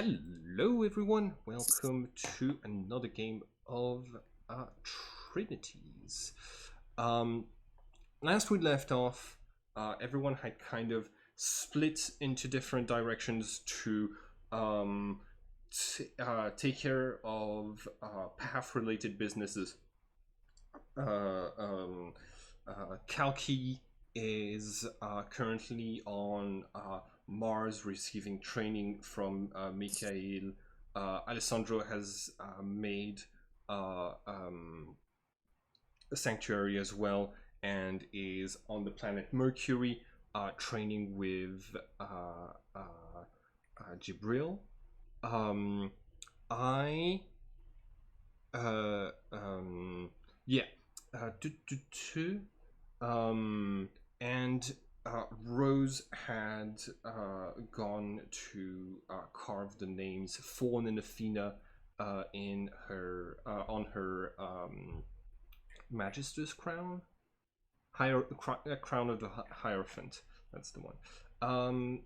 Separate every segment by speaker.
Speaker 1: Hello everyone, welcome to another game of Trinities. Um, Last we left off, everyone had kind of split into different directions to um, take care of path-related businesses. Kalki is currently on Mars receiving training from Mikhail. Alessandro has made a sanctuary as well and is on the planet Mercury training with Jibril. Um, I uh, um, yeah. Do, do, do. Um, and Rose had gone to carve the names Fawn and Athena in her on her Magister's crown, crown of the Hierophant. That's the one. Um,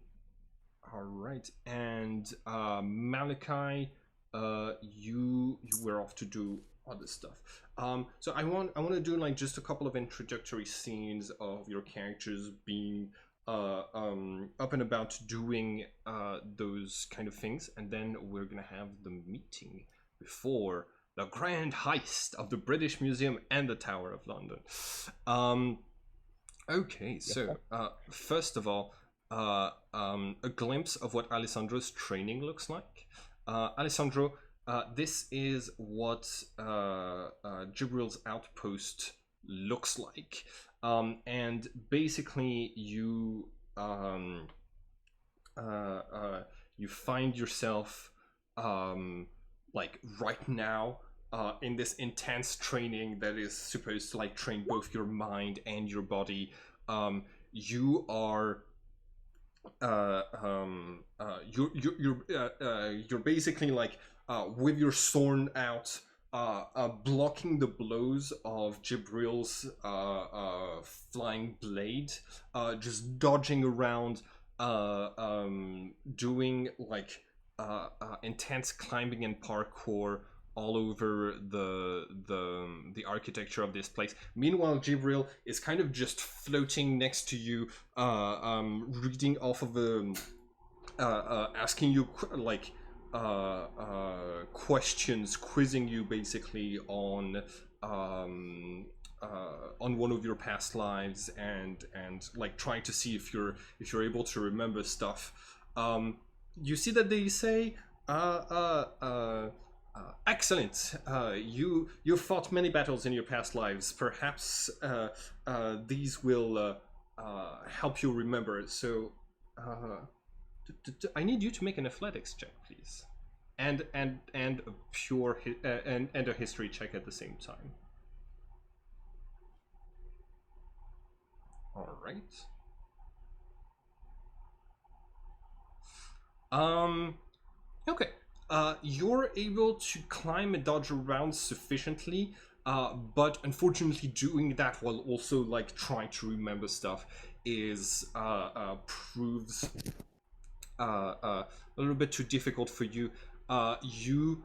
Speaker 1: all right, and Malachi, you were off to do other stuff. So I want to do like just a couple of introductory scenes of your characters being up and about doing those kind of things, and then we're gonna have the meeting before the grand heist of the British Museum and the Tower of London. Um, Okay, so first of all, a glimpse of what Alessandro's training looks like. Alessandro, this is what Jibril's outpost looks like, and basically you find yourself like right now in this intense training that is supposed to like train both your mind and your body. You are you're basically like with your sword out, blocking the blows of Jibril's flying blade, just dodging around, doing like intense climbing and parkour all over the architecture of this place. Meanwhile, Jibril is kind of just floating next to you, reading off of the, asking you like questions, quizzing you basically on one of your past lives, and like trying to see if you're able to remember stuff. You see that they say, excellent. You fought many battles in your past lives. Perhaps these will help you remember. So I need you to make an athletics check, please, and a pure and a history check at the same time. All right. Okay. You're able to climb and dodge around sufficiently, but unfortunately, doing that while also like trying to remember stuff is proves a little bit too difficult for you. You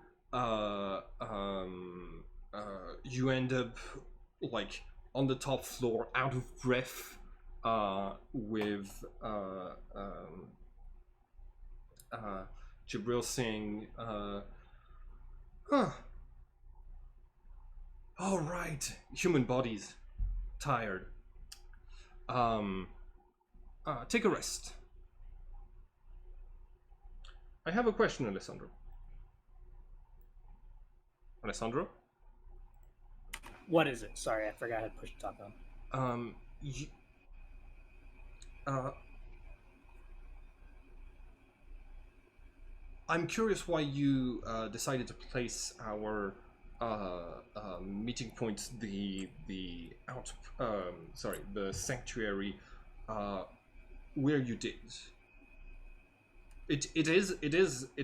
Speaker 1: you end up like on the top floor, out of breath, with Jibril saying, "Huh. All right, human bodies, tired. Um, take a rest." I have a question, Alessandro. Alessandro?
Speaker 2: What is it? Sorry, I forgot how to push the top button.
Speaker 1: You, uh, I'm curious why you decided to place our meeting point, the sanctuary, where you did. It is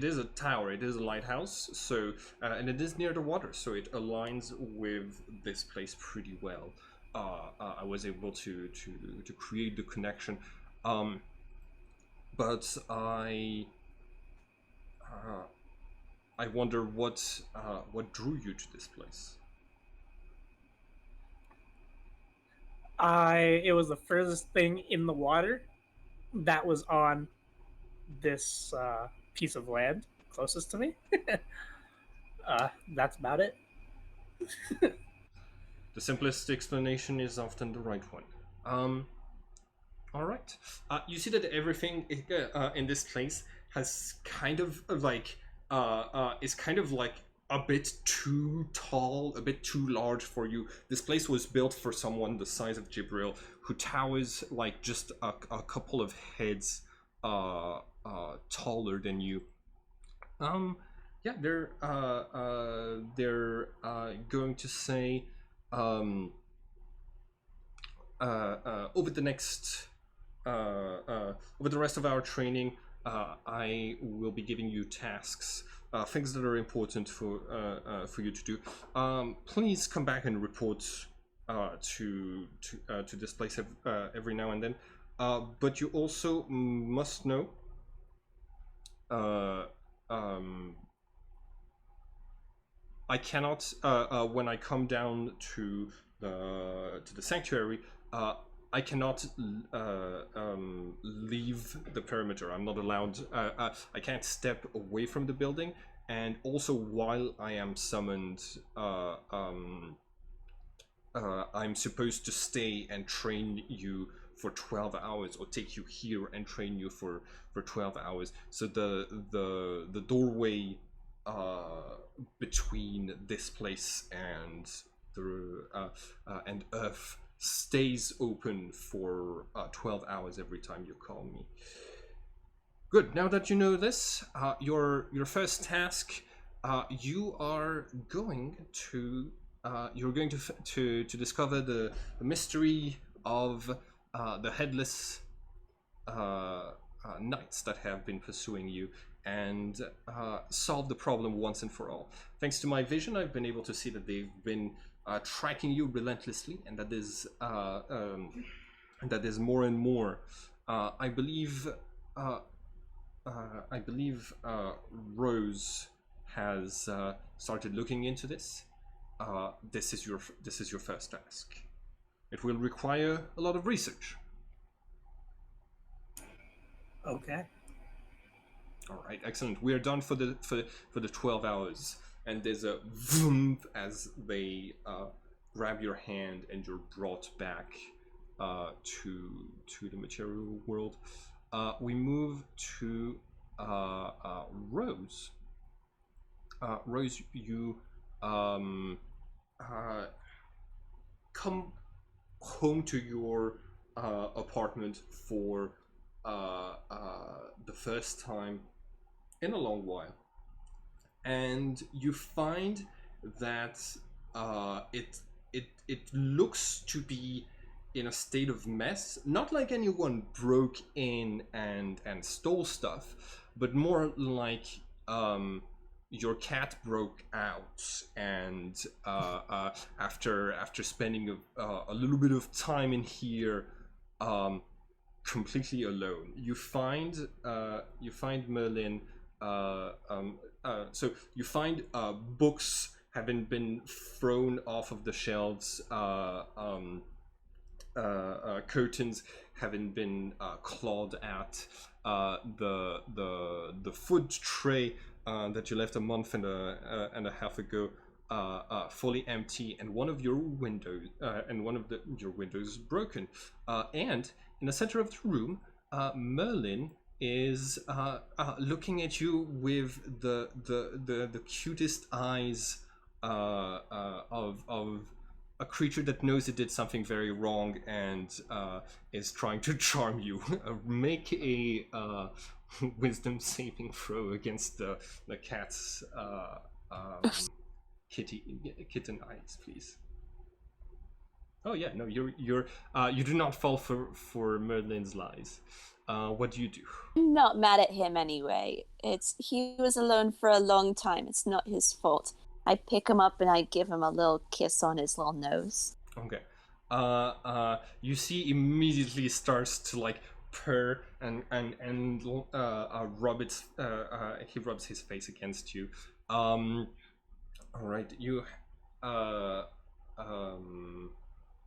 Speaker 1: a tower. It is a lighthouse. So and it is near the water, so it aligns with this place pretty well. I was able to create the connection, but I I wonder what drew you to this place.
Speaker 2: It was the furthest thing in the water that was on this piece of land closest to me. That's about it.
Speaker 1: The simplest explanation is often the right one. All right. You see that everything in this place has kind of is kind of like a bit too tall, a bit too large for you. This place was built for someone the size of Jibril, who towers like just a couple of heads taller than you. Um, yeah, they're going to say um, over the next over the rest of our training, I will be giving you tasks, things that are important for you to do. Please come back and report to this place every now and then. But you also must know. Uh, um, I cannot when I come down to the sanctuary. I cannot leave the perimeter. I'm not allowed. I can't step away from the building. And also, while I am summoned, I'm supposed to stay and train you for 12 hours, or take you here and train you for 12 hours. So the doorway between this place and Earth stays open for 12 hours every time you call me. Good. Now that you know this, your first task, you are going to you're going to discover the mystery of the headless knights that have been pursuing you, and solve the problem once and for all. Thanks to my vision, I've been able to see that they've been tracking you relentlessly, and that is more and more. I believe. I believe Rose has started looking into this. This is your first task. It will require a lot of research.
Speaker 2: Okay.
Speaker 1: All right, excellent. We are done for the 12 hours, and there's a vroom as they grab your hand, and you're brought back to the material world. We move to Rose. Rose, you um, come home to your apartment for the first time in a long while, and you find that it looks to be in a state of mess. Not like anyone broke in and stole stuff, but more like your cat broke out, and after spending a little bit of time in here, um, completely alone, you find Merlin. So you find books having been thrown off of the shelves, curtains having been clawed at, the food tray that you left a month and a half ago, fully empty, and one of your windows your windows is broken, and in the center of the room, Merlin is looking at you with the cutest eyes of a creature that knows it did something very wrong, and is trying to charm you. Make a wisdom saving throw against the cat's kitten eyes, please. Oh yeah, no, you do not fall for Merlin's lies. What do you do?
Speaker 3: I'm not mad at him anyway. He was alone for a long time. It's not his fault. I pick him up and I give him a little kiss on his little nose.
Speaker 1: Okay. You see immediately starts to like purr and rub its he rubs his face against you. All right, uh, um,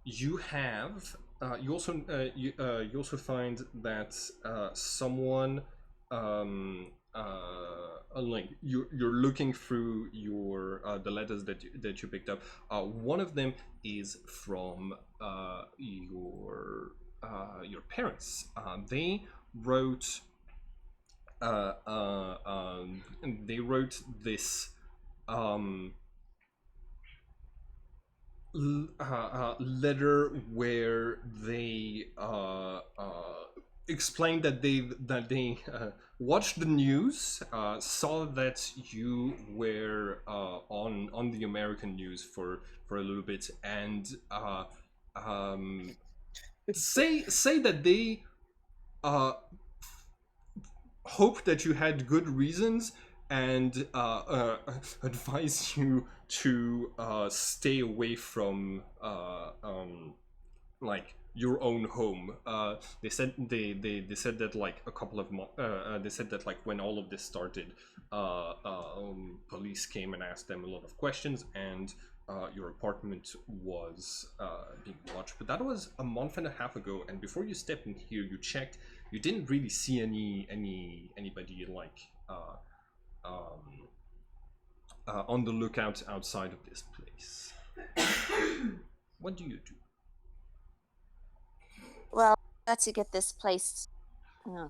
Speaker 1: you have you also find that someone like you're looking through your the letters that you picked up. One of them is from your parents. They wrote they wrote this um letter where they explained that they watched the news, saw that you were on the American news for a little bit, and um, say that they uh, hope that you had good reasons and advise you to stay away from like your own home. They said that like a couple of they said that like when all of this started, police came and asked them a lot of questions, and your apartment was being watched. But that was a month and a half ago, and before you stepped in here, you checked. You didn't really see anybody like on the lookout outside of this place. What do you do?
Speaker 3: Well, got to get this place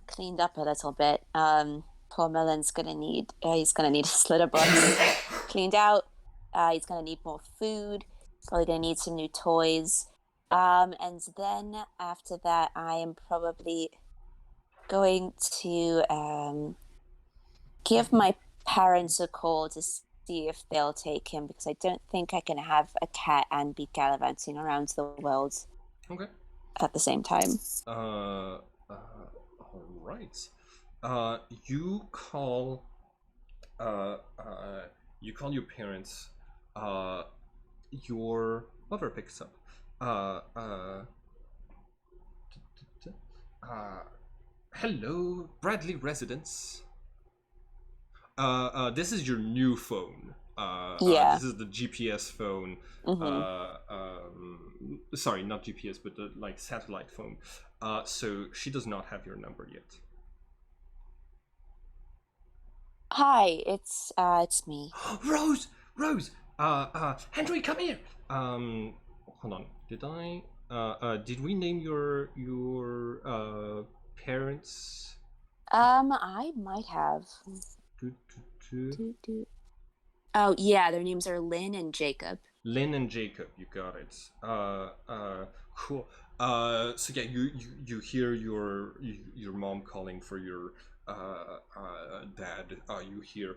Speaker 3: cleaned up a little bit. Poor Melon's gonna need he's gonna need his litter box cleaned out. He's gonna need more food. Probably gonna need some new toys. And then after that, I am probably going to give my parents a call to see if they'll take him, because I don't think I can have a cat and be gallivanting around the world
Speaker 1: Okay.
Speaker 3: at the same time.
Speaker 1: All right. You call. You call your parents. Your mother picks up. Hello, Bradley residence. This is your new phone.
Speaker 3: Yeah.
Speaker 1: This is the GPS phone. Sorry, not GPS, but the like satellite phone. So she does not have your number yet.
Speaker 3: Hi, it's me.
Speaker 1: Rose, Henry, come here. Hold on. Did we name your parents?
Speaker 3: I might have. Oh yeah, their names are Lynn and Jacob.
Speaker 1: Lynn and Jacob, you got it. Cool. So yeah, you hear your mom calling for your dad. You hear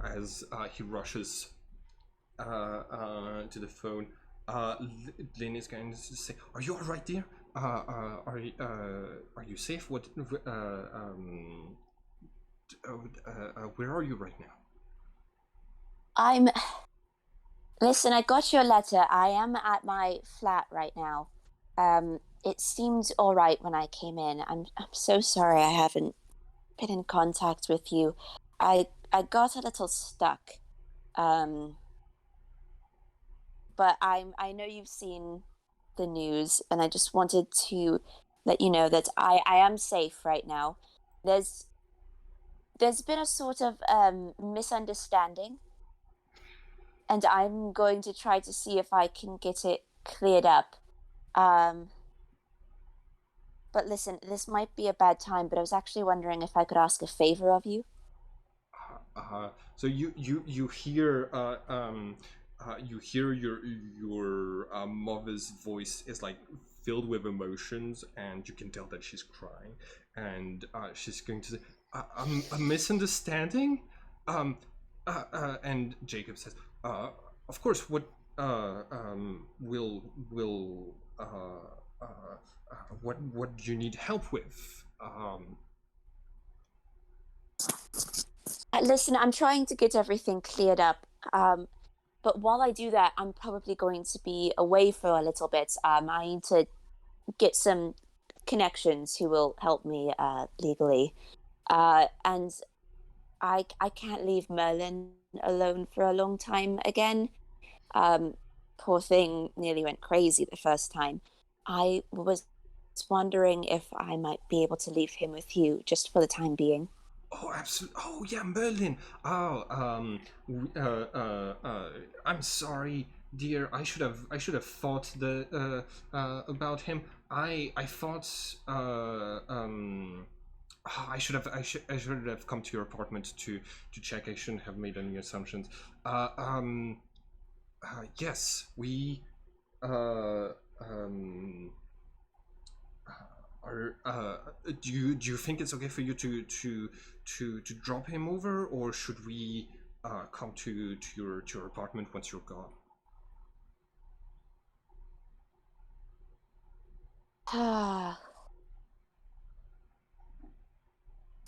Speaker 1: as he rushes to the phone. Lynn is going to say, "Are you all right, dear? Are you safe? Where are you right now?"
Speaker 3: Listen, I got your letter. I am at my flat right now. It seemed all right when I came in. I'm so sorry I haven't been in contact with you. I got a little stuck. But I know you've seen the news, and I just wanted to let you know that I am safe right now. There's been a sort of misunderstanding, and I'm going to try to see if I can get it cleared up. But listen, this might be a bad time, but I was actually wondering if I could ask a favor of you.
Speaker 1: So you hear you hear your mother's voice is like filled with emotions, and you can tell that she's crying, and she's going to say, "A misunderstanding," and Jacob says, "Of course. What what do you need help with?"
Speaker 3: Listen, I'm trying to get everything cleared up. But while I do that, I'm probably going to be away for a little bit. I need to get some connections who will help me legally. And I can't leave Merlin alone for a long time again. Poor thing nearly went crazy the first time. I was wondering if I might be able to leave him with you just for the time being.
Speaker 1: Oh, absolutely. Oh, yeah, Merlin. Oh, I'm sorry, dear. I should have thought about him. I thought, I should have come to your apartment to check. I shouldn't have made any assumptions. Uh, um, yes, we, uh, um, Are do you think it's okay for you to drop him over, or should we come to your apartment once you're gone?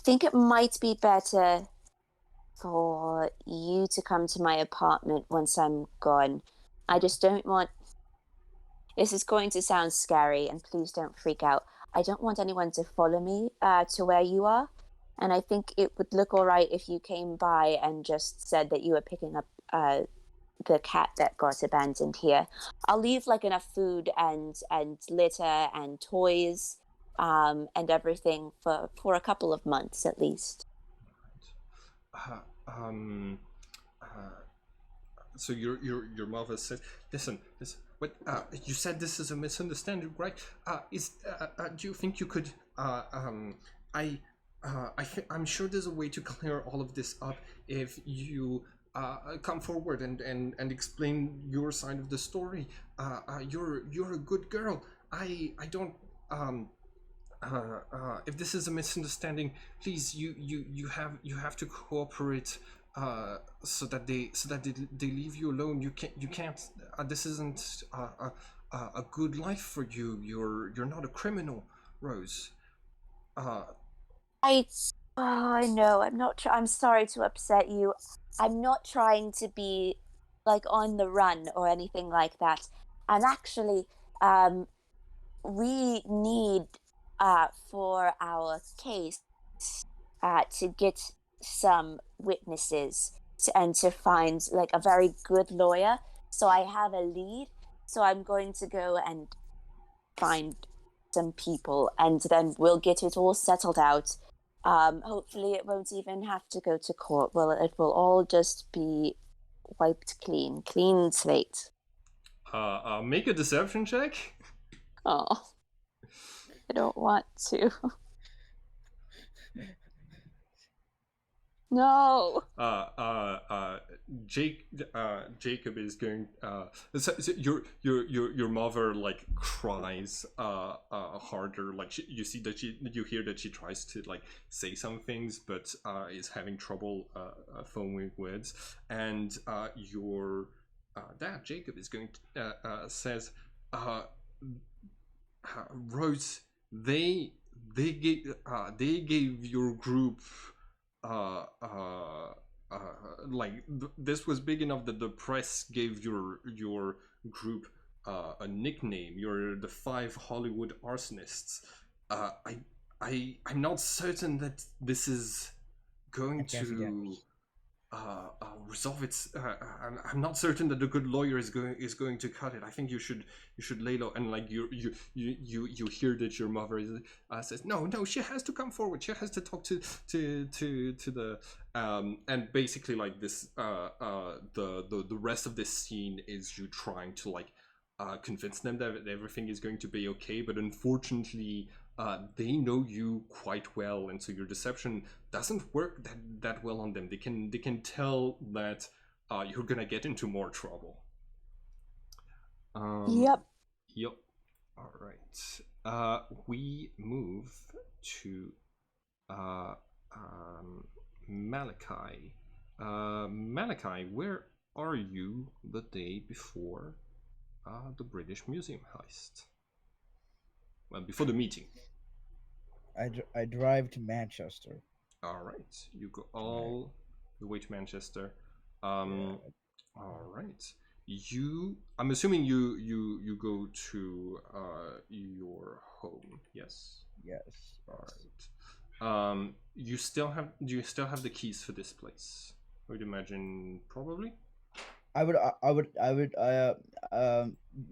Speaker 3: I think it might be better for you to come to my apartment once I'm gone. I just don't want. This is going to sound scary, and please don't freak out. I don't want anyone to follow me to where you are. And I think it would look all right if you came by and just said that you were picking up the cat that got abandoned here. I'll leave like enough food and litter and toys and everything for a couple of months at least.
Speaker 1: Uh, um, uh, so your mother said, "Listen, this. What you said this is a misunderstanding, right? Do you think you could? I I'm sure there's a way to clear all of this up if you come forward and explain your side of the story. You're a good girl. I don't um if this is a misunderstanding, please you have to cooperate so that they leave you alone. You can't. This isn't a good life for you. You're not a criminal, Rose. Uh,
Speaker 3: I I know. I'm not. I'm sorry to upset you. I'm not trying to be like on the run or anything like that. I'm actually um we need for our case to get some witnesses and to find like a very good lawyer. So I have a lead. So I'm going to go and find some people, and then we'll get it all settled out. Hopefully, it won't even have to go to court. Well, it will all just be wiped clean, clean slate.
Speaker 1: make a deception check.
Speaker 3: Oh, I don't want to. No.
Speaker 1: Jake, Jacob is going. So your mother like cries harder. Like you see that you hear that she tries to like say some things, but is having trouble forming words. And your dad, Jacob, is going to says, uh, Rose, they they gave your group uh uh uh this was big enough that the press gave your group a nickname. You're the five Hollywood arsonists. I'm not certain that this is going
Speaker 4: Jeffy
Speaker 1: to
Speaker 4: Dahmers.
Speaker 1: resolve its. I'm not certain that the good lawyer is going to cut it. I think you should lay low. And like you hear that your mother says no, she has to come forward. She has to talk to the and basically like this the rest of this scene is you trying to like convince them that everything is going to be okay, but unfortunately they know you quite well, and so your deception doesn't work that well on them. They can tell that you're gonna get into more trouble.
Speaker 3: Yep.
Speaker 1: Yep. All right. We move to uh, Malachi. Malachi, where are you the day before the British Museum heist? Well, before the meeting.
Speaker 4: I drive to Manchester.
Speaker 1: All right. You go
Speaker 4: Tonight.
Speaker 1: all the way to Manchester.
Speaker 4: Yeah.
Speaker 1: All right. I'm assuming you go to your home. Yes.
Speaker 4: Yes.
Speaker 1: All right. Do you still have the keys for this place? I would imagine probably.
Speaker 4: I would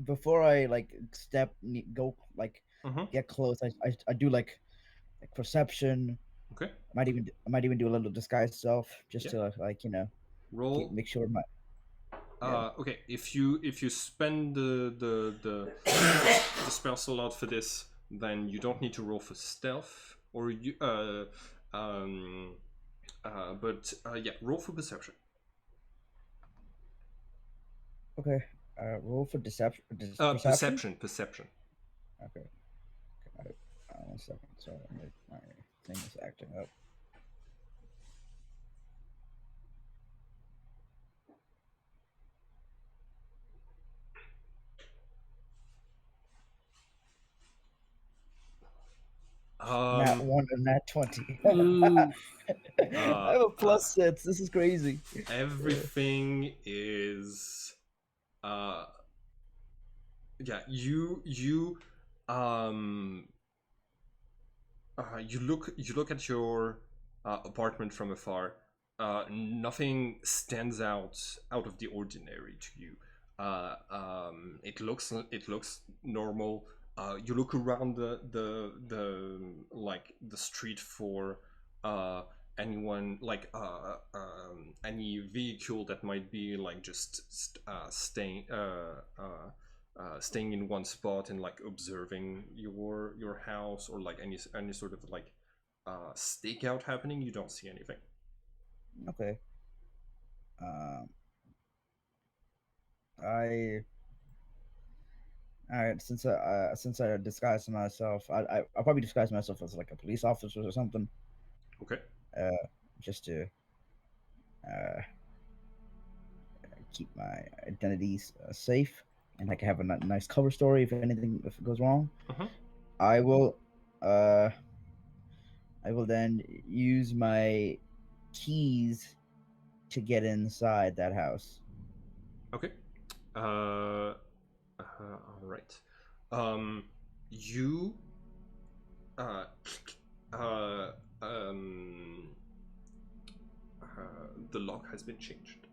Speaker 4: before I like go like
Speaker 1: Mm-hmm.
Speaker 4: get close. I do like perception.
Speaker 1: Okay.
Speaker 4: I might even do a little disguise self just
Speaker 1: Yeah.
Speaker 4: to like
Speaker 1: Roll.
Speaker 4: make sure my yeah.
Speaker 1: Okay. If you spend the spell slot for this, then you don't need to roll for stealth or you but yeah, roll for perception.
Speaker 4: Okay. Roll for deception. Perception.
Speaker 1: Perception.
Speaker 4: Okay. 1 second. Sorry, my thing is acting up. Nat 1 and nat 20.
Speaker 2: Ooh.
Speaker 4: I have a +6. This is crazy.
Speaker 1: Everything is yeah, um you look at your apartment from afar. Nothing stands out of the ordinary to you. It looks normal. You look around the like the street for uh, anyone like any vehicle that might be like just staying in one spot and like observing your house, or like any sort of like stakeout happening. You don't see anything.
Speaker 4: Okay. Um, I all right. Since I disguised myself, I'll probably disguise myself as like a police officer or something.
Speaker 1: Okay.
Speaker 4: Just to uh keep my identities safe, and I can have a nice cover story if it goes wrong.
Speaker 1: Uh-huh.
Speaker 4: I will uh I will then use my keys to get inside that house.
Speaker 1: Okay. All right. You uh uh um the lock has been changed.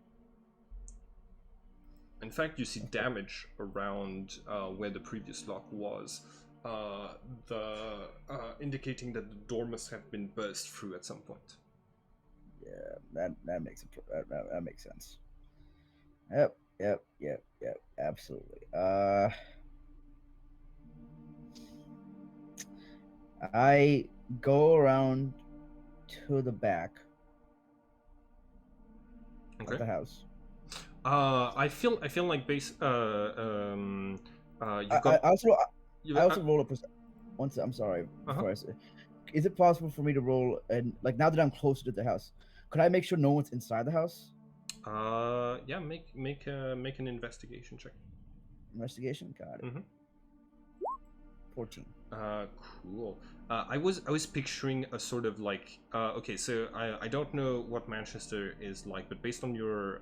Speaker 1: In fact, you see damage around where the previous lock was, the indicating that the door must have been burst through at some point.
Speaker 4: Yeah, that makes that makes sense. Yep. Absolutely. I go around to the back
Speaker 1: Okay.
Speaker 4: of the house.
Speaker 1: I feel like base. You've
Speaker 4: I
Speaker 1: got.
Speaker 4: also
Speaker 1: You,
Speaker 4: I also roll a percent. Once I'm sorry.
Speaker 1: Uh-huh.
Speaker 4: Before I say, is it possible for me to roll and like now that I'm closer to the house, could I make sure no one's inside the house?
Speaker 1: Yeah. Make an investigation check.
Speaker 4: Investigation. Got it.
Speaker 1: Mm-hmm.
Speaker 4: 14.
Speaker 1: Cool. I was picturing a sort of like okay, so I don't know what Manchester is like, but based on your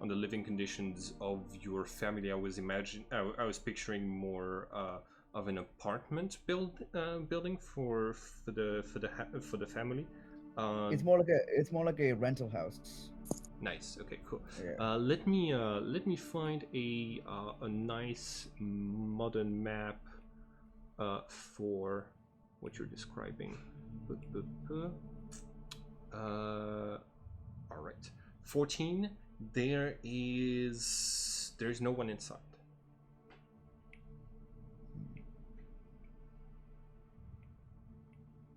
Speaker 1: on the living conditions of your family, I was picturing more of an apartment building for the family.
Speaker 4: It's more like a rental house.
Speaker 1: Nice. Okay. Cool.
Speaker 4: Yeah.
Speaker 1: Let me find a nice modern map for what you're describing. All right. 14. There's no one inside.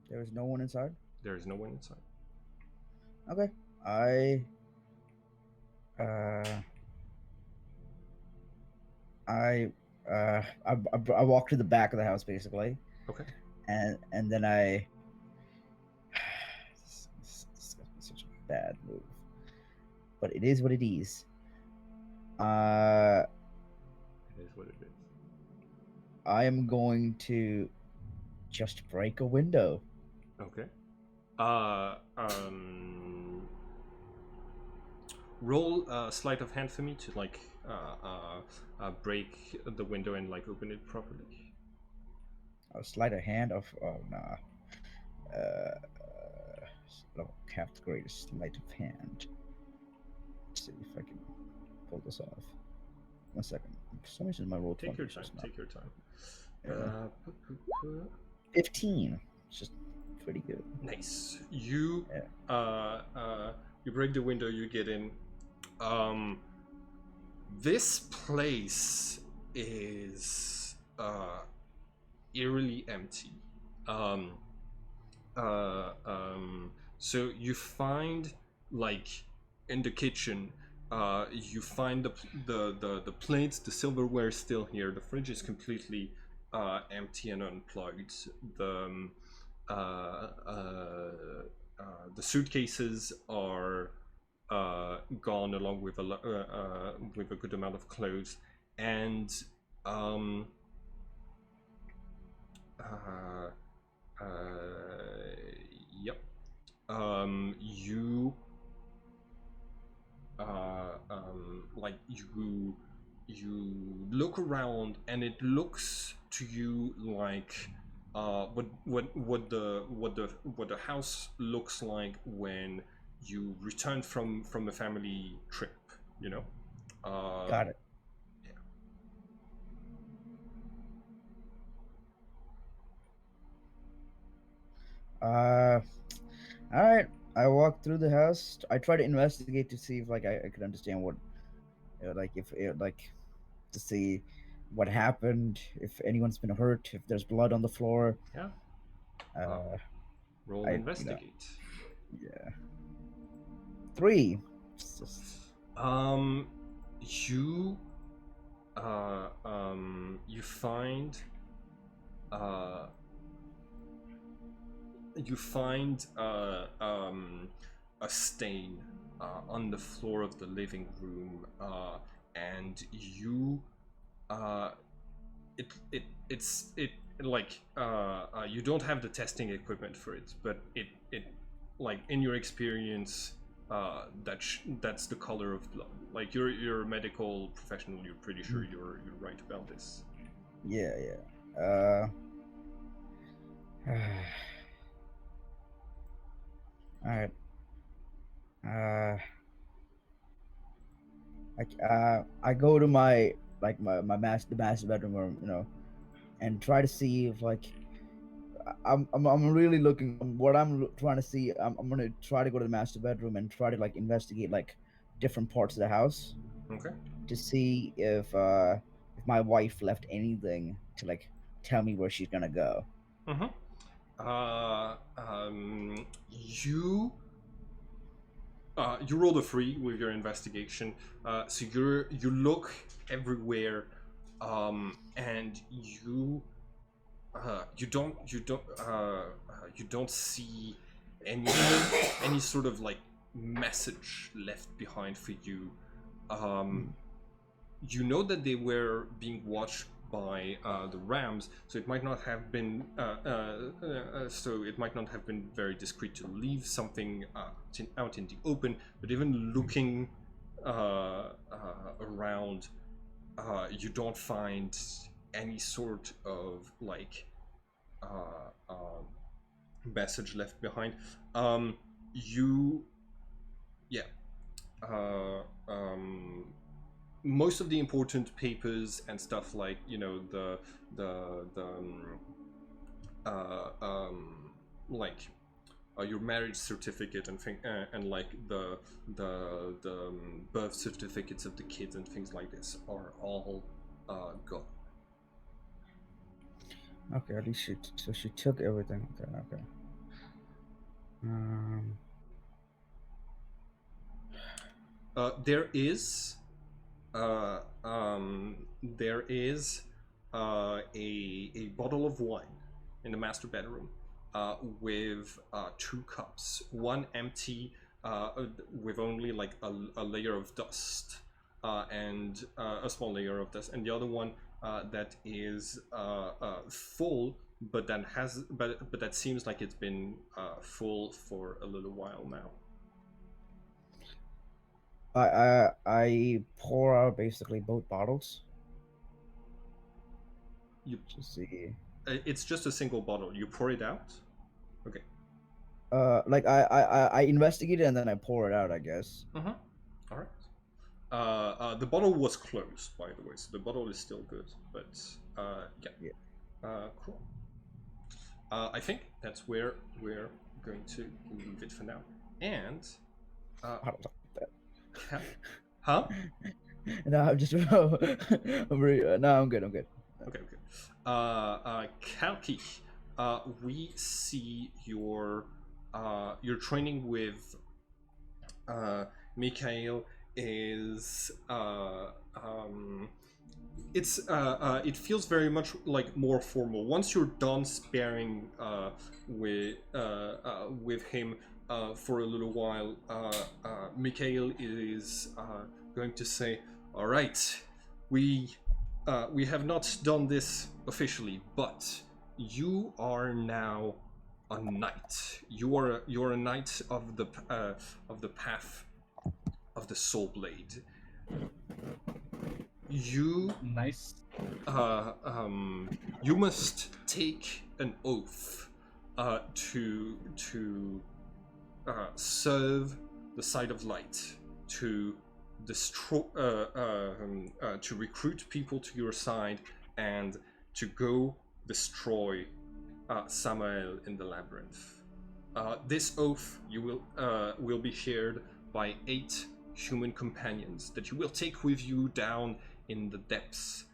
Speaker 4: There is no one inside.
Speaker 1: There is no one inside.
Speaker 4: Okay. I walk to the back of the house basically.
Speaker 1: Okay.
Speaker 4: And then I this is such a bad move, but it is what it is.
Speaker 1: It is what it is.
Speaker 4: I am going to just break a window.
Speaker 1: Okay. roll sleight of hand for me to like break the window and like open it properly.
Speaker 4: I'll slide a hand of. Oh nah. Have the greatest sleight of hand. Let's see if I can pull this off. 1 second. For some reason, my roll
Speaker 1: Take
Speaker 4: 20
Speaker 1: your
Speaker 4: is
Speaker 1: time.
Speaker 4: just not.
Speaker 1: Take your time.
Speaker 4: Yeah. 15. It's just pretty good.
Speaker 1: Nice. You
Speaker 4: Yeah.
Speaker 1: you break the window. You get in. This place is eerily empty. Um, so you find like in the kitchen, you find the plates, the silverware is still here. The fridge is completely empty and unplugged. The uh, uh, the suitcases are gone along with a good amount of clothes, and um, uh, uh, yep. You like you look around, and it looks to you like what the house looks like when you return from a family trip. You know.
Speaker 4: Got it. All right. I walk through the house. I try to investigate to see if like I could understand what, like if like to see what happened, if anyone's been hurt, if there's blood on the floor.
Speaker 1: Yeah. Roll
Speaker 4: I
Speaker 1: investigate.
Speaker 4: yeah. 3. It's just
Speaker 1: You you find uh you find a stain on the floor of the living room, and you uh it like you don't have the testing equipment for it, but it like in your experience that's the color of blood. Like you're a medical professional, you're pretty sure you're right about this.
Speaker 4: yeah. All right. I go to my like my the master bedroom room, and try to see if like I'm really looking what trying to see. I'm gonna try to go to the master bedroom and try to like investigate like different parts of the house
Speaker 1: Okay.
Speaker 4: to see if my wife left anything to like tell me where she's gonna go.
Speaker 1: Mm-hmm. You rolled a 3 with your investigation, so you look everywhere, and you don't see any any sort of like message left behind for you. You know that they were being watched by the Rams, so it might not have been very discreet to leave something out in the open. But even looking around, you don't find any sort of like message left behind. You yeah. Uh, um, Most of the important papers and stuff, like the uh, um, like your marriage certificate and like the birth certificates of the kids and things like this are all gone.
Speaker 4: Okay, at least she took everything. Okay.
Speaker 1: There is there is a bottle of wine in the master bedroom, with 2 cups, one empty, with only like a layer of dust, and a small layer of dust, and the other one that is full, but that seems like it's been full for a little while now.
Speaker 4: I pour out basically both bottles.
Speaker 1: You,
Speaker 4: Let's see.
Speaker 1: it's just a single bottle. You pour it out. Okay.
Speaker 4: Like I investigate it and then I pour it out, I guess.
Speaker 1: Mm-hmm. All right. The bottle was closed, by the way, so the bottle is still good. But yeah. Cool. I think that's where we're going to leave it for now. And
Speaker 4: I don't talk about that.
Speaker 1: huh?
Speaker 4: No, I'm just I'm very, no, I'm good. I'm good.
Speaker 1: Okay. Kalki, we see your training with Mikhail is it feels very much like more formal. Once you're done sparring with him for a little while, Mikhail is going to say, "All right, we have not done this officially, but you are now a knight. You're a knight of the path of the soul blade. You
Speaker 5: Nice.
Speaker 1: you must take an oath to serve the side of light, to destroy to recruit people to your side, and to go destroy Samael in the labyrinth. This oath you will be shared by 8 human companions that you will take with you down in the depths.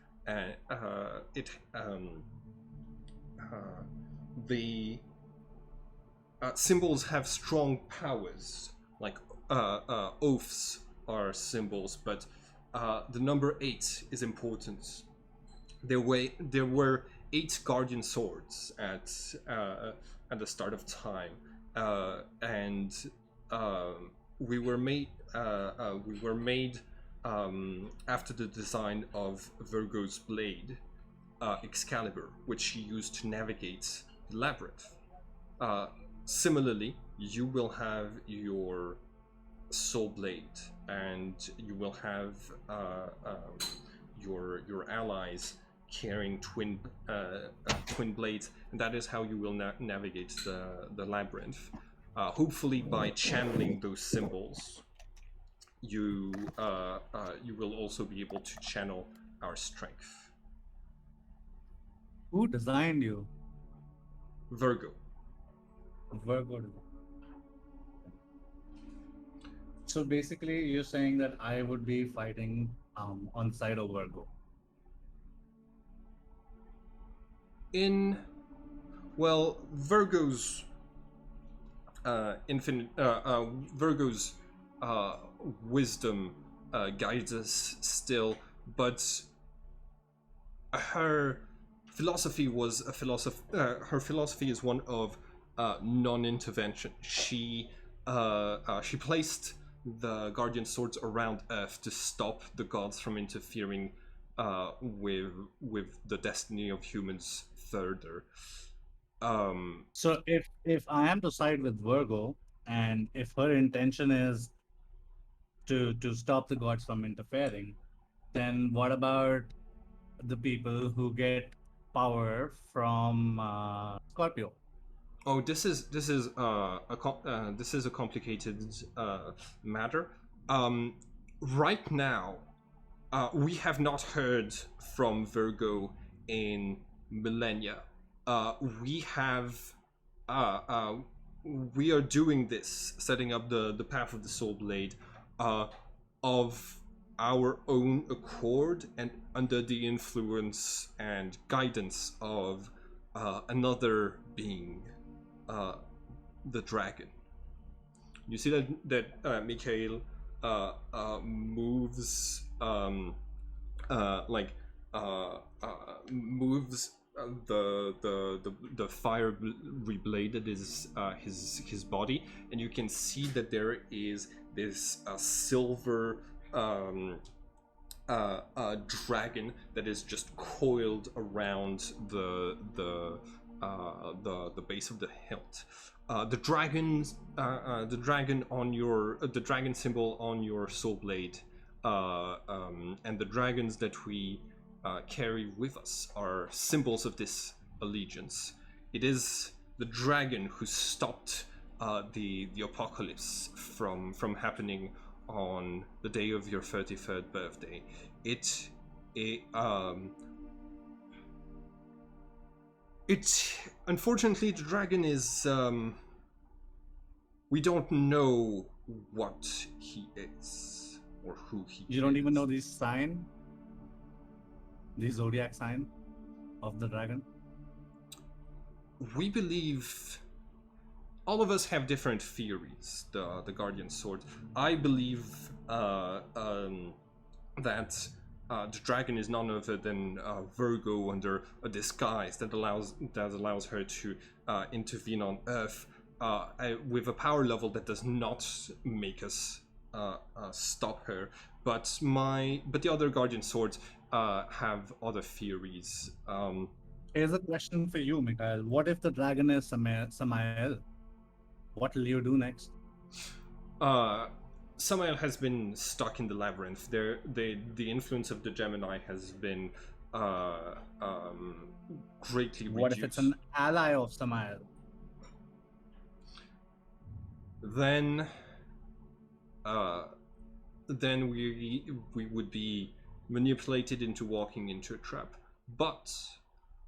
Speaker 1: The symbols have strong powers, like oaths are symbols, but the number 8 is important. There were 8 guardian swords at the start of time, and we were made after the design of Virgo's blade, Excalibur, which he used to navigate the labyrinth. Similarly, you will have your soul blade, and you will have your allies carrying twin blades, and that is how you will navigate the labyrinth. Hopefully, by channeling those symbols, you will also be able to channel our strength.
Speaker 5: Who designed you?
Speaker 1: Virgo.
Speaker 5: Virgo. So basically, you're saying that I would be fighting on side of Virgo.
Speaker 1: Virgo's Virgo's wisdom guides us still, but her philosophy was a philosophy. Her philosophy is one of non-intervention. She placed the guardian swords around Earth to stop the gods from interfering with the destiny of humans further.
Speaker 5: So if I am to side with Virgo, and if her intention is to stop the gods from interfering, then what about the people who get power from Scorpio?
Speaker 1: Oh, this is a complicated matter. Right now, we have not heard from Virgo in millennia. We are doing this, setting up the path of the soul blade, of our own accord and under the influence and guidance of another being, the dragon. You see that Mikhail moves moves the fire blade that is his body, and you can see that there is this silver dragon that is just coiled around the the base of the hilt. The dragon on your the dragon symbol on your soul blade, and the dragons that we carry with us are symbols of this allegiance. It is the dragon who stopped the apocalypse from happening on the day of your 33rd birthday. It unfortunately, the dragon is we don't know what he is or who he is.
Speaker 5: You don't even know the sign, the zodiac sign of the dragon?
Speaker 1: We believe all of us have different theories. The guardian sword. I believe that the dragon is none other than Virgo under a disguise that allows her to intervene on Earth with a power level that does not make us stop her. But the other guardian swords have other theories.
Speaker 5: Here's a question for you, Mikhail. What if the dragon is Samael? What will you do next?
Speaker 1: Samael has been stuck in the labyrinth. The influence of the Gemini has been greatly reduced.
Speaker 5: What if it's an ally of Samael?
Speaker 1: Then we would be manipulated into walking into a trap. But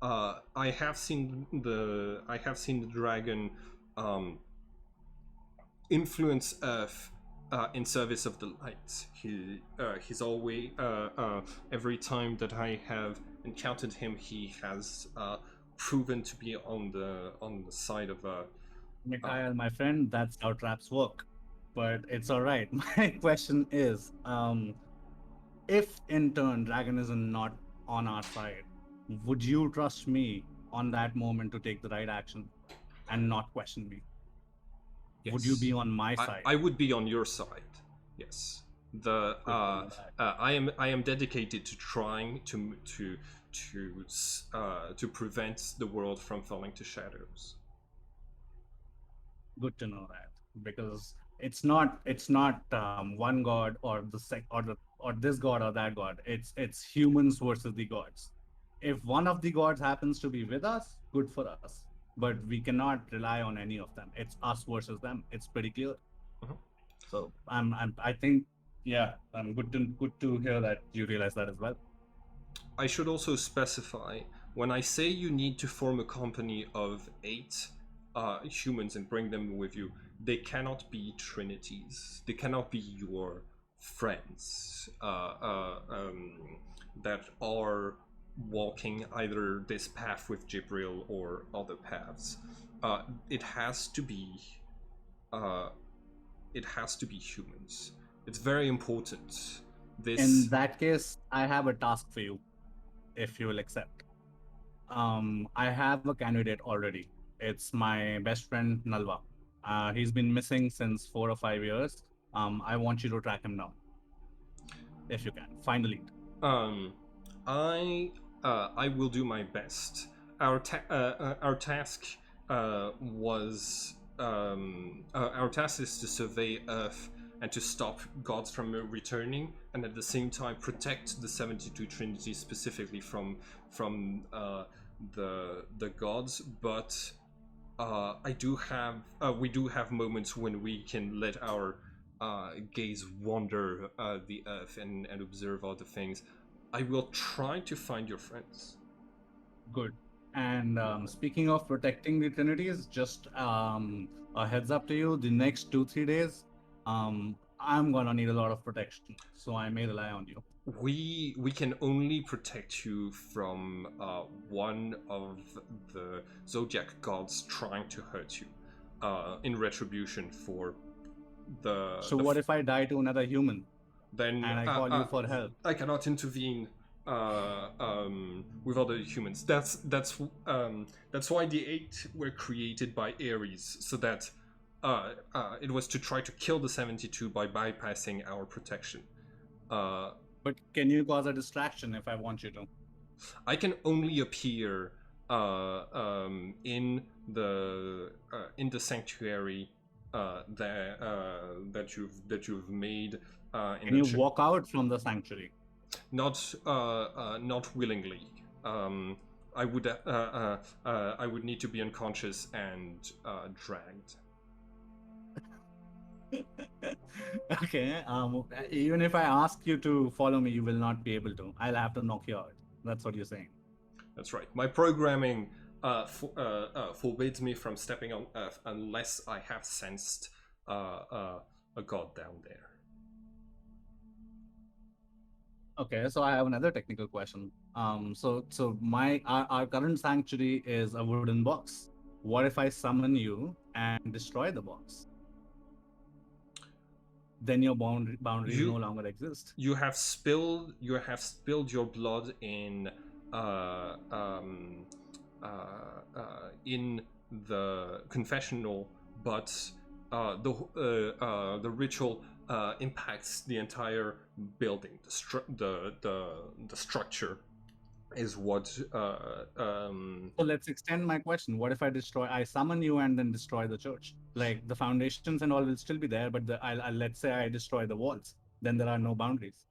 Speaker 1: I have seen the dragon influence Earth in service of the light. He's always every time that I have encountered him, he has proven to be on the side of
Speaker 5: Mikhail, my friend, that's how traps work. But it's all right. My question is, if in turn dragon is not on our side, would you trust me on that moment to take the right action and not question me?
Speaker 1: Yes.
Speaker 5: Would you be on my side?
Speaker 1: I would be on your side. Yes. I am dedicated to trying to prevent the world from falling to shadows.
Speaker 5: Good to know that, because it's not one god or this god or that god. It's humans versus the gods. If one of the gods happens to be with us, good for us. But we cannot rely on any of them. It's us versus them. It's pretty clear.
Speaker 1: Mhm.
Speaker 5: So I think, yeah, I'm good to hear that you realize that as well.
Speaker 1: I should also specify, when I say you need to form a company of 8 humans and bring them with you, they cannot be Trinities. They cannot be your friends that are walking either this path with Jibril or other paths. It has to be humans. It's very important.
Speaker 5: In that case, I have a task for you, if you will accept. I have a candidate already. It's my best friend Nalva. He's been missing since 4 or 5 years. I want you to track him down, if you can. Find the lead.
Speaker 1: I will do my best. Our task is to survey Earth and to stop gods from returning, and at the same time protect the 72 Trinities specifically from the gods. But we do have moments when we can let our gaze wander the Earth and observe other things. I will try to find your friends.
Speaker 5: Good. And speaking of protecting the Trinities, just a heads up to you, the next 2-3 days, I'm gonna need a lot of protection, so I may rely on you.
Speaker 1: We can only protect you from one of the Zodiac gods trying to hurt you in retribution for the...
Speaker 5: So what if I die to another human?
Speaker 1: Then
Speaker 5: and I call you for help?
Speaker 1: I cannot intervene with other humans. That's why the 8 were created by Ares, so that it was to try to kill the 72 by bypassing our protection.
Speaker 5: But can you cause a distraction if I want you to?
Speaker 1: I can only appear in the sanctuary that you've made in
Speaker 5: Can you walk out from the sanctuary?
Speaker 1: Not willingly. I would need to be unconscious and dragged.
Speaker 5: Okay. Even if I ask you to follow me, you will not be able to. I'll have to knock you out. That's what you're saying.
Speaker 1: That's right. My programming forbids me from stepping on Earth unless I have sensed a god down there.
Speaker 5: Okay, so I have another technical question. So our current sanctuary is a wooden box. What if I summon you and destroy the box? Then your boundaries no longer exist.
Speaker 1: You have spilled your blood in in the confessional, but the ritual impacts the entire building. The structure is what.
Speaker 5: So let's extend my question. What if I summon you and then destroy the church? Like the foundations and all will still be there, but I'll let's say I destroy the walls. Then there are no boundaries.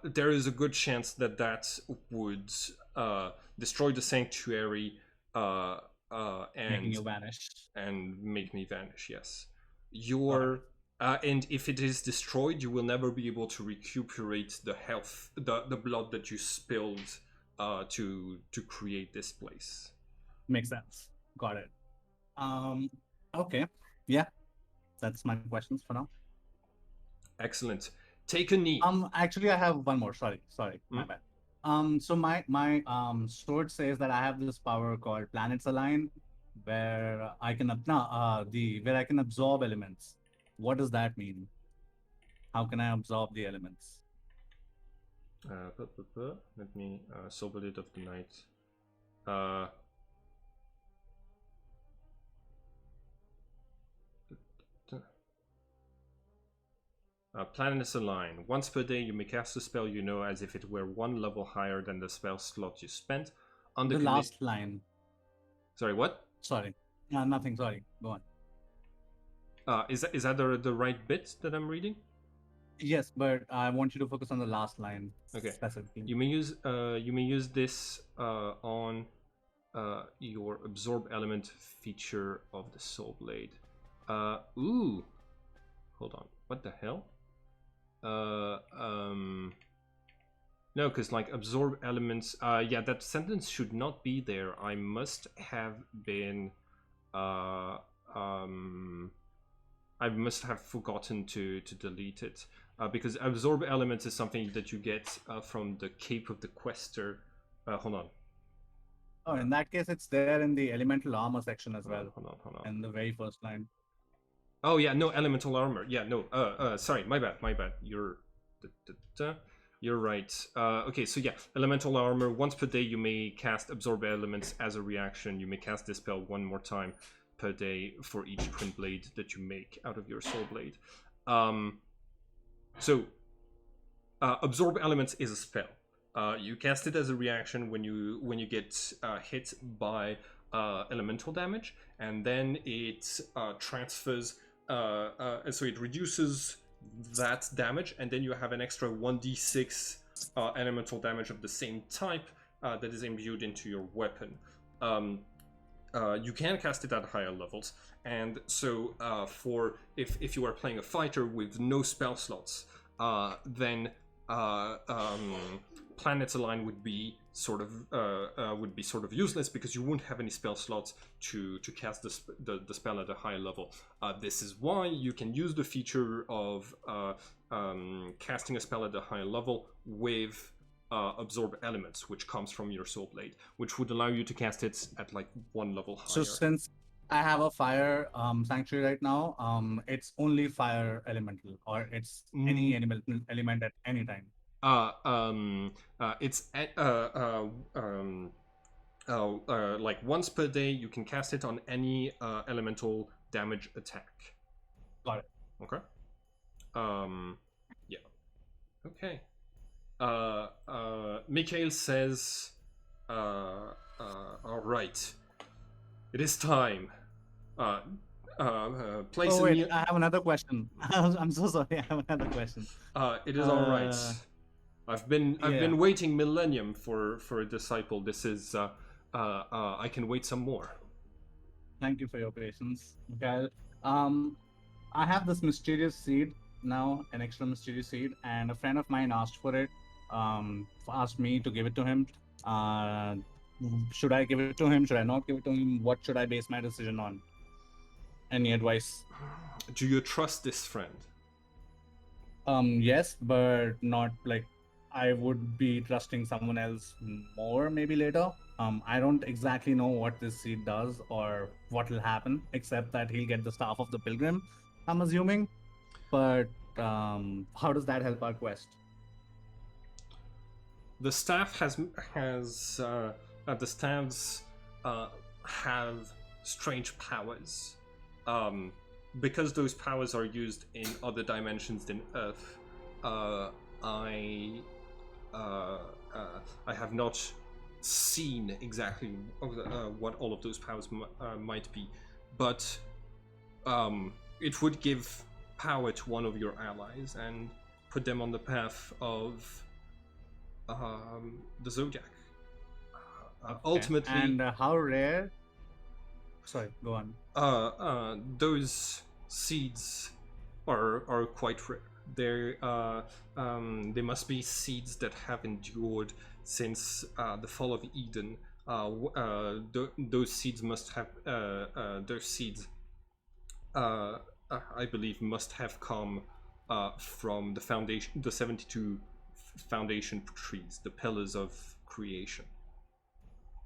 Speaker 1: There is a good chance that would destroy the sanctuary and
Speaker 5: Making you vanish.
Speaker 1: And make me vanish. Yes, and if it is destroyed, you will never be able to recuperate the health, the blood that you spilled to create this place.
Speaker 5: Makes sense. Got it. Okay. Yeah, that's my questions for now.
Speaker 1: Excellent. Take a knee.
Speaker 5: Actually, I have one more. Sorry, my bad. So my sword says that I have this power called Planets Align, where I can absorb elements. What does that mean? How can I absorb the elements?
Speaker 1: Let me sober it of the night. Planets align. Once per day, you may cast a spell you know as if it were one level higher than the spell slot you spent.
Speaker 5: The last line.
Speaker 1: Sorry, what?
Speaker 5: Sorry. No, nothing. Sorry. Go
Speaker 1: on. Is that the right bit that I'm reading?
Speaker 5: Yes, but I want you to focus on the last line.
Speaker 1: Okay.
Speaker 5: Specifically.
Speaker 1: You may use this on your absorb element feature of the soul blade. Ooh. Hold on. What the hell? No, because like absorb elements. Yeah, that sentence should not be there. I must have been. I must have forgotten to delete it. Because absorb elements is something that you get from the Cape of the Quester. Hold on.
Speaker 5: Oh, in that case, it's there in the elemental armor section as well.
Speaker 1: Hold on.
Speaker 5: In the very first line.
Speaker 1: Oh yeah, no elemental armor. Yeah, no. Sorry, my bad. You're right. Okay, so yeah, elemental armor. Once per day, you may cast absorb elements as a reaction. You may cast this spell one more time per day for each twin blade that you make out of your soul blade. So absorb elements is a spell. You cast it as a reaction when you get hit by elemental damage, and then it transfers. So it reduces that damage, and then you have an extra 1d6 elemental damage of the same type that is imbued into your weapon. You can cast it at higher levels, and so for if you are playing a fighter with no spell slots, then Planets Align would be sort of useless because you wouldn't have any spell slots to cast the spell at a higher level. This is why you can use the feature of casting a spell at a higher level with absorb elements, which comes from your soul blade, which would allow you to cast it at like one level higher.
Speaker 5: So since I have a fire sanctuary right now, it's only fire elemental, or it's any element at any time.
Speaker 1: It's like once per day you can cast it on any elemental damage attack.
Speaker 5: Got it.
Speaker 1: Okay. Yeah. Okay. Mikhail says, All right. It is time. Place
Speaker 5: Oh
Speaker 1: a
Speaker 5: wait,
Speaker 1: meal.
Speaker 5: I have another question. I'm so sorry. I have another question.
Speaker 1: It is all right.
Speaker 5: Uh,
Speaker 1: I've been
Speaker 5: yeah.
Speaker 1: waiting millennium for a disciple. This is I can wait some more.
Speaker 5: Thank you for your patience, Mikhail. I have this mysterious seed now, an extra mysterious seed, and a friend of mine asked for it. Asked me to give it to him. Uh, should I give it to him? Should I not give it to him? What should I base my decision on? Any advice?
Speaker 1: Do you trust this friend?
Speaker 5: Yes, but not like I would be trusting someone else more maybe later. I don't exactly know what this seed does or what will happen, except that he'll get the staff of the pilgrim, I'm assuming. But how does that help our quest?
Speaker 1: The staff the staffs have strange powers. Because those powers are used in other dimensions than Earth, I have not seen exactly what all of those powers might be, but it would give power to one of your allies and put them on the path of the Zodiac.
Speaker 5: Okay.
Speaker 1: Ultimately,
Speaker 5: And how rare? Sorry, go on.
Speaker 1: those seeds are quite rare. They must be seeds that have endured since the fall of Eden. Those seeds must have those seeds. I believe must have come from the foundation, the 72 foundation trees, the pillars of creation.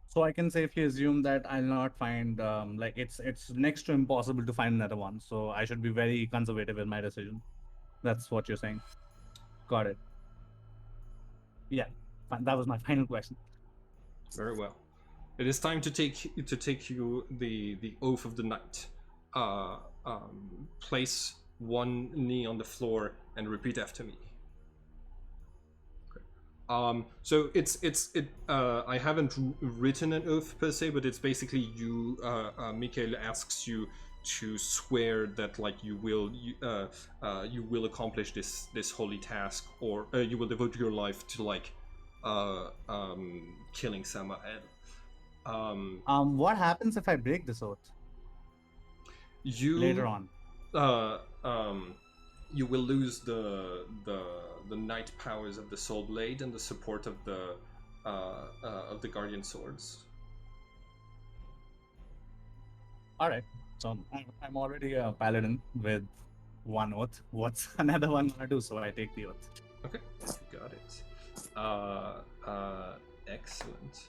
Speaker 5: So I can safely assume that I'll not find like it's next to impossible to find another one. So I should be very conservative in my decision. That's what you're saying. Got it. Yeah, that was my final question.
Speaker 1: Very well. It is time to take you the oath of the night. Place one knee on the floor and repeat after me. So I haven't written an oath per se, but it's basically you. Mikhail asks you to swear that like you will accomplish this holy task, or you will devote your life to like killing Samael.
Speaker 5: What happens if I break this oath
Speaker 1: You
Speaker 5: later on?
Speaker 1: You will lose the knight powers of the soul blade and the support of the guardian swords.
Speaker 5: All right. So I'm already a paladin with one oath. What's another one gonna do? So I take the oath.
Speaker 1: Okay, you got it. Excellent.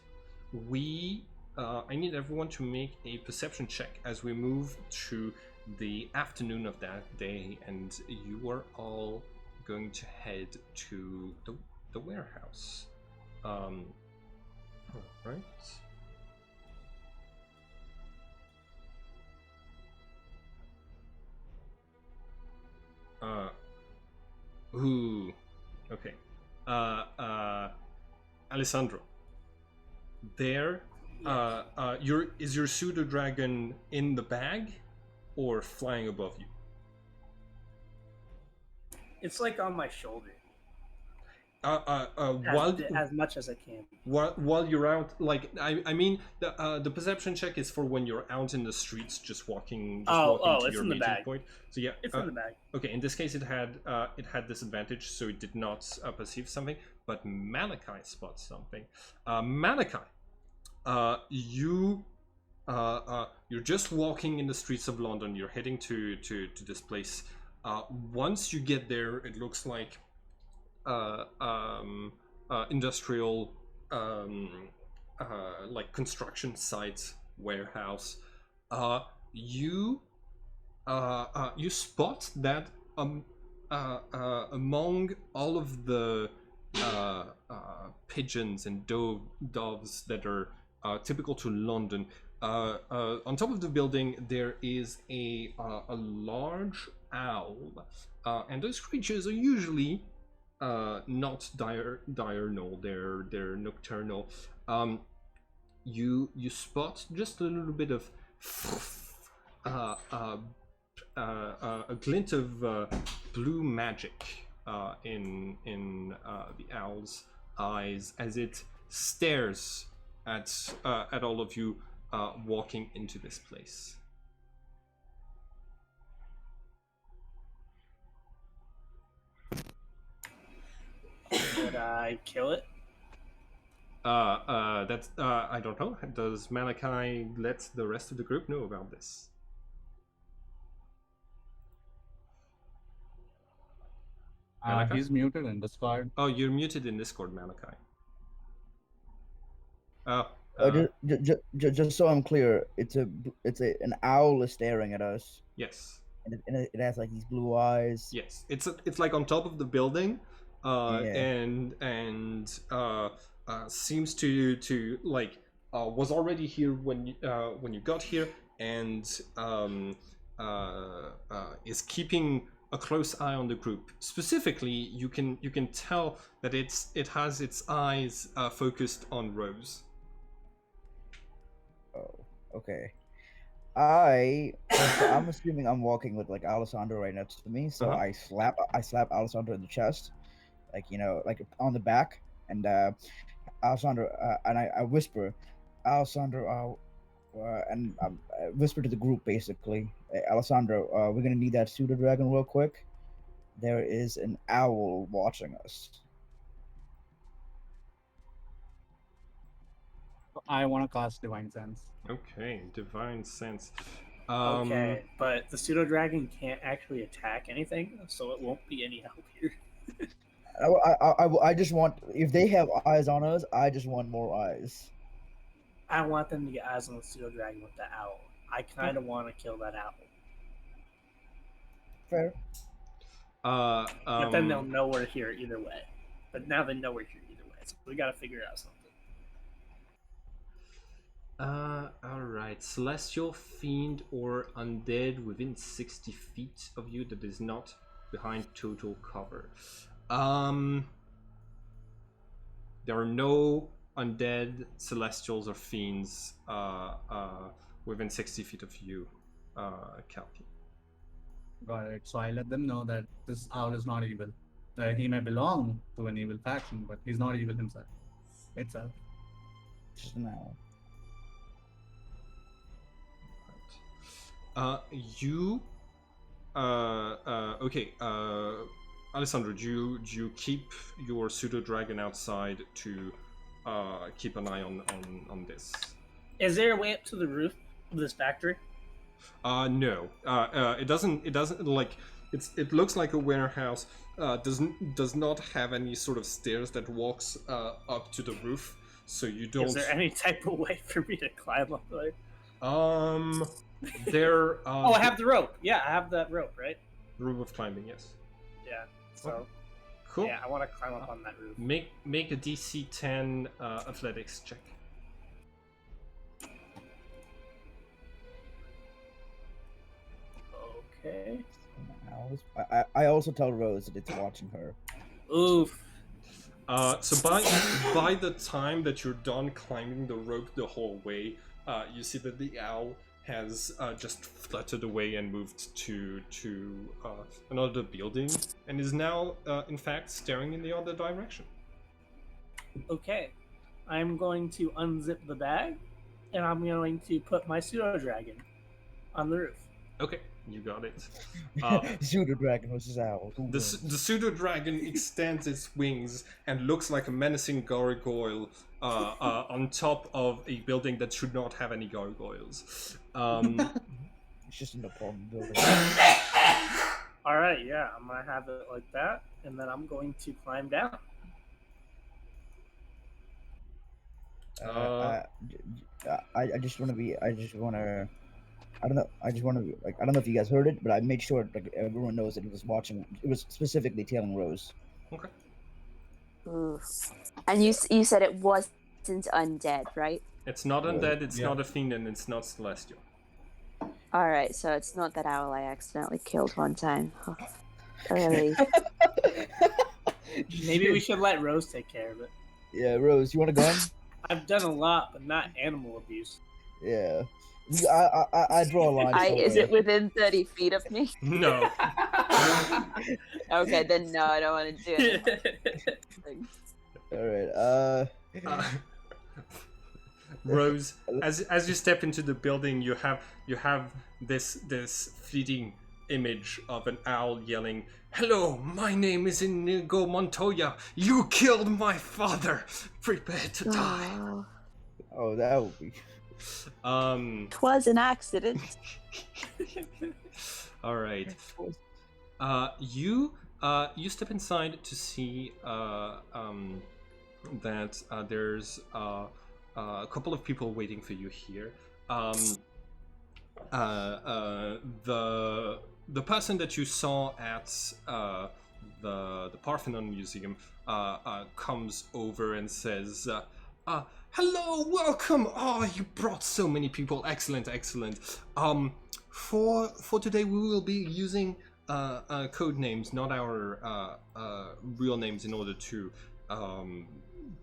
Speaker 1: I need everyone to make a perception check as we move to the afternoon of that day, and you are all going to head to the warehouse. All right. Ooh. Okay. Alessandro. There. Is your pseudo dragon in the bag, or flying above you?
Speaker 2: It's like on my shoulder.
Speaker 1: While
Speaker 2: As much as I can.
Speaker 1: while you're out, like I mean the perception check is for when you're out in the streets, just walking to
Speaker 2: it's
Speaker 1: your
Speaker 2: in the
Speaker 1: meeting
Speaker 2: bag.
Speaker 1: point. So yeah,
Speaker 2: It's in the bag.
Speaker 1: okay. In this case, it had disadvantage, so it did not perceive something. But Malachi spots something. Malachi, you're just walking in the streets of London. You're heading to this place. Once you get there, it looks like industrial, like construction site, warehouse. You spot that among all of the pigeons and doves that are typical to London, on top of the building there is a large owl, and those creatures are usually not diurnal. They're nocturnal. you spot just a little bit of a glint of blue magic in the owl's eyes as it stares at all of you walking into this place.
Speaker 2: Should I kill it?
Speaker 1: That's I don't know. Does Malachi let the rest of the group know about this? Malachi?
Speaker 5: He's muted in Discord.
Speaker 1: Oh, you're muted in Discord, Malachi. Oh,
Speaker 4: Just so I'm clear, an owl is staring at us,
Speaker 1: yes.
Speaker 4: and it has like these blue eyes.
Speaker 1: Yes, it's like on top of the building, and seems to like was already here when you got here, and is keeping a close eye on the group. Specifically, you can tell that it has its eyes focused on Rose.
Speaker 4: Oh, okay. I'm assuming I'm walking with like Alessandro right next to me, so I slap Alessandro in the chest, like like on the back, and Alessandro and I whisper, Alessandro, and I whisper to the group basically, Alessandro, we're gonna need that pseudo dragon real quick. There is an owl watching us.
Speaker 5: I want to cast Divine Sense.
Speaker 1: Okay, divine sense.
Speaker 2: Okay, but the pseudo dragon can't actually attack anything, so it won't be any help here.
Speaker 4: I just want, if they have eyes on us, I just want more eyes.
Speaker 2: I want them to get eyes on the pseudo dragon with the owl. I kind of want to kill that owl.
Speaker 4: Fair.
Speaker 2: But then they'll know we're here either way. But now they know we're here either way, so we gotta figure out something.
Speaker 1: Alright. Celestial, fiend, or undead within 60 feet of you that is not behind total cover. There are no undead, celestials, or fiends within 60 feet of you, Kalki.
Speaker 5: Got it. So I let them know that this owl is not evil. He may belong to an evil faction, but he's not evil himself. Itself.
Speaker 4: Just an owl.
Speaker 1: Okay, Alessandro, do you keep your pseudo dragon outside to keep an eye on this?
Speaker 2: Is there a way up to the roof of this factory?
Speaker 1: No. It doesn't like it looks like a warehouse. Does not have any sort of stairs that walks up to the roof, so you don't.
Speaker 2: Is there any type of way for me to climb up there?
Speaker 1: There.
Speaker 2: Oh, I have the rope. Yeah, I have that rope, right?
Speaker 1: Rope of climbing, yes.
Speaker 2: Yeah. So.
Speaker 1: Cool.
Speaker 2: Yeah, I want to climb up on that roof.
Speaker 1: Make a DC 10 athletics check.
Speaker 2: Okay.
Speaker 4: I also tell Rose that it's watching her.
Speaker 2: Oof.
Speaker 1: So by the time that you're done climbing the rope the whole way, you see that the owl has just fluttered away and moved to another building, and is now in fact staring in the other direction.
Speaker 2: Okay. I'm going to unzip the bag, and I'm going to put my pseudo dragon on the roof.
Speaker 1: Okay, you got it.
Speaker 4: Pseudo dragon versus owl.
Speaker 1: The pseudo dragon extends its wings and looks like a menacing gargoyle on top of a building that should not have any gargoyles.
Speaker 4: It's just an apartment building.
Speaker 2: All right, yeah, I'm gonna have it like that, and then I'm going to climb down.
Speaker 4: I just want to. I don't know. I just want to. Like, I don't know if you guys heard it, but I made sure like everyone knows that it was watching. It was specifically tailing Rose.
Speaker 1: Okay.
Speaker 3: Ooh. And you said it wasn't undead, right?
Speaker 1: It's not undead. It's not a fiend, and it's not celestial.
Speaker 3: All right, so it's not that owl I accidentally killed one time. Oh, really?
Speaker 2: Maybe we should let Rose take care of it.
Speaker 4: Yeah, Rose, you want to go in?
Speaker 2: I've done a lot, but not animal abuse.
Speaker 4: Yeah. I draw a line
Speaker 3: Is
Speaker 4: somewhere.
Speaker 3: it within 30 feet of me?
Speaker 1: No.
Speaker 3: Okay, then no, I don't want to do anything.
Speaker 4: All right.
Speaker 1: Rose, as you step into the building, you have this fleeting image of an owl yelling, "Hello, my name is Inigo Montoya. You killed my father. Prepare to die."
Speaker 3: Oh,
Speaker 4: Oh, that would be.
Speaker 3: 'twas an accident.
Speaker 1: All right. You step inside to see that there's a couple of people waiting for you here. The person that you saw at the Parthenon Museum comes over and says, "Hello, welcome! Oh, you brought so many people. Excellent, excellent. For today we will be using code names, not our real names, in order to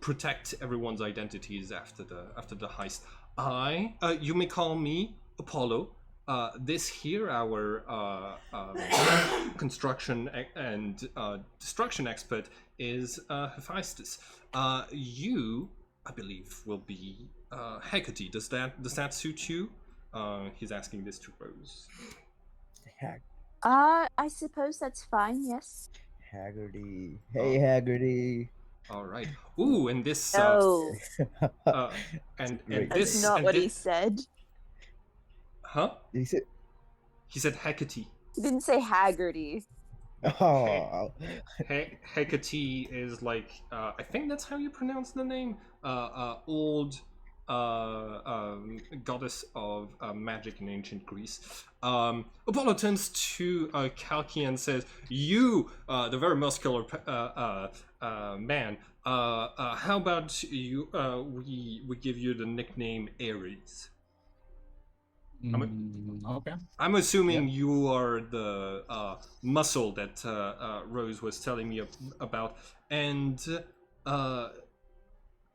Speaker 1: protect everyone's identities after the heist. You may call me Apollo. This here, our construction and destruction expert, is Hephaestus. You, I believe, will be Hecate. Does that suit you? He's asking this to Rose.
Speaker 3: I suppose that's fine, yes.
Speaker 4: Haggerty. Hey, Haggerty.
Speaker 1: All right. Ooh, and this
Speaker 3: No,
Speaker 1: and
Speaker 4: Great.
Speaker 3: that's
Speaker 1: this
Speaker 3: not
Speaker 1: and
Speaker 3: what
Speaker 1: thi-
Speaker 3: he said.
Speaker 1: Huh?
Speaker 4: He said,
Speaker 1: He said Hecate.
Speaker 3: He didn't say Haggerty.
Speaker 4: "Oh,
Speaker 1: Hecate is like I think that's how you pronounce the name. Old goddess of magic in ancient Greece. Apollo turns to Kalki and says, "You, the very muscular man. How about you? We give you the nickname Ares."
Speaker 5: Okay.
Speaker 1: I'm assuming you are the muscle that Rose was telling me about, and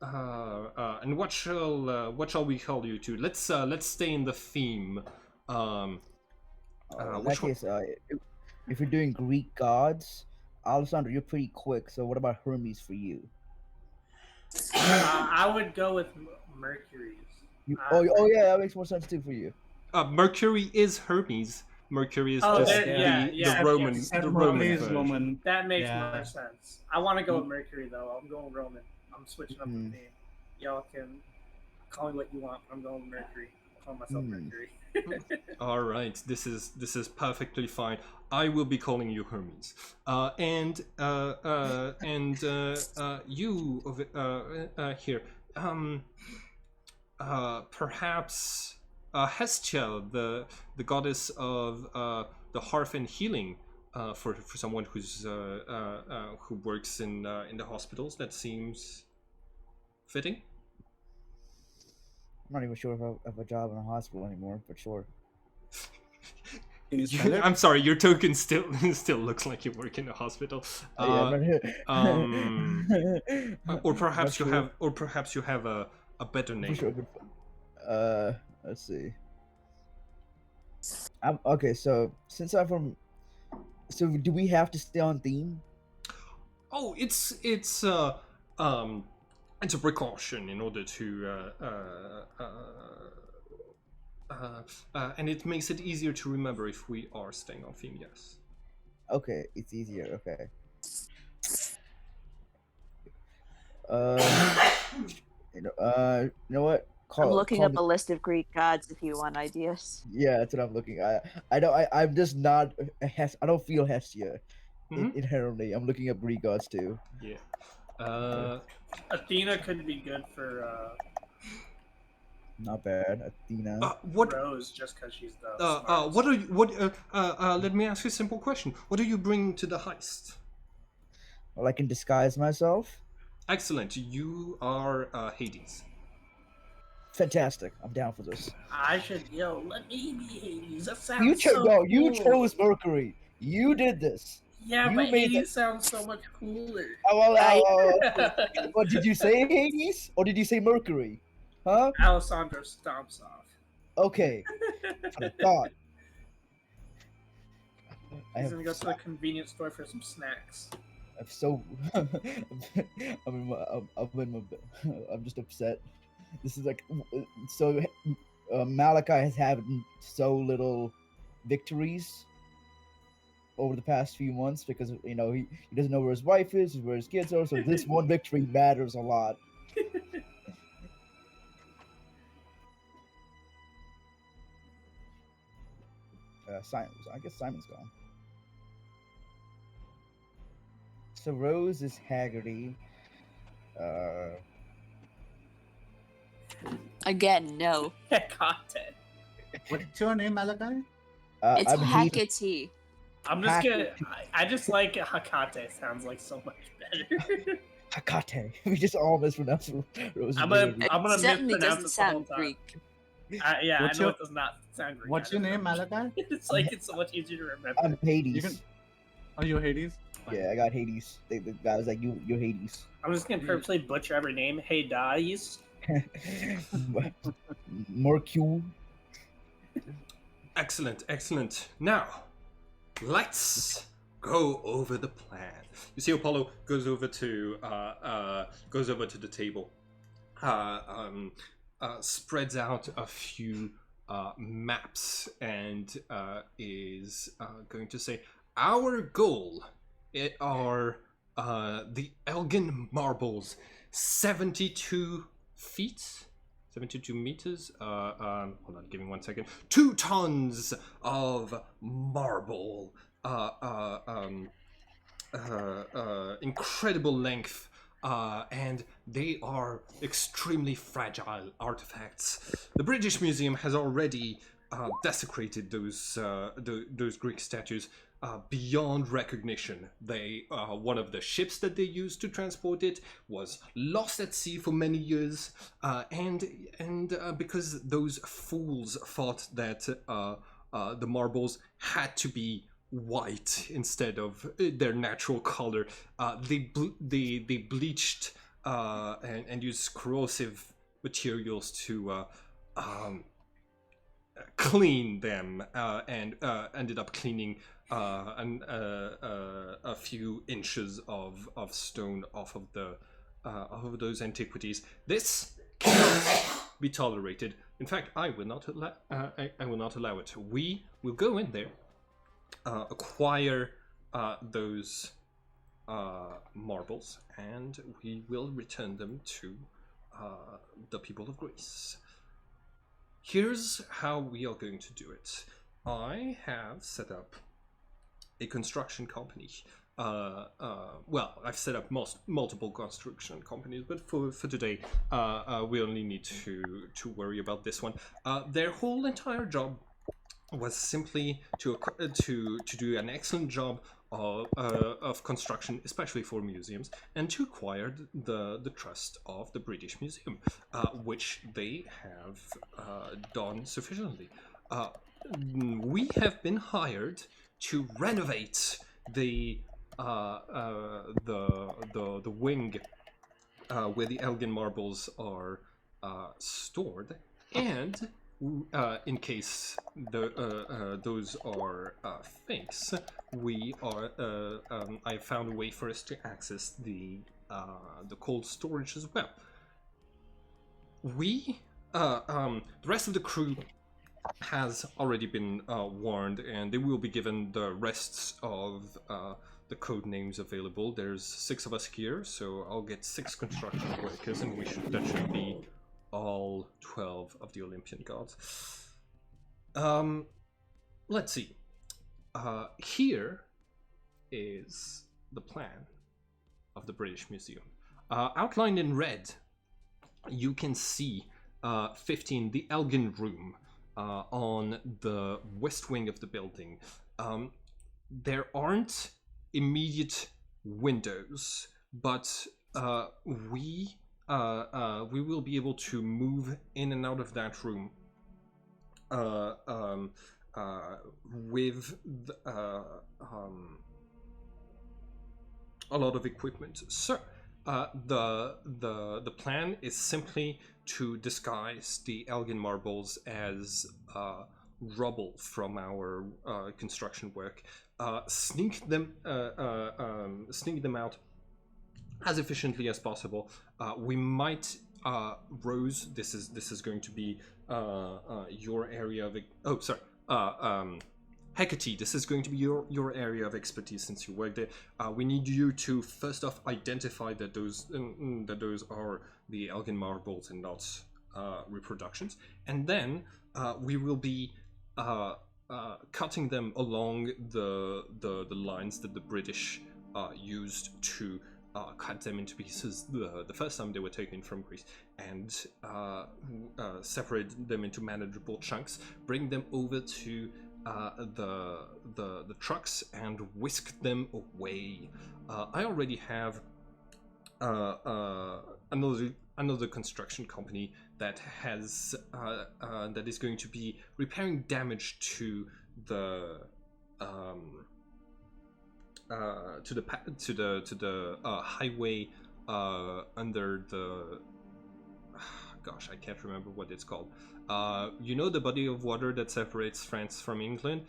Speaker 1: what shall we call you to? Let's stay in the theme.
Speaker 4: in
Speaker 1: Which
Speaker 4: that
Speaker 1: one?
Speaker 4: case, if you're doing Greek gods, Alessandro, you're pretty quick. So what about Hermes for you?
Speaker 2: I would go with Mercury's.
Speaker 4: Oh yeah, that makes more sense too for you.
Speaker 1: Mercury is Hermes. Mercury is
Speaker 2: Oh,
Speaker 1: just
Speaker 2: there- yeah,
Speaker 1: the
Speaker 2: yeah,
Speaker 1: Roman
Speaker 2: yes.
Speaker 1: the Roman
Speaker 5: Hermes
Speaker 1: version.
Speaker 5: Roman.
Speaker 2: That makes
Speaker 5: Yeah.
Speaker 2: more sense. I want to go with Mercury though. I'm going Roman. I'm switching up
Speaker 4: Mhm.
Speaker 2: the theme. Y'all can call me what you want, but I'm going with Mercury. I'm calling myself Mercury.
Speaker 1: All right, this is perfectly fine. I will be calling you Hermes, and you here, perhaps Hestia, the goddess of the hearth and healing, for someone who works in the hospitals. That seems fitting.
Speaker 4: I'm not even sure if I have a job in a hospital anymore, but sure.
Speaker 5: Can you spell it?
Speaker 1: I'm sorry, your token still looks like you work in a hospital.
Speaker 4: Yeah,
Speaker 1: Or perhaps
Speaker 4: Not
Speaker 1: you have a better
Speaker 4: for
Speaker 1: name.
Speaker 4: sure. Let's see. Okay. So since I'm from, so do we have to stay on theme?
Speaker 1: Oh, it's a precaution in order to and it makes it easier to remember if we are staying on theme. Yes.
Speaker 4: Okay, it's easier. Okay. You know what?
Speaker 3: I'm looking
Speaker 4: call
Speaker 3: up
Speaker 4: me-
Speaker 3: a list of Greek gods if you want ideas.
Speaker 4: Yeah, that's what I'm looking. I'm just not. I don't feel Hestia
Speaker 1: Mhm.
Speaker 4: inherently. I'm looking up Greek gods too.
Speaker 1: Yeah.
Speaker 2: Athena could be good for
Speaker 4: Not bad, Athena.
Speaker 1: What?
Speaker 2: Rose, just because she's the
Speaker 1: What are you? Let me ask you a simple question. What are you bringing to the heist?
Speaker 4: Well, I can disguise myself.
Speaker 1: Excellent. You are Hades.
Speaker 4: Fantastic. I'm down for this.
Speaker 2: I should let me be Hades. That sounds
Speaker 4: You
Speaker 2: so
Speaker 4: no, you
Speaker 2: cool.
Speaker 4: chose Mercury. You did this.
Speaker 2: Yeah,
Speaker 4: You
Speaker 2: but
Speaker 4: made
Speaker 2: Hades sounds so much cooler.
Speaker 4: What did you say, Hades? Or did you say Mercury? Huh?
Speaker 2: Alessandro stomps off.
Speaker 4: Okay. That's what I thought.
Speaker 2: He's gonna go to the convenience store for some snacks.
Speaker 4: I'm so. I'm just upset. This is like so. Malachi has had so little victories over the past few months because he doesn't know where his wife is, where his kids are. So this one victory matters a lot. Simon, I guess Simon's gone. So Rose is Haggerty.
Speaker 3: Again, no.
Speaker 2: Hecate.
Speaker 5: What's your name, Malachi?
Speaker 3: It's
Speaker 4: I'm Hades.
Speaker 3: Hecate.
Speaker 2: I'm just gonna. I just like Hecate. Sounds like so much better.
Speaker 4: Hecate. We just all mispronounce Rose's
Speaker 2: I'm
Speaker 4: name.
Speaker 2: gonna
Speaker 3: It certainly
Speaker 2: mispronounce
Speaker 3: doesn't
Speaker 2: it the whole
Speaker 3: sound
Speaker 2: time.
Speaker 3: Greek.
Speaker 2: Yeah,
Speaker 5: What's
Speaker 2: I know
Speaker 5: your-
Speaker 2: it does not sound Greek.
Speaker 5: What's your name, Malachi?
Speaker 2: It's like it's so much easier to remember.
Speaker 4: I'm Hades.
Speaker 5: You can- Are you Hades? Fine.
Speaker 4: Yeah, I got Hades. The guy was like, you're Hades.
Speaker 2: I'm just gonna purposely butcher every name. Hey, Dies.
Speaker 4: Mercure.
Speaker 1: Excellent, excellent. Now, let's go over the plan. You see, Apollo goes over to the table, spreads out a few maps, and is going to say, "Our goal are the Elgin marbles, 72 feet." 72 meters. Hold on, give me 1 second. 2 tons of marble. Incredible length. And they are extremely fragile artifacts. The British Museum has already desecrated those Greek statues beyond recognition. One of the ships that they used to transport it was lost at sea for many years, and because those fools thought that the marbles had to be white instead of their natural color, they bleached and used corrosive materials to clean them, and ended up cleaning a few inches of stone off of those antiquities. This cannot be tolerated. In fact, I will not allow it. We will go in there, acquire those marbles, and we will return them to the people of Greece. Here's how we are going to do it. I have set up a construction company. Well, I've set up multiple construction companies, but for today, we only need to worry about this one. Their whole entire job was simply to do an excellent job of construction, especially for museums, and to acquire the trust of the British Museum, which they have done sufficiently. We have been hired to renovate the wing where the Elgin marbles are stored, and in case those are fakes, I found a way for us to access the cold storage as well. The rest of the crew has already been warned, and they will be given the rests of the code names available. There's 6 of us here, so I'll get 6 construction workers, and that should be all 12 of the Olympian gods. Let's see. Here is the plan of the British Museum. Outlined in red, you can see 15, the Elgin Room, on the west wing of the building. There aren't immediate windows, but we will be able to move in and out of that room with a lot of equipment. So the plan is simply to disguise the Elgin marbles as rubble from our construction work, sneak them out as efficiently as possible. We might Rose. This is going to be your area of. Oh, sorry. Hecate, this is going to be your area of expertise since you work there. We need you to first off identify that those are the Elgin marbles and not reproductions, and then we will be cutting them along the lines that the British used to cut them into pieces the first time they were taken from Greece, and separate them into manageable chunks, bring them over to the trucks and whisk them away. I already have another construction company that has that is going to be repairing damage to the highway under the gosh, I can't remember what it's called. You know the body of water that separates France from England?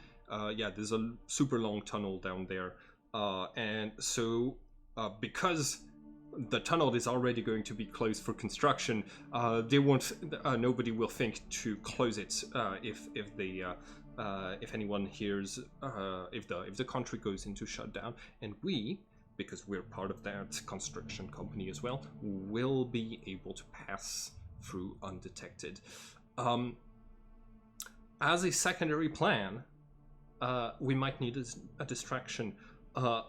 Speaker 1: Yeah, there's a super long tunnel down there. And so, because the tunnel is already going to be closed for construction, they won't. Nobody will think to close it if anyone hears if the country goes into shutdown, and we, because we're part of that construction company as well, will be able to pass through undetected. As a secondary plan, we might need a distraction. I've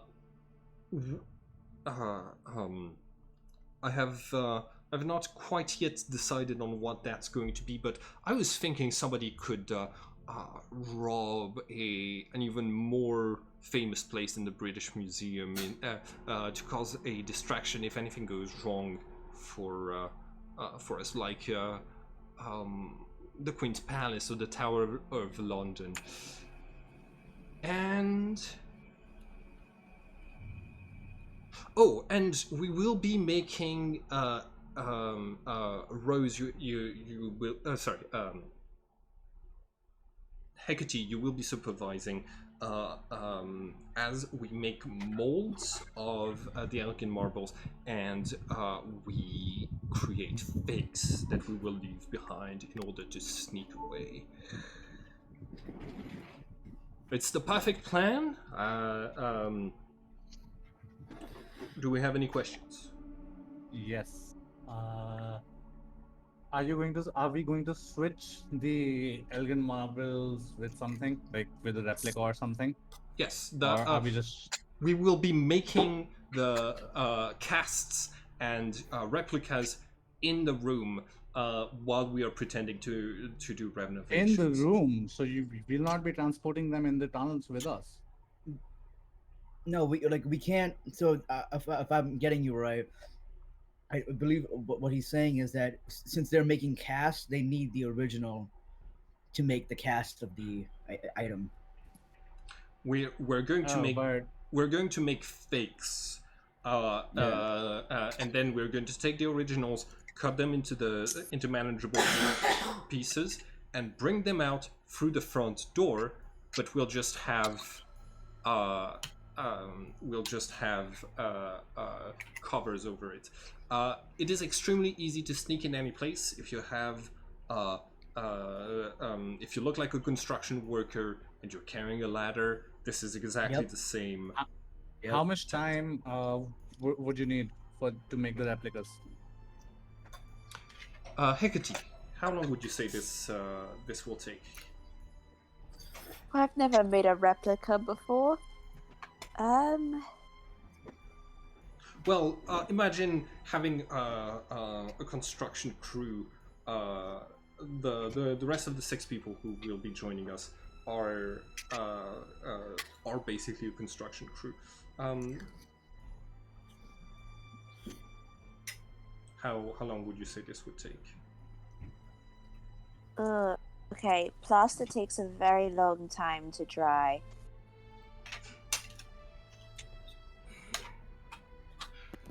Speaker 1: not quite yet decided on what that's going to be, but I was thinking somebody could rob an even more famous place in the British Museum to cause a distraction if anything goes wrong for us, like the Queen's Palace or the Tower of London. And and we will be making Rose. You will Hecate, you will be supervising as we make molds of the Elgin marbles, and we create fakes that we will leave behind in order to sneak away. It's the perfect plan. Do we have any questions?
Speaker 5: Yes. Are we going to switch the Elgin marbles with something, like with a replica or something?
Speaker 1: Yes.
Speaker 5: Or are we just...
Speaker 1: We will be making the casts and replicas in the room while we are pretending to do renovations.
Speaker 5: In the room, so you will not be transporting them in the tunnels with us.
Speaker 4: No, we can't. So if I'm getting you right, I believe what he's saying is that since they're making casts, they need the original to make the cast of the item.
Speaker 1: We're going to make fakes, and then we're going to take the originals, cut them into manageable pieces, and bring them out through the front door. But we'll just have covers over it. It is extremely easy to sneak in any place if you have if you look like a construction worker and you're carrying a ladder. This is exactly the same.
Speaker 5: How much time would you need to make the replicas?
Speaker 1: Hecate, how long would you say this will take?
Speaker 3: I've never made a replica before.
Speaker 1: Well, imagine having a construction crew. The rest of the 6 people who will be joining us are basically a construction crew. How long would you say this would take?
Speaker 3: Okay, plaster takes a very long time to dry.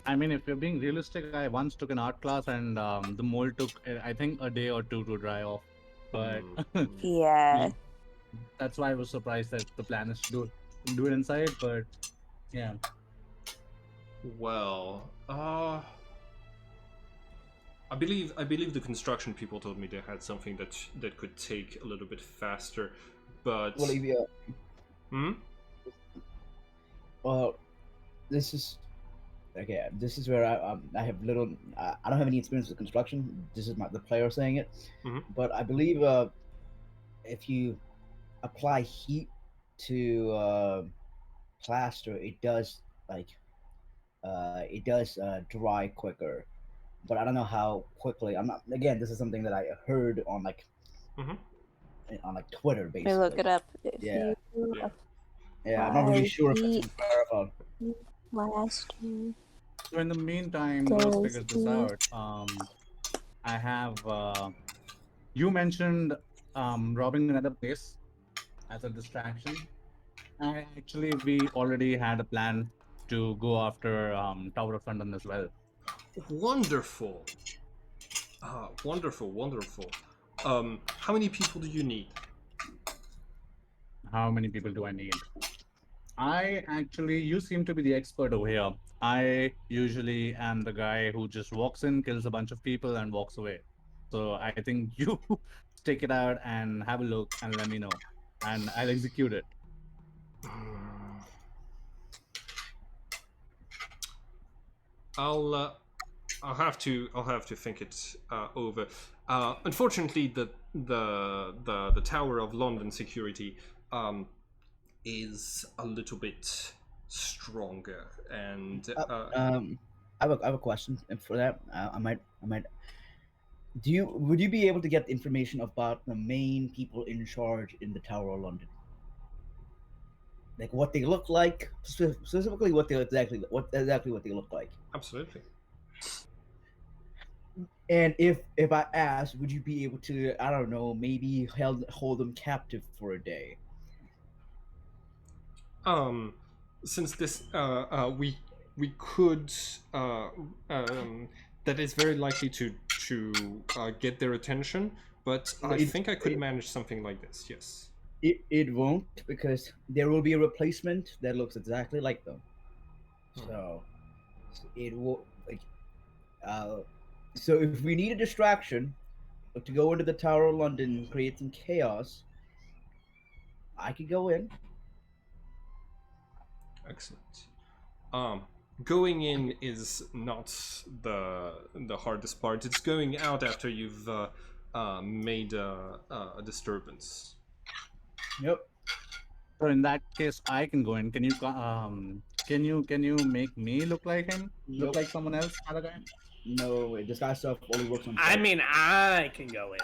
Speaker 5: I mean, if you're being realistic, I once took an art class and the mold took, I think, a day or two to dry off. But
Speaker 3: Yeah.
Speaker 5: that's why I was surprised that the plan is to do it inside. But yeah,
Speaker 1: Well, I believe the construction people told me they had something that could take a little bit faster, but
Speaker 4: Well, if you,
Speaker 1: hmm?
Speaker 4: well, this is okay. This is where I have little. I don't have any experience with construction. This is the player saying it,
Speaker 1: Mhm.
Speaker 4: but I believe if you apply heat to plaster, it does dry quicker. But I don't know how quickly. I'm not. Again, this is something that I heard on
Speaker 1: Mhm.
Speaker 4: Twitter,
Speaker 3: Let me look
Speaker 4: basically.
Speaker 3: it up. If
Speaker 4: Yeah.
Speaker 3: you
Speaker 1: Yeah.
Speaker 4: Yeah, I'm not really
Speaker 3: apply
Speaker 4: sure if it's
Speaker 3: heat
Speaker 4: verified.
Speaker 3: plaster,
Speaker 5: so in the meantime, Rose
Speaker 3: does
Speaker 5: figures this
Speaker 3: heat
Speaker 5: out. I have you mentioned robbing another place as a distraction. Actually, we already had a plan to go after Tower of London as well.
Speaker 1: Wonderful. Wonderful, wonderful. How many people do you need?
Speaker 5: How many people do I need? You seem to be the expert over here. I usually am the guy who just walks in, kills a bunch of people, and walks away. So I think you stick it out and have a look and let me know, and I'll execute it.
Speaker 1: Hmm. I'll uh, I'll have to think it over. Unfortunately, the Tower of London security um, is a little bit stronger, and
Speaker 4: I have a question for that. I might. Would you be able to get information about the main people in charge in the Tower of London? Like what they look like, specifically what exactly what they look like.
Speaker 1: absolutely.
Speaker 4: And if I asked, would you be able to, I don't know, maybe hold them captive for a day?
Speaker 1: Um, since this we could um, that is very likely to get their attention, but I
Speaker 4: It,
Speaker 1: think I could
Speaker 4: it,
Speaker 1: manage something like this. Yes.
Speaker 4: it won't, because there will be a replacement that looks exactly like them. So it will like uh so if we need a distraction to go into the Tower of London and create some chaos, I could go in.
Speaker 1: Excellent. Um, Going in is not the hardest part. It's going out after you've made a disturbance.
Speaker 4: Yep.
Speaker 5: So in that case, I can go in. Can you make me look like him? Look
Speaker 4: Nope.
Speaker 5: like someone else, other guy?
Speaker 4: No, disguise stuff only works on.
Speaker 2: I
Speaker 4: Stealth.
Speaker 2: mean, I can go in.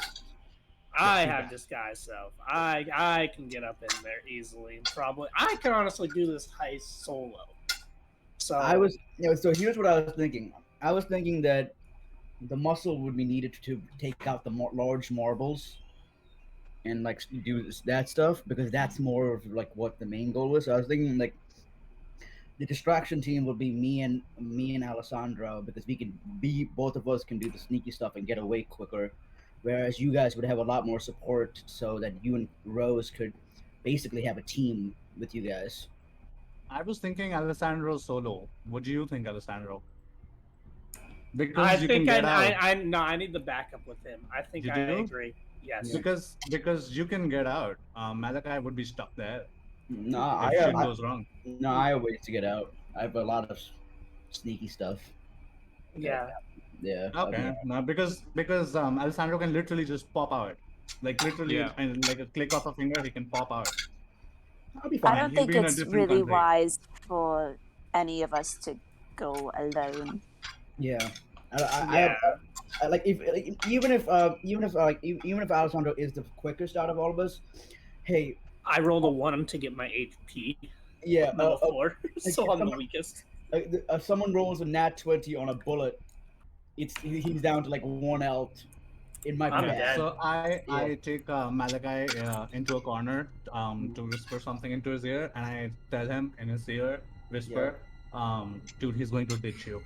Speaker 2: I
Speaker 4: you
Speaker 2: have
Speaker 4: can.
Speaker 2: disguise self. I can get up in there easily. Probably, I can honestly do this heist solo. So
Speaker 4: So here's what I was thinking. I was thinking that the muscle would be needed to take out the large marbles and like do that stuff, because that's more of like what the main goal was. So I was thinking like the distraction team would be me and Alessandro, because we can be both of us can do the sneaky stuff and get away quicker, whereas you guys would have a lot more support, so that you and Rose could basically have a team with you guys.
Speaker 5: I was thinking Alessandro solo. What do you think, Alessandro?
Speaker 2: I
Speaker 5: Because you can
Speaker 2: think
Speaker 5: get out.
Speaker 2: I no, I need the backup with him. I think
Speaker 5: You
Speaker 2: I
Speaker 5: do?
Speaker 2: agree. Yes.
Speaker 4: Yeah.
Speaker 5: Because you can get out. Malachi would be stuck there
Speaker 4: No,
Speaker 5: if shit goes wrong.
Speaker 4: I have ways to get out. I have a lot of sneaky stuff.
Speaker 2: Yeah.
Speaker 4: Yeah.
Speaker 5: Okay, no, because Alessandro can literally just pop out, like literally,
Speaker 1: Yeah.
Speaker 5: and like a click of a finger, he can pop out.
Speaker 4: I'll be
Speaker 3: I
Speaker 4: fine.
Speaker 3: don't
Speaker 5: He'll
Speaker 3: think
Speaker 5: be in a
Speaker 3: it's
Speaker 5: different
Speaker 3: really
Speaker 5: country.
Speaker 3: wise for any of us to go alone.
Speaker 4: Yeah.
Speaker 2: Yeah.
Speaker 4: Like if even if Alessandro is the quickest out of all of us, hey,
Speaker 2: I rolled a 1 to get my HP
Speaker 4: yeah,
Speaker 2: level 4,
Speaker 4: like,
Speaker 2: so I'm the
Speaker 4: someone-
Speaker 2: weakest.
Speaker 4: if someone rolls a nat 20 on a bullet, he's down to like 1 health. It might be
Speaker 2: I'm
Speaker 4: bad.
Speaker 2: dead.
Speaker 5: So I
Speaker 4: Yeah.
Speaker 5: take Malachi into a corner to whisper something into his ear, and I tell him in his ear, whisper, dude, he's going to ditch you.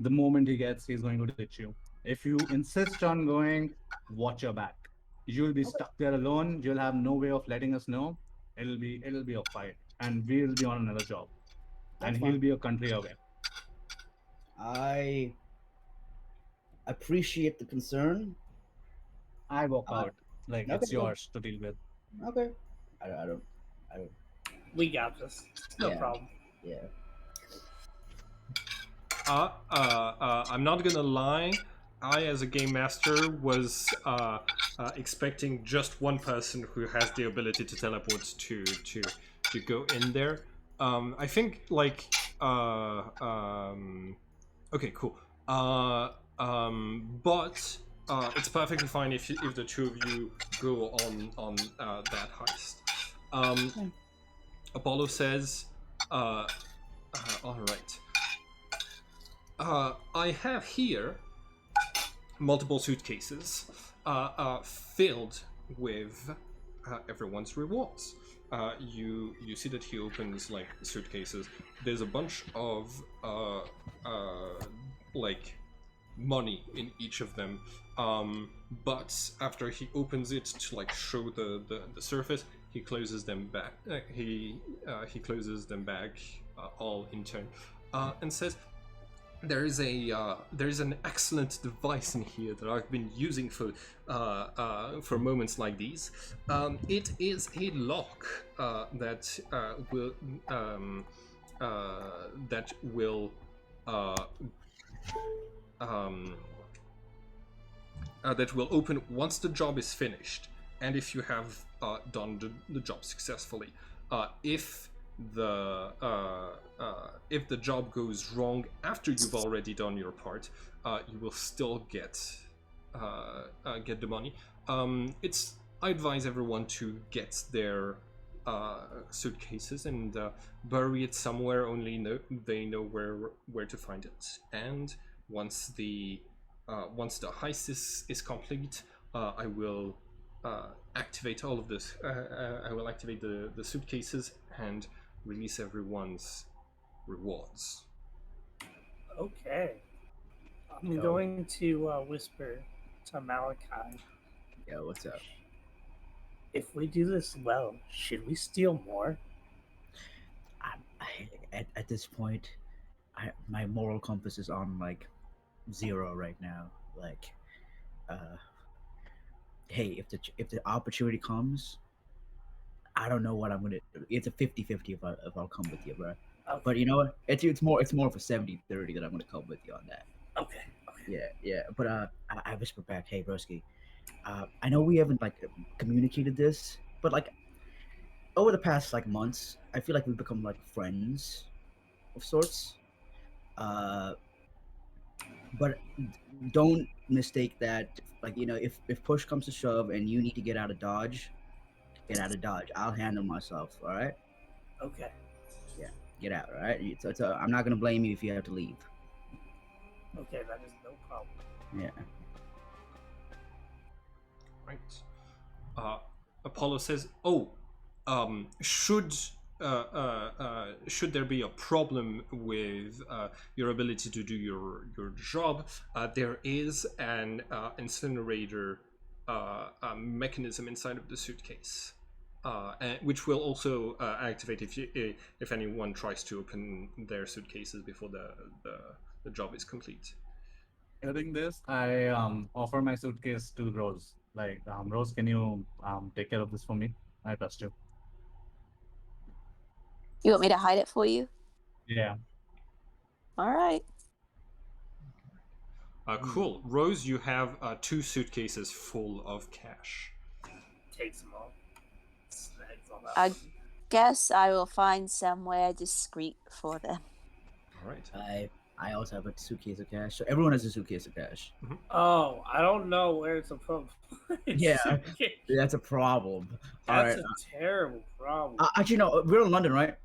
Speaker 5: The moment he gets, he's going to ditch you. If you insist on going, watch your back. You'll be stuck there alone. You'll have no way of letting us know. It'll be a fight, and we'll be on another job, and
Speaker 4: That's
Speaker 5: he'll
Speaker 4: fine.
Speaker 5: be a country away.
Speaker 4: I appreciate the concern.
Speaker 5: I walk
Speaker 4: Uh,
Speaker 5: out like
Speaker 4: okay,
Speaker 5: it's yours to deal with.
Speaker 4: okay. I don't. I don't.
Speaker 2: We got this. No
Speaker 4: Yeah.
Speaker 2: problem.
Speaker 4: Yeah.
Speaker 1: I'm not gonna lie. I, as a game master, was expecting just one person who has the ability to teleport to go in there. I think like okay, cool. But it's perfectly fine if the two of you go on that heist. Apollo says, all right. I have here multiple suitcases filled with everyone's rewards. You see that he opens like suitcases. There's a bunch of like money in each of them. But after he opens it to like show the surface, he closes them back. He closes them back all in turn, and says, there is an excellent device in here that I've been using for moments like these. It is a lock that will open once the job is finished, and if you have done the job successfully. If the job goes wrong after you've already done your part, you will still get the money. I advise everyone to get their suitcases and bury it somewhere. They know where to find it. And once the heist is complete, I will activate all of this. I will activate the suitcases and release everyone's rewards.
Speaker 2: Okay. I'm going to whisper to Malachi.
Speaker 4: Yeah. What's up?
Speaker 2: If we do this well, should we steal more?
Speaker 4: At this point, my moral compass is on like 0 right now. Like, hey, if the opportunity comes, I don't know what I'm gonna. It's a 50-50 if I'll come with you, bro.
Speaker 2: Okay.
Speaker 4: But you know what? It's more of a 70-30 that I'm gonna come with you on that.
Speaker 2: Okay.
Speaker 4: Yeah. But I whisper back, hey, broski. I know we haven't like communicated this, but like over the past like months, I feel like we've become like friends of sorts. But don't mistake that. Like, you know, if push comes to shove and you need to get out of Dodge, get out of Dodge. I'll handle myself. All right.
Speaker 2: Okay.
Speaker 4: Yeah. Get out. All right. So I'm not gonna blame you if you have to leave.
Speaker 2: Okay, that is no problem.
Speaker 4: Yeah.
Speaker 1: Right. Apollo says, "Oh, should there be a problem with your ability to do your job, there is an incinerator mechanism inside of the suitcase, which will also activate if anyone tries to open their suitcases before the job is complete."
Speaker 5: Hearing this, I offer my suitcase to Rose. Like, Rose, can you take care of this for me? I trust you.
Speaker 3: You want me to hide it for you?
Speaker 5: Yeah.
Speaker 3: All right.
Speaker 1: Cool. Rose, you have 2 suitcases full of cash.
Speaker 2: Takes them all. Snags all that.
Speaker 3: I guess I will find somewhere discreet for them.
Speaker 1: All right.
Speaker 4: I also have a suitcase of cash. So everyone has a suitcase of cash.
Speaker 2: Oh, I don't know where it's a problem.
Speaker 4: Yeah, that's a problem.
Speaker 2: That's a terrible problem.
Speaker 4: Actually, no, we're in London, right?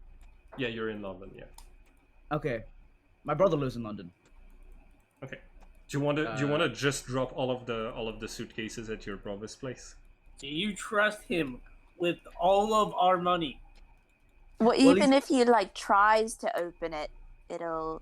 Speaker 1: Yeah, you're in London. Yeah.
Speaker 4: Okay, my brother lives in London.
Speaker 1: Okay. Do you want to just drop all of the suitcases at your brother's place?
Speaker 2: Do you trust him with all of our money?
Speaker 3: Well, even if he like tries to open it, it'll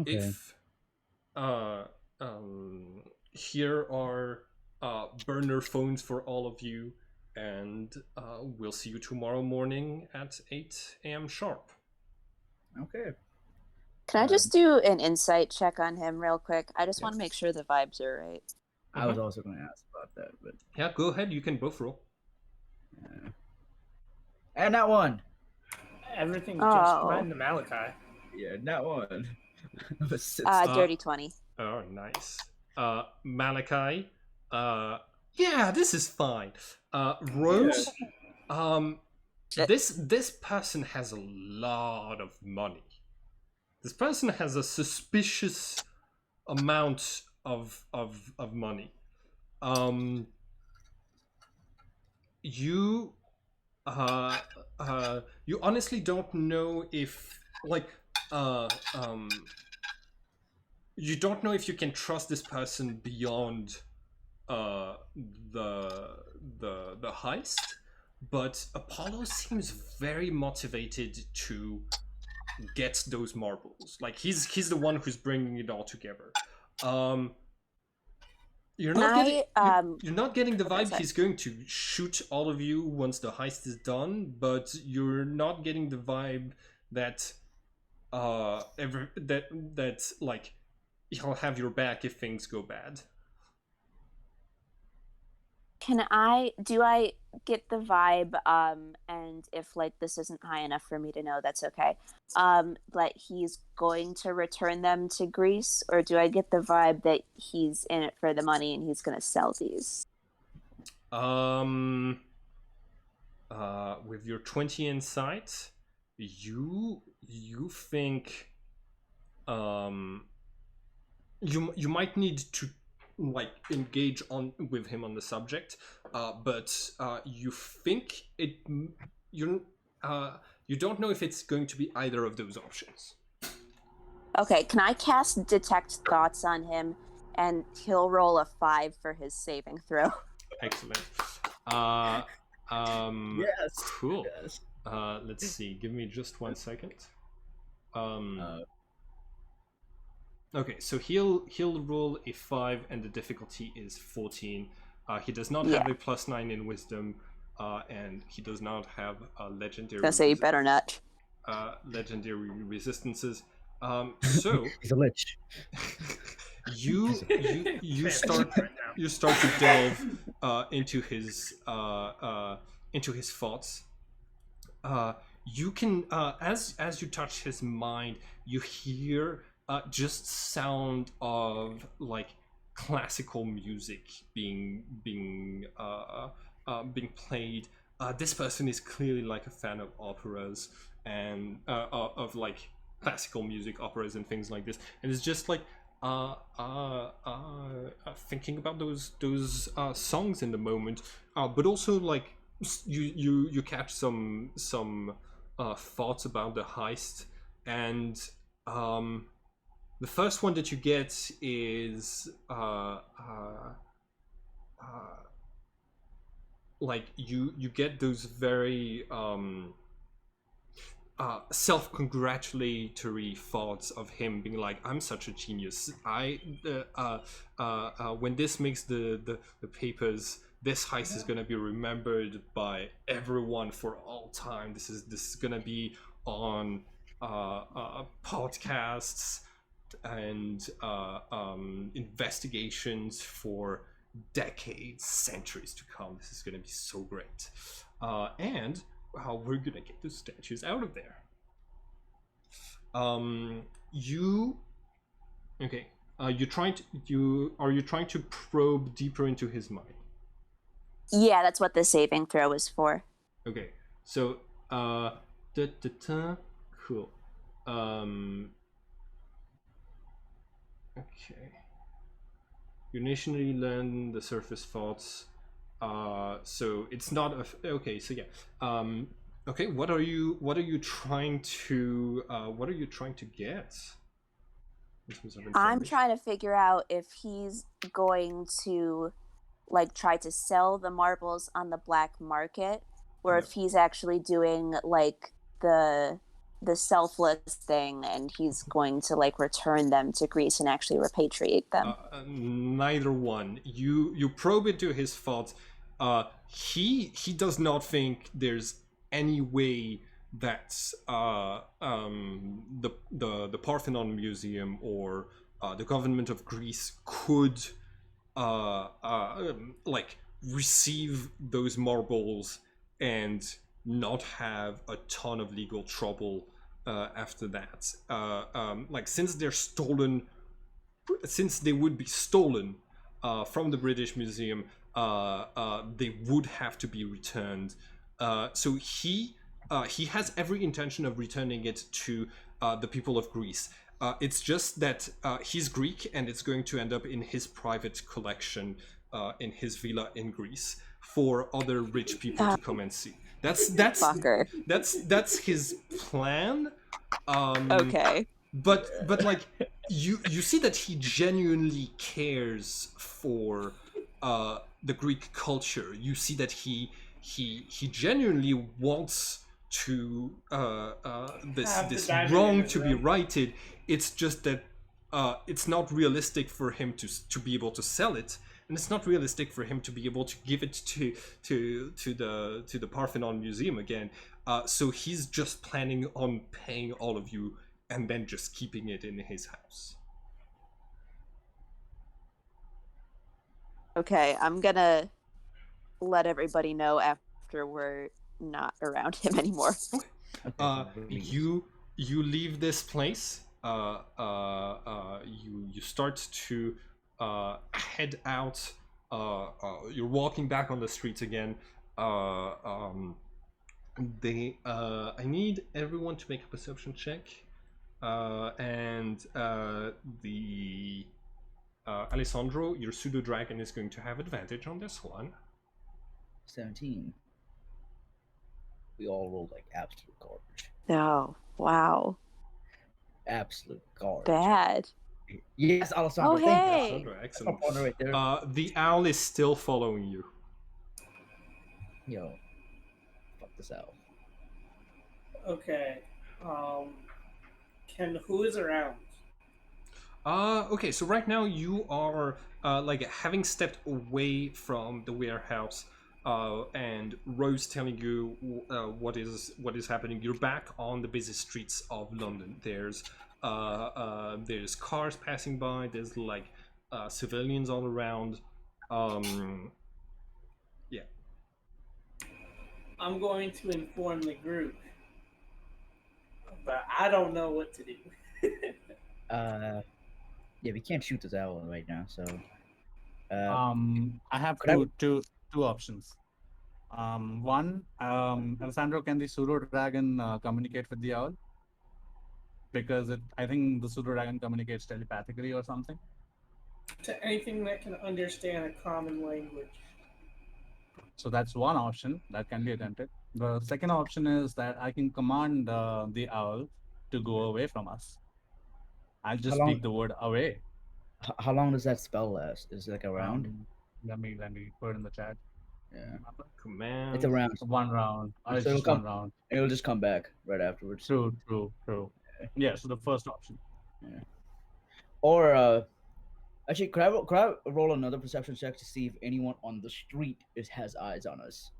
Speaker 5: Okay.
Speaker 1: If here are burner phones for all of you, and we'll see you tomorrow morning at 8 a.m. sharp.
Speaker 4: Okay.
Speaker 3: Can I just do an insight check on him real quick? I just want to
Speaker 1: Yes.
Speaker 3: make sure the vibes are right.
Speaker 4: I was also going to ask about that, but
Speaker 1: Yeah, go ahead. You can both roll.
Speaker 4: and that one.
Speaker 2: Everything
Speaker 3: Oh.
Speaker 2: just fine to Malachi.
Speaker 4: Yeah, that one.
Speaker 3: Dirty 20.
Speaker 1: Oh, nice. Malachi. Yeah, this is fine. Rose. This person has a lot of money. This person has a suspicious amount of money. You you honestly don't know if you don't know if you can trust this person beyond the heist, but Apollo seems very motivated to get those marbles. Like he's the one who's bringing it all together. You're not getting you're not getting the vibe he's going to shoot all of you once the heist is done, but you're not getting the vibe that that like he'll have your back if things go bad.
Speaker 3: Do I get the vibe, and if like this isn't high enough for me to know, that's okay, that he's going to return them to Greece, or do I get the vibe that he's in it for the money and he's going to sell these?
Speaker 1: With your 20 insight, you think you might need to like engage on with him on the subject, but you think you don't know if it's going to be either of those options.
Speaker 3: Okay, can I cast Detect Thoughts on him, and he'll roll a 5 for his saving throw?
Speaker 1: Excellent.
Speaker 4: Yes.
Speaker 1: Cool.
Speaker 4: Yes.
Speaker 1: Let's see. Give me just 1 second. Okay, so he'll roll a 5, and the difficulty is 14. He does not have a +9 in wisdom, and he does not have a legendary.
Speaker 3: I say you better not.
Speaker 1: Legendary resistances. So
Speaker 4: He's a lich.
Speaker 1: you start to delve into his thoughts. You can as you touch his mind, you hear just sound of like classical music being played. This person is clearly like a fan of operas and of like classical music, operas and things like this, and it's just like thinking about those songs in the moment, but also like you catch some thoughts about the heist, and the first one that you get is like you get those very self-congratulatory thoughts of him being like, I'm such a genius. When this makes the papers, this heist is gonna be remembered by everyone for all time. This is gonna be on podcasts and investigations for decades, centuries to come. This is gonna be so great, and how we're gonna get those statues out of there. You okay? Are you trying to probe deeper into his mind?
Speaker 3: Yeah, that's what the saving throw is for.
Speaker 1: Okay, so cool. Okay. You initially learn the surface thoughts. So it's not okay. So yeah. Okay. What are you trying to get?
Speaker 3: I'm trying to figure out if he's going to like try to sell the marbles on the black market, or if he's actually doing like the the selfless thing, and he's going to like return them to Greece and actually repatriate them?
Speaker 1: Neither one. You probe into his thoughts. He does not think there's any way that the Parthenon Museum or the government of Greece could like receive those marbles and not have a ton of legal trouble after that. Like since they're stolen, since they would be stolen from the British Museum, they would have to be returned. So he has every intention of returning it to the people of Greece. It's just that he's Greek, and it's going to end up in his private collection in his villa in Greece for other rich people to come and see. That's his plan.
Speaker 3: Okay.
Speaker 1: But like you see that he genuinely cares for the Greek culture. You see that he genuinely wants to this wrong to be righted. It's just that it's not realistic for him to be able to sell it, and it's not realistic for him to be able to give it to the Parthenon Museum again. So he's just planning on paying all of you and then just keeping it in his house.
Speaker 3: Okay, I'm gonna let everybody know after we're not around him anymore.
Speaker 1: You leave this place. You start to head out. You're walking back on the streets again. I need everyone to make a perception check. And Alessandro, your pseudo dragon is going to have advantage on this one.
Speaker 4: 17. We all rolled like absolute garbage.
Speaker 3: Oh, wow.
Speaker 4: Absolute garbage.
Speaker 3: Bad.
Speaker 4: Yes, Alessandro.
Speaker 3: Oh,
Speaker 4: Thank you.
Speaker 3: hey.
Speaker 1: Alessandro, excellent.
Speaker 4: That's my partner right there.
Speaker 1: The owl is still following you.
Speaker 4: Yo, fuck this owl.
Speaker 2: Okay. Who is around?
Speaker 1: Okay, so right now you are like having stepped away from the warehouse, and Rose telling you what is happening. You're back on the busy streets of London. There's cars passing by. There's like civilians all around. Yeah.
Speaker 2: I'm going to inform the group, but I don't know what to do.
Speaker 4: Yeah, we can't shoot this owl right now, so.
Speaker 5: I have two options. One, Alessandro, can the pseudo dragon communicate with the owl? Because I think the pseudo dragon communicates telepathically or something.
Speaker 2: To anything that can understand a common language.
Speaker 5: So that's one option that can be attempted. The second option is that I can command the owl to go away from us. I'll just speak the word away.
Speaker 4: How long does that spell last? Is it like a round?
Speaker 5: Let me put it in the chat.
Speaker 4: Yeah.
Speaker 1: Command.
Speaker 4: It's a round.
Speaker 5: One round.
Speaker 4: So
Speaker 5: It's
Speaker 4: it'll
Speaker 5: just
Speaker 4: come-
Speaker 5: one round.
Speaker 4: It'll just come back right afterwards.
Speaker 5: True. Yeah, so the first option.
Speaker 4: Yeah. Or actually, could I roll another perception check to see if anyone on the street has eyes on us?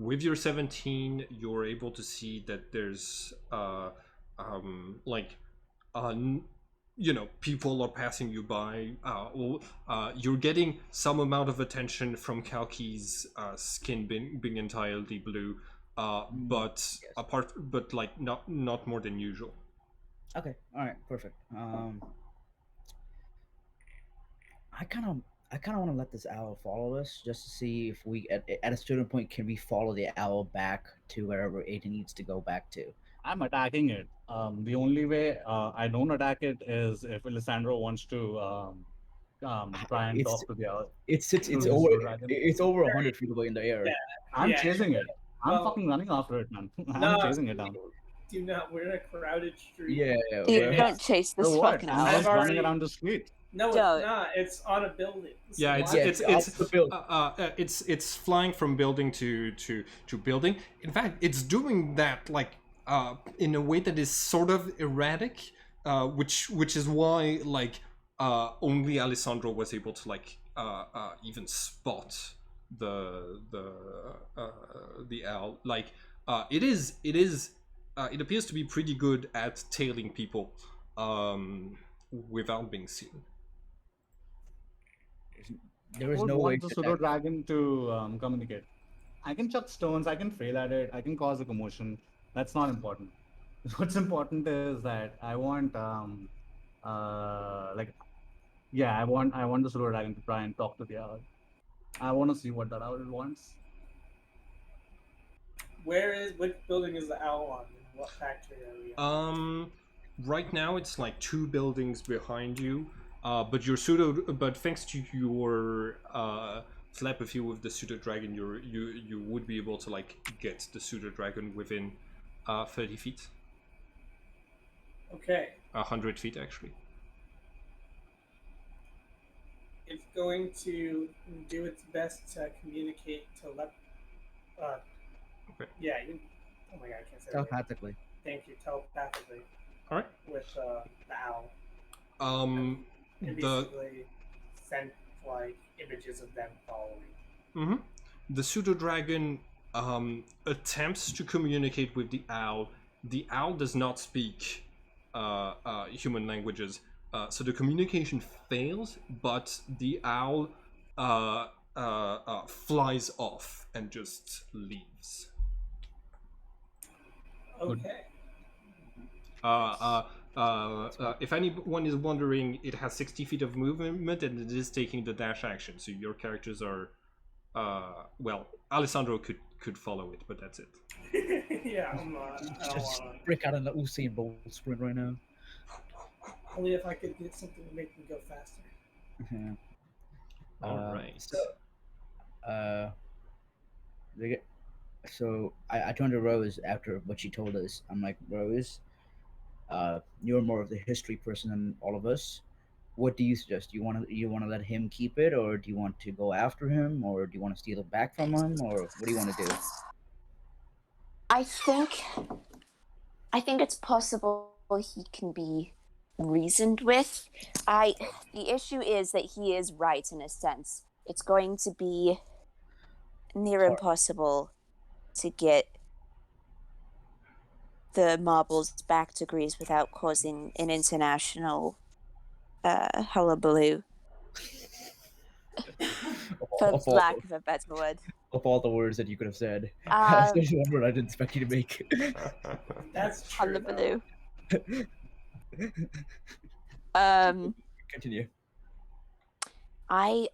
Speaker 1: With your 17, you're able to see that there's people are passing you by. You're getting some amount of attention from Kalki's skin being entirely blue, but
Speaker 4: Yes.
Speaker 1: not more than usual.
Speaker 4: Okay. All right. Perfect. I kind of want to let this owl follow us just to see if we at a certain point can we follow the owl back to wherever it needs to go back to.
Speaker 5: I'm attacking it. The only way I don't attack it is if Alessandro wants to try and talk to the owl.
Speaker 4: It's
Speaker 5: the
Speaker 4: over.
Speaker 5: dragon.
Speaker 4: It's over 100 feet away in the air.
Speaker 2: Yeah.
Speaker 5: I'm
Speaker 2: Yeah.
Speaker 5: chasing it. I'm
Speaker 2: Well,
Speaker 5: fucking running after it, man. I'm
Speaker 2: no.
Speaker 5: chasing it down.
Speaker 2: Do not. We're in a crowded street.
Speaker 4: Yeah,
Speaker 3: Dude,
Speaker 4: well,
Speaker 3: don't chase this
Speaker 5: So what?
Speaker 3: fucking
Speaker 5: I'm
Speaker 3: owl.
Speaker 5: just running
Speaker 2: already-
Speaker 5: around the street.
Speaker 2: No, it's
Speaker 3: Don't.
Speaker 2: not. It's on a building. So
Speaker 1: Yeah, it's
Speaker 2: why-
Speaker 1: it's
Speaker 4: the build.
Speaker 1: it's flying from building to building. In fact, it's doing that like in a way that is sort of erratic, which is why like only Alessandro was able to like even spot the owl. Like it appears to be pretty good at tailing people without being seen.
Speaker 4: there
Speaker 5: I
Speaker 4: is
Speaker 5: would
Speaker 4: no way
Speaker 5: want the
Speaker 4: to
Speaker 5: pseudo dragon to communicate. I can chuck stones, I can fail at it, I can cause a commotion. That's not important. What's important is that I want like yeah, I want the pseudo dragon to try and talk to the owl. I want to see what that owl wants.
Speaker 2: which building is the owl on? And what factory are we on?
Speaker 1: Right now it's like 2 buildings behind you, but thanks to your telepathy with the pseudo dragon, you would be able to like get the pseudo dragon within 30 feet,
Speaker 2: Okay.
Speaker 1: 100 feet actually.
Speaker 2: It's going to do its best to communicate
Speaker 1: Okay.
Speaker 2: Yeah. Oh my god, I can't say that.
Speaker 4: telepathically.
Speaker 2: Thank you. Telepathically
Speaker 1: All right.
Speaker 2: with the owl.
Speaker 1: Um,
Speaker 2: And
Speaker 1: the
Speaker 2: basically send like images of them following.
Speaker 1: the pseudo dragon attempts to communicate with the owl. The owl does not speak human languages, so the communication fails. But the owl flies off and just leaves.
Speaker 2: Okay.
Speaker 1: If anyone is wondering, it has 60 feet of movement and it is taking the dash action. So your characters are, well, Alessandro could follow it, but that's it.
Speaker 2: Yeah, I'm not. I don't
Speaker 4: Just
Speaker 2: wanna.
Speaker 4: break out in the Usain Bolt sprint right now.
Speaker 2: Only if I could get something to make me go faster.
Speaker 4: Yeah.
Speaker 1: All right.
Speaker 4: So I turned to Rose after what she told us. I'm like, Rose, you're more of the history person than all of us. What do you suggest? You want to let him keep it, or do you want to go after him, or do you want to steal it back from him, or what do you want to do?
Speaker 3: I think it's possible he can be reasoned with. The issue is that he is right in a sense. It's going to be near impossible to get the marbles back to Greece without causing an international hullabaloo, for
Speaker 4: Of all,
Speaker 3: lack of a better word.
Speaker 4: of all the words that you could have said, there's one word I didn't expect you to make.
Speaker 2: That's true. though.
Speaker 3: Hullabaloo.
Speaker 4: Continue.
Speaker 3: I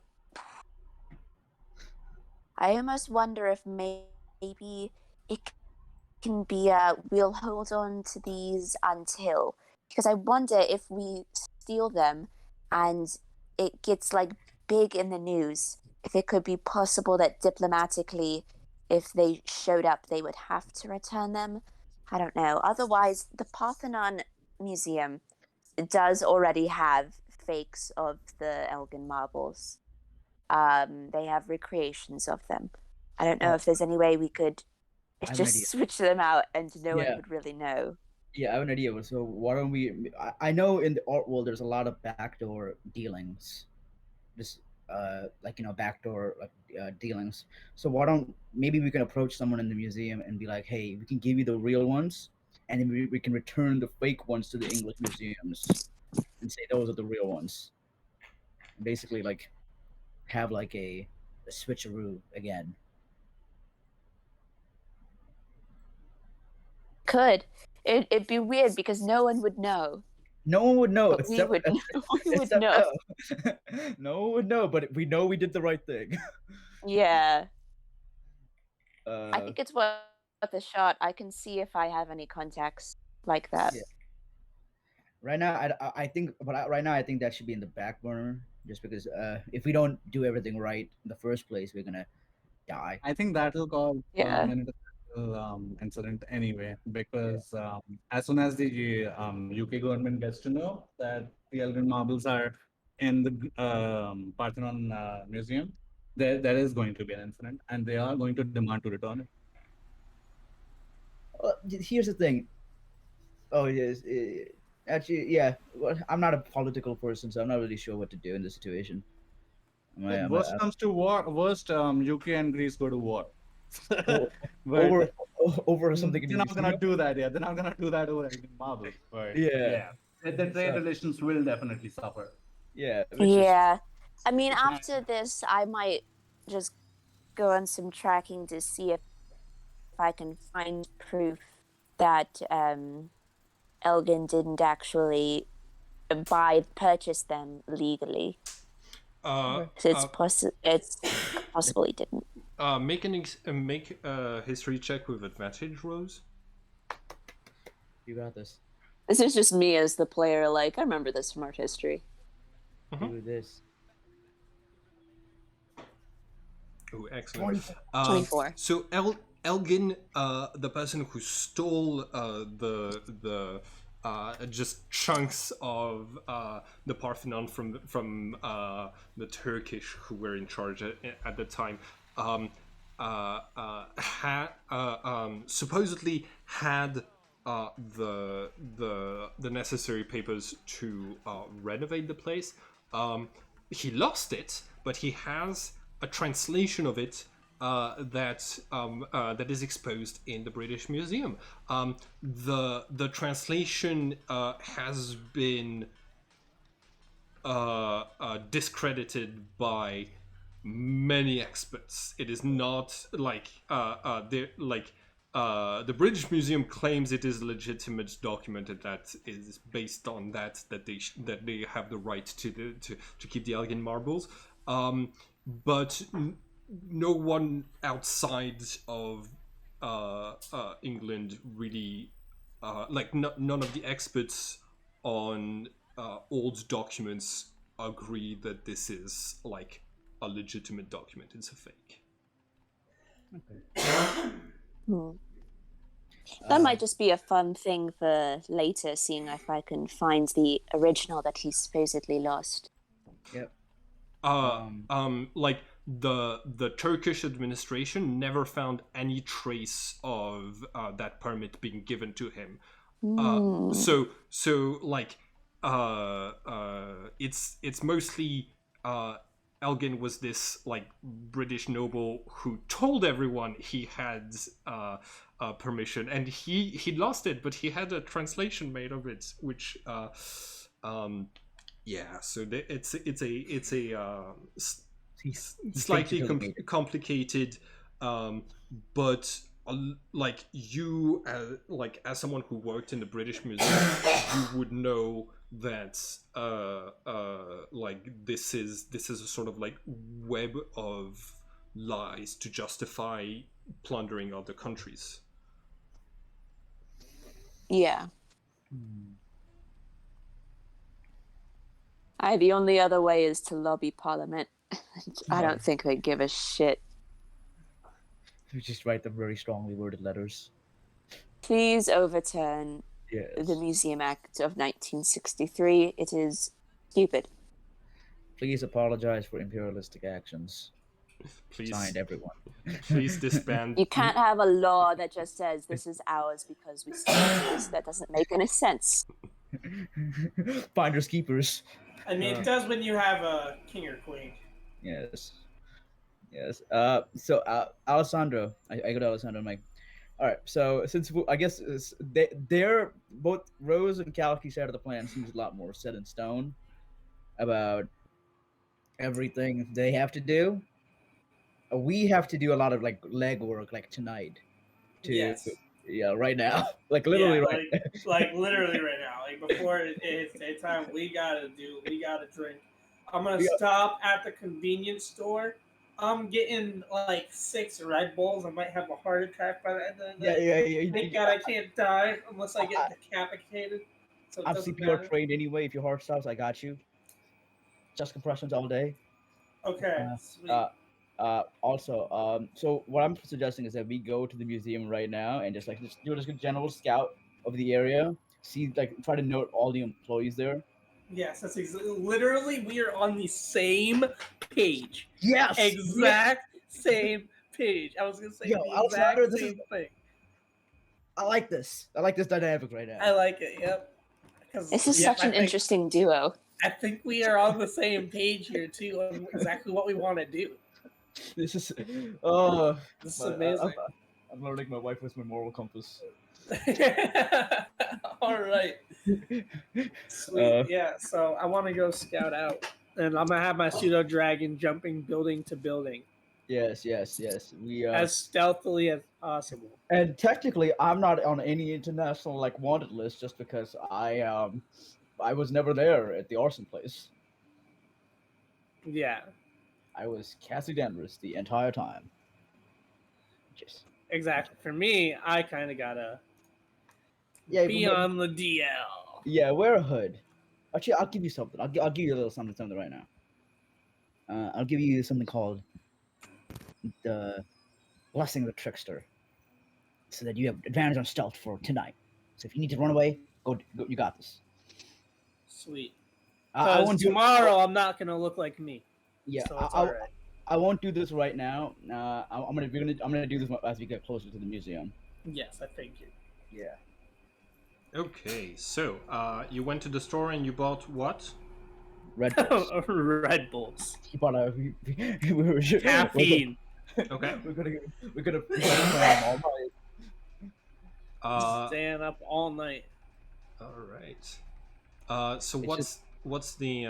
Speaker 3: almost wonder if maybe it can be we'll hold on to these until, because I wonder if we steal them and it gets like big in the news, if it could be possible that diplomatically, if they showed up, they would have to return them. I don't know. Otherwise, the Parthenon Museum does already have fakes of the Elgin marbles. They have recreations of them. I don't know if there's any way we could
Speaker 4: I have an
Speaker 3: just
Speaker 4: idea.
Speaker 3: switch them out and no one
Speaker 4: Yeah.
Speaker 3: would really know.
Speaker 4: Yeah, I have an idea. So why don't we? I know in the art world there's a lot of backdoor dealings, just backdoor dealings. So why don't maybe we can approach someone in the museum and be like, hey, we can give you the real ones, and then we can return the fake ones to the English museums and say those are the real ones. Basically, like have like a switcheroo again.
Speaker 3: Could. It'd be weird because no one would know.
Speaker 4: No one would know.
Speaker 3: But we would know. We would
Speaker 4: except
Speaker 3: know.
Speaker 4: No one would know, but we know we did the right thing.
Speaker 3: Yeah.
Speaker 4: Uh,
Speaker 3: I think it's worth a shot. I can see if I have any contacts like that.
Speaker 4: Yeah. Right now, I think, right now I think that should be in the back burner, just because if we don't do everything right in the first place, we're gonna die.
Speaker 5: I think that'll cause
Speaker 3: Yeah.
Speaker 5: many incident anyway, because as soon as the UK government gets to know that the Elgin marbles are in the Parthenon museum, there is going to be an incident, and they are going to demand to return it.
Speaker 4: Here's the thing. Oh, yes. Actually, yeah. Well, I'm not a political person, so I'm not really sure what to do in this situation.
Speaker 5: If worst comes to war, worst UK and Greece go to war.
Speaker 4: o-
Speaker 5: But
Speaker 4: over over something in
Speaker 5: they're
Speaker 4: the
Speaker 5: not gonna
Speaker 4: museum?
Speaker 5: do that. Yeah, they're not gonna do that over Elgin marbles. But
Speaker 4: Yeah.
Speaker 5: yeah, the trade
Speaker 4: So,
Speaker 5: relations will definitely suffer.
Speaker 4: yeah, which is
Speaker 3: Yeah. I mean,
Speaker 4: which-
Speaker 3: after this, I might just go on some tracking to see if I can find proof that Elgin didn't actually purchase them legally.
Speaker 1: Uh,
Speaker 3: So it's possible he didn't.
Speaker 1: make a history check with advantage, Rose.
Speaker 4: you got this.
Speaker 3: This is just me as the player. Like, I remember this from art history.
Speaker 4: Do this.
Speaker 1: Oh, excellent.
Speaker 3: 24.
Speaker 1: So Elgin, the person who stole the just chunks of the Parthenon from the Turkish who were in charge at the time, supposedly had the necessary papers to renovate the place. He lost it, but he has a translation of it that is exposed in the British Museum. The translation has been discredited by many experts. It is not like the British Museum claims it is a legitimate document, and that is based on that they have the right to keep the Elgin marbles. But no one outside of England really none of the experts on old documents agree that this is like a legitimate document. It's a fake.
Speaker 3: That might just be a fun thing for later, seeing if I can find the original that he supposedly lost.
Speaker 4: Yep.
Speaker 1: Like the Turkish administration never found any trace of that permit being given to him. So like it's mostly Elgin was this like British noble who told everyone he had permission, and he lost it, but he had a translation made of it, which yeah. So it's a slightly complicated, but like you like as someone who worked in the British Museum, you would know that like this is a sort of like web of lies to justify plundering other countries.
Speaker 3: Yeah. The only other way is to lobby Parliament. I don't think they give a shit.
Speaker 4: You just write them very strongly worded letters.
Speaker 3: Please overturn
Speaker 4: Yes.
Speaker 3: the Museum Act of 1963. It is stupid.
Speaker 4: Please apologize for imperialistic actions.
Speaker 1: Please,
Speaker 4: Signed, everyone.
Speaker 1: please disband.
Speaker 3: You can't have a law that just says this is ours because we signed this. That doesn't make any sense.
Speaker 4: Finders keepers.
Speaker 2: I mean, it does when you have a king or queen.
Speaker 4: Yes. Yes. So Alessandro, I go to Alessandro. I'm like, all right. So since I guess they're both Rose and Kalki's side of the plan seems a lot more set in stone about everything they have to do. We have to do a lot of like legwork, like tonight.
Speaker 2: Yes.
Speaker 4: Yeah, right now. Like literally right.
Speaker 2: Like literally right now. Like before it's daytime, we gotta drink. I'm gonna stop at the convenience store. I'm getting like 6 Red Bulls. I might have a heart attack by the end of the day.
Speaker 4: Yeah.
Speaker 2: Thank God I can't die unless I get decapitated. So
Speaker 4: I'm CPR trained anyway. If your heart stops, I got you. Just compressions all day.
Speaker 2: Okay, sweet.
Speaker 4: So what I'm suggesting is that we go to the museum right now and just do a general scout of the area. See, like, try to note all the employees there.
Speaker 2: Yes, literally we are on the same page.
Speaker 4: Yes.
Speaker 2: Exact same page. I was gonna say
Speaker 4: Yo,
Speaker 2: the
Speaker 4: outsider,
Speaker 2: exact
Speaker 4: this is.
Speaker 2: same thing.
Speaker 4: I like this. I like this dynamic right now.
Speaker 2: I like it. Yep.
Speaker 3: This is
Speaker 2: Yep,
Speaker 3: such an interesting duo.
Speaker 2: I think we are on the same page here too on exactly what we want to do.
Speaker 4: This is.
Speaker 2: This is amazing.
Speaker 4: I'm learning my wife was my moral compass.
Speaker 2: All right. Sweet. Yeah. So I want to go scout out, and I'm gonna have my pseudo dragon jumping building to building
Speaker 4: Yes. We
Speaker 2: as stealthily as possible.
Speaker 4: and technically, I'm not on any international like wanted list just because I was never there at the arson place.
Speaker 2: Yeah.
Speaker 4: I was Cassie Danvers the entire time. Just
Speaker 2: Exactly. For me, I kind of gotta be on the DL.
Speaker 4: Yeah, wear a hood. Actually, I'll give you something. I'll give you a little something right now. I'll give you something called the Blessing of the Trickster, so that you have advantage on stealth for tonight. So if you need to run away, go you got this.
Speaker 2: Sweet.
Speaker 4: I won't
Speaker 2: tomorrow I'm not gonna look like me.
Speaker 4: Yeah,
Speaker 2: So it's all right.
Speaker 4: I won't do this right now. I'm gonna do this as we get closer to the museum.
Speaker 2: Yes, I figured.
Speaker 4: Yeah.
Speaker 1: Okay, so you went to the store and you bought what?
Speaker 4: Red Bulls.
Speaker 2: Red Bulls.
Speaker 4: He bought a. We were
Speaker 2: Caffeine.
Speaker 1: Okay.
Speaker 4: We're gonna all night.
Speaker 2: Staying up all night.
Speaker 1: All right. So what's the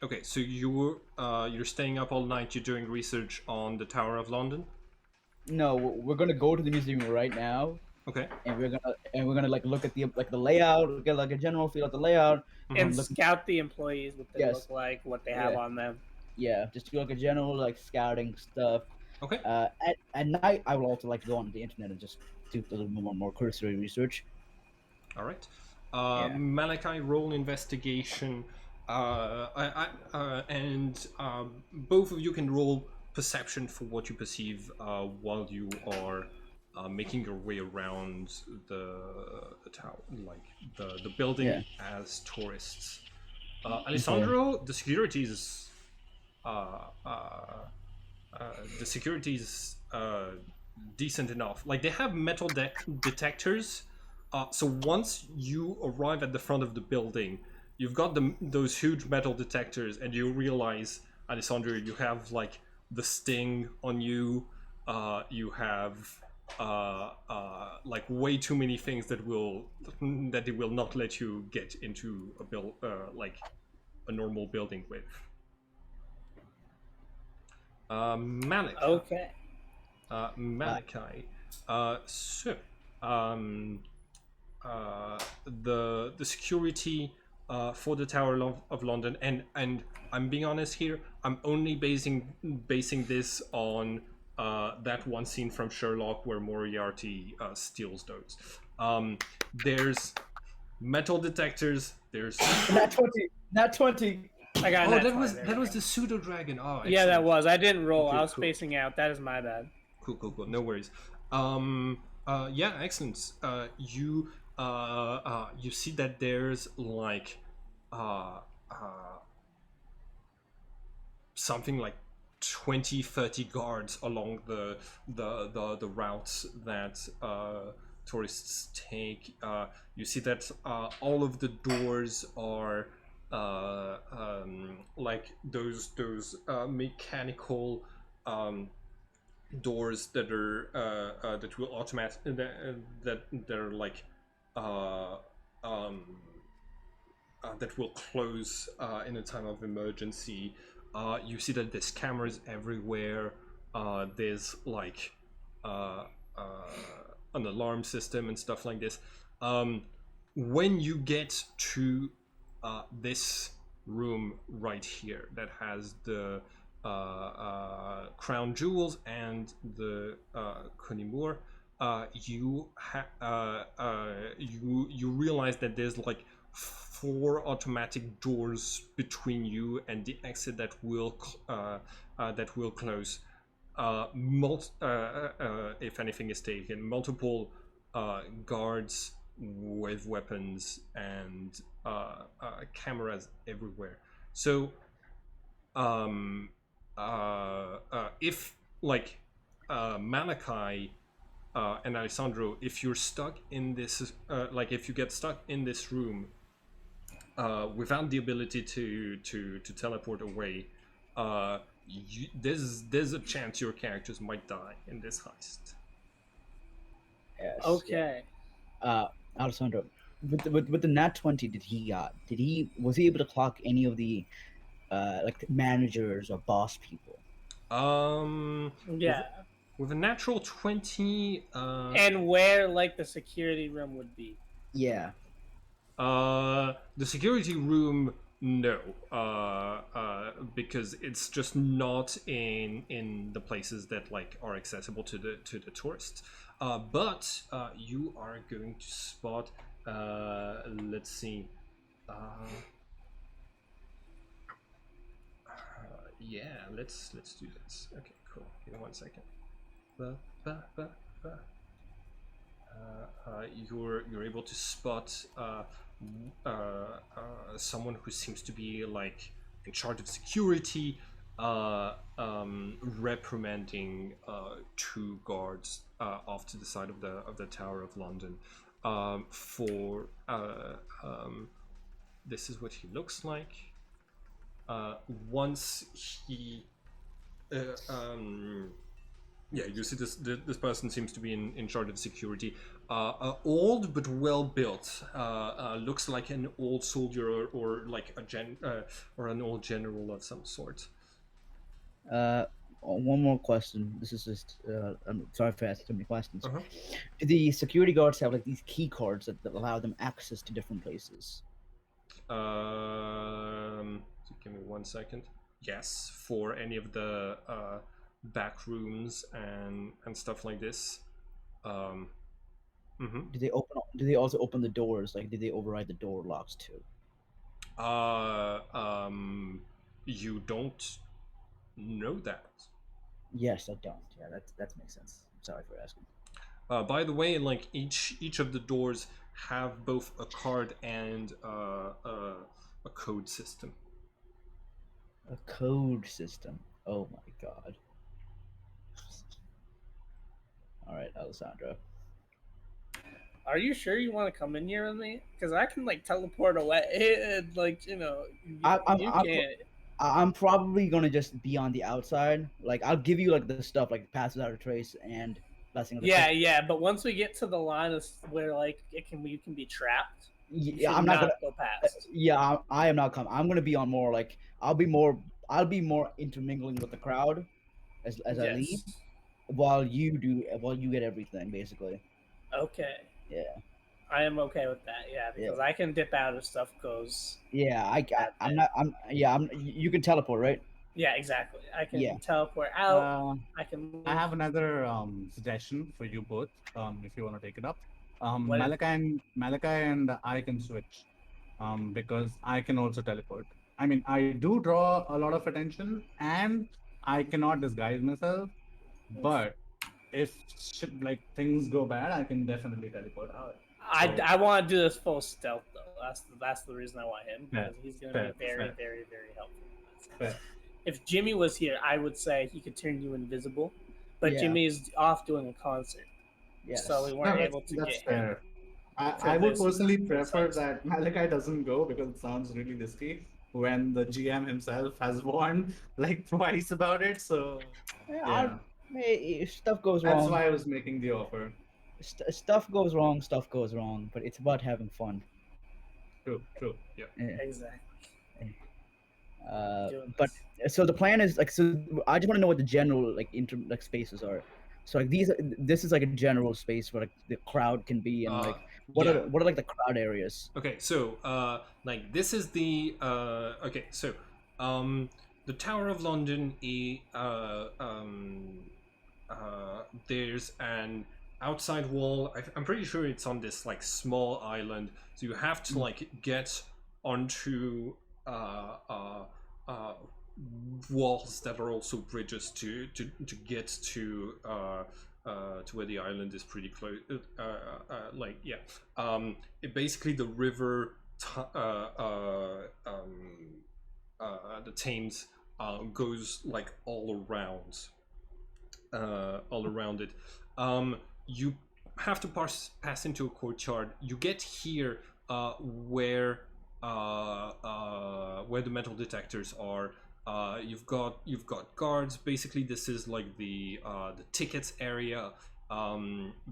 Speaker 1: Okay, so you're staying up all night. You're doing research on the Tower of London.
Speaker 4: No, we're gonna go to the museum right now.
Speaker 1: Okay.
Speaker 4: And we're gonna like look at the layout, get like a general feel of the layout,
Speaker 2: and scout the employees, what they look like, what they have on them.
Speaker 4: Yeah, just do like a general like scouting stuff.
Speaker 1: Okay.
Speaker 4: At night, I will also like to go on the internet and just do a little more cursory research.
Speaker 1: All right. Malachi, roll investigation. And both of you can roll perception for what you perceive while you are making your way around the tower, like the building as tourists. Alessandro, the security is decent enough. Like, they have metal detectors. So once you arrive at the front of the building, you've got those huge metal detectors, and you realize, Alessandro, you have like the sting on you. You have like way too many things that it will not let you get into like a normal building with. Malachi.
Speaker 2: Okay.
Speaker 1: Malachi. So the security for the Tower of London, and I'm being honest here, I'm only basing this on that one scene from Sherlock where Moriarty steals those. There's metal detectors. There's
Speaker 4: Not 20.
Speaker 2: I got.
Speaker 1: That was the pseudo dragon. Oh, excellent.
Speaker 2: Yeah, that was. I didn't roll. I was spacing out. That is my bad.
Speaker 1: Cool. No worries. Yeah, excellent. You see that there's like something like 20-30 guards along the routes that tourists take. You see that all of the doors are like those mechanical doors that are that will automatic that are like that will close in a time of emergency. You see that there's cameras everywhere. There's like an alarm system and stuff like this. When you get to this room right here that has the crown jewels and the Kunimur, you realize that there's like 4 automatic doors between you and the exit that will close. If anything is taken, multiple guards with weapons and cameras everywhere. So, if like Malachi and Alessandro, if you're stuck in this, if you get stuck in this room without the ability to teleport away, there's a chance your characters might die in this heist.
Speaker 4: Yes.
Speaker 2: Okay.
Speaker 4: Alessandro, with the nat 20, was he able to clock any of the like managers or boss people?
Speaker 2: Yeah.
Speaker 1: With a natural 20,
Speaker 2: And where like the security room would be.
Speaker 4: Yeah.
Speaker 1: The security room, no, because it's just not in the places that like are accessible to the tourists. But you are going to spot. Let's see. Yeah, let's do this. Okay, cool. Give me 1 second. You're able to spot someone who seems to be like in charge of security, reprimanding 2 guards off to the side of the Tower of London. For this is what he looks like. Once he yeah, you see this person seems to be in charge of security. Old but well built. Looks like an old soldier or like or an old general of some sort.
Speaker 4: One more question. This is just I'm sorry for asking so many questions.
Speaker 1: Uh-huh.
Speaker 4: Do the security guards have like these key cards that allow them access to different places?
Speaker 1: Give me 1 second. Yes, for any of the back rooms and stuff like this.
Speaker 4: Do they open? Do they also open the doors? Like, do they override the door locks too?
Speaker 1: You don't know that.
Speaker 4: Yes, I don't. Yeah, that makes sense. Sorry for asking.
Speaker 1: By the way, like each of the doors have both a card and a code system.
Speaker 4: A code system. Oh my god. All right, Alessandro.
Speaker 2: Are you sure you want to come in here with me? Because I can like teleport away. And, like you can't.
Speaker 4: I'm probably gonna just be on the outside. Like, I'll give you like the stuff like passes out of trace and blessing of the
Speaker 2: Yeah,
Speaker 4: Christ-
Speaker 2: yeah. But once we get to the line of where like you can be trapped. You
Speaker 4: Yeah,
Speaker 2: should
Speaker 4: I'm not gonna.
Speaker 2: go past.
Speaker 4: Yeah, I am not coming. I'm gonna be on more like I'll be more intermingling with the crowd as I leave
Speaker 2: Yes.
Speaker 4: while you get everything basically.
Speaker 2: Okay.
Speaker 4: Yeah.
Speaker 2: I am okay with that. Yeah, because I can dip out if stuff goes.
Speaker 4: Yeah, I'm
Speaker 2: bad.
Speaker 4: not. You can teleport, right?
Speaker 2: Yeah, exactly. I can
Speaker 4: Yeah.
Speaker 2: teleport out. I can move.
Speaker 5: I have another suggestion for you both, if you want to take it up.
Speaker 2: What is-
Speaker 5: Malachi and I can switch, because I can also teleport. I mean, I do draw a lot of attention, and I cannot disguise myself. But if like things go bad, I can definitely teleport out.
Speaker 2: I want to do this full stealth though. That's the reason I want him
Speaker 5: Fair,
Speaker 2: because he's going
Speaker 5: fair,
Speaker 2: to be very
Speaker 5: fair.
Speaker 2: very very helpful.
Speaker 5: Fair.
Speaker 2: If Jimmy was here, I would say he could turn you invisible, but
Speaker 4: Yeah.
Speaker 2: Jimmy is off doing a concert,
Speaker 4: Yes.
Speaker 2: so we
Speaker 5: No,
Speaker 2: weren't
Speaker 5: that's,
Speaker 2: able to
Speaker 5: that's
Speaker 2: get him.
Speaker 5: fair.
Speaker 2: for
Speaker 5: I would
Speaker 2: this
Speaker 5: personally prefer
Speaker 2: heist.
Speaker 5: that Malachi doesn't go because it sounds really risky when the GM himself has warned like twice about it. So yeah,
Speaker 4: Hey, stuff goes
Speaker 5: that's
Speaker 4: wrong.
Speaker 5: why I was making the offer.
Speaker 4: Stuff goes wrong. Stuff goes wrong. But it's about having fun.
Speaker 5: True.
Speaker 4: Yeah.
Speaker 2: Exactly. Doing
Speaker 4: But
Speaker 2: this.
Speaker 4: so the plan is like so. I just want to know what the general spaces are. So like this is like a general space where like the crowd can be and like what
Speaker 1: yeah.
Speaker 4: are like the crowd areas?
Speaker 1: Okay, so like this is the okay, so the Tower of London. There's an outside wall. I'm pretty sure it's on this like small island, so you have to like get onto walls that are also bridges to get to where the island is pretty close. Like yeah, basically the river, the Thames, goes like all around it. You have to pass into a courtyard. You get here where the metal detectors are. You've got guards. Basically, this is like the tickets area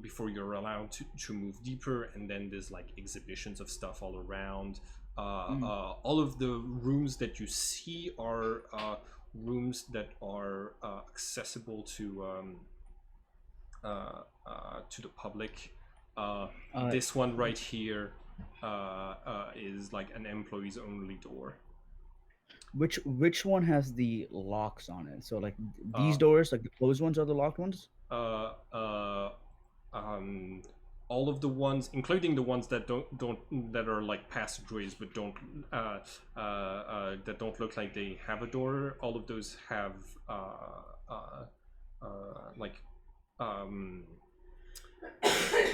Speaker 1: before you're allowed to move deeper, and then there's like exhibitions of stuff all around. All of the rooms that you see are rooms that are accessible to the public. This one right here is like an employees only door.
Speaker 4: Which one has the locks on it? So like these doors, like the closed ones, are the locked ones?
Speaker 1: All of the ones, including the ones that don't that are like passageways but don't that don't look like they have a door. All of those have like